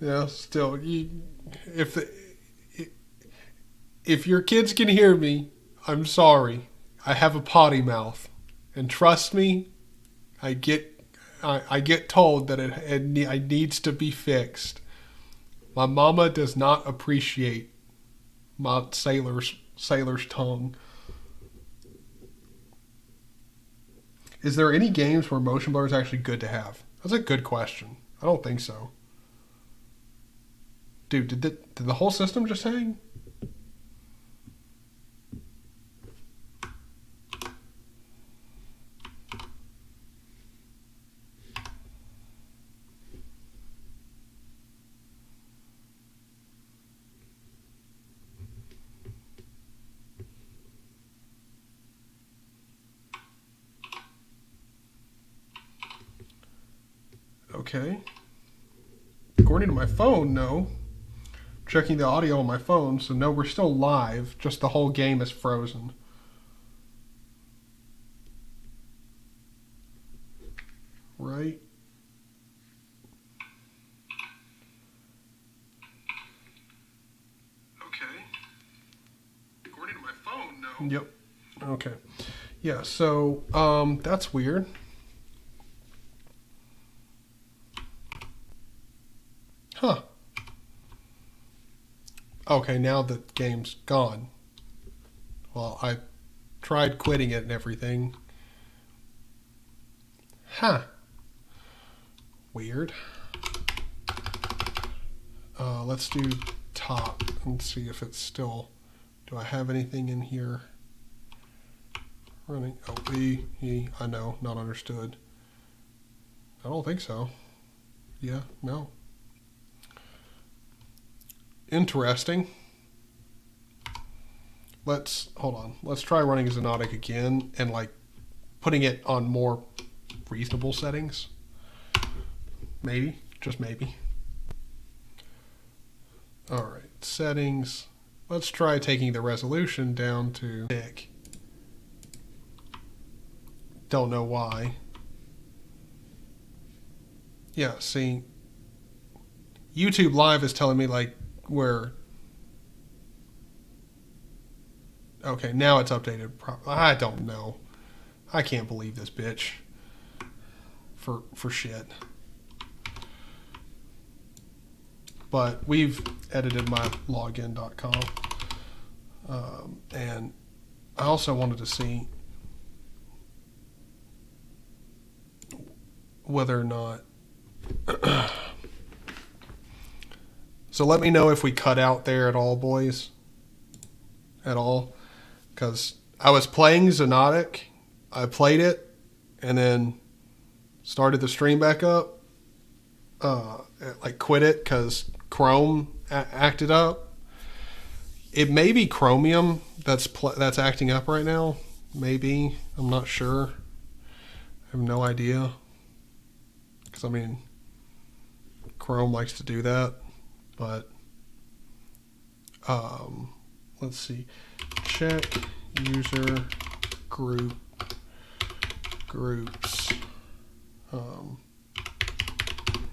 Yeah, still, if your kids can hear me, I'm sorry. I have a potty mouth, and trust me, I get told that it needs to be fixed. My mama does not appreciate my sailor's tongue. Is there any games where motion blur is actually good to have? That's a good question. I don't think so. Dude, did the whole system just hang? Okay. According to my phone, no. Checking the audio on my phone, so no, we're still live, just the whole game is frozen. Right? Okay. According to my phone, no. Yep. Okay. Yeah, so, that's weird. Huh. Okay, now the game's gone. Well, I tried quitting it and everything. Huh. Weird. Let's do top and see if it's still... Do I have anything in here? Running... Oh, E, I know, not understood. I don't think so. Yeah, no. Interesting. Hold on. Let's try running Xenotic again and like putting it on more reasonable settings. Maybe, just maybe. All right, settings. Let's try taking the resolution down to thick. Don't know why. Yeah, see, YouTube Live is telling me like where. Okay, now it's updated. I don't know. I can't believe this bitch. For shit. But we've edited my login.com. And I also wanted to see whether or not... So let me know if we cut out there at all, boys. At all. Because I was playing Xenotic. I played it and then started the stream back up. like quit it because Chrome acted up. It may be Chromium that's acting up right now. Maybe. I'm not sure. I have no idea. Because, I mean, Chrome likes to do that. But, let's see. Check user groups.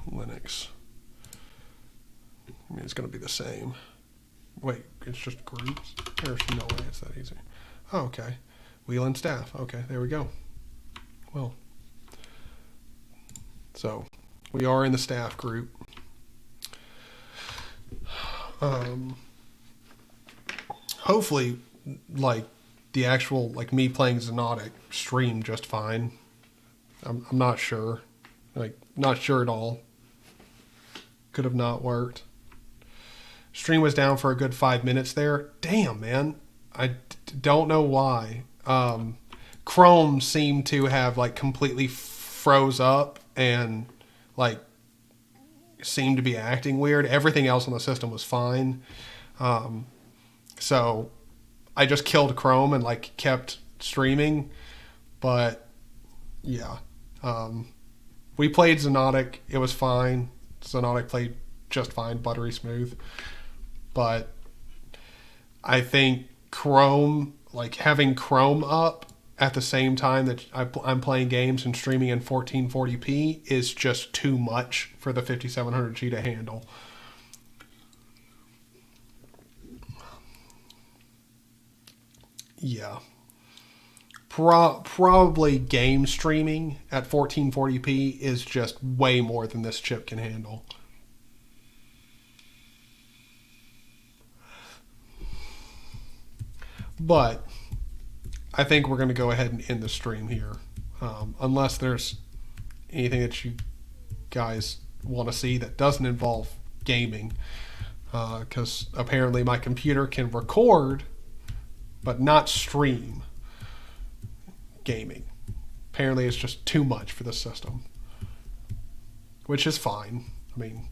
Linux. I mean, it's going to be the same. Wait, it's just groups? There's no way it's that easy. Oh, okay. Wheel and staff. Okay, there we go. Well, so we are in the staff group. Hopefully, like the actual, like me playing Xonotic streamed just fine. I'm not sure. Like, not sure at all. Could have not worked. Stream was down for a good 5 minutes there. Damn, man. I don't know why. Chrome seemed to have like completely froze up and like seemed to be acting weird. Everything else on the system was fine. So I just killed Chrome and like kept streaming. But yeah. We played Xonotic. It was fine. Xonotic played just fine, buttery smooth. But I think Chrome, like having Chrome up at the same time that I'm playing games and streaming in 1440p is just too much for the 5700G to handle. Yeah. Probably game streaming at 1440p is just way more than this chip can handle. But I think we're going to go ahead and end the stream here. Unless there's anything that you guys want to see that doesn't involve gaming. Because apparently my computer can record, but not stream gaming. Apparently it's just too much for the system. Which is fine. I mean,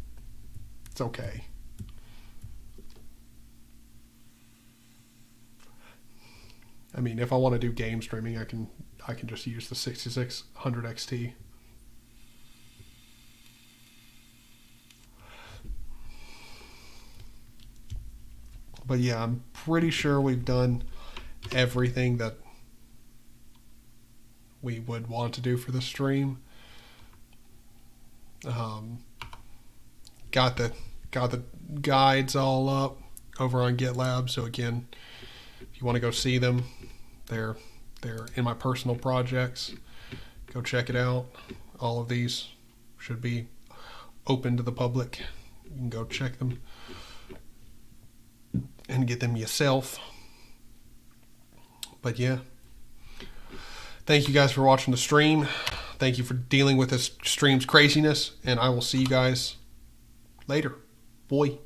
it's okay. I mean, if I want to do game streaming, I can just use the 6600 XT. But yeah, I'm pretty sure we've done everything that we would want to do for the stream. Got the guides all up over on GitLab. So again, if you want to go see them, they're in my personal projects. Go check it out. All of these should be open to the public. You can go check them and get them yourself. But yeah, thank you guys for watching the stream. Thank you for dealing with this stream's craziness, and I will see you guys later. Boy.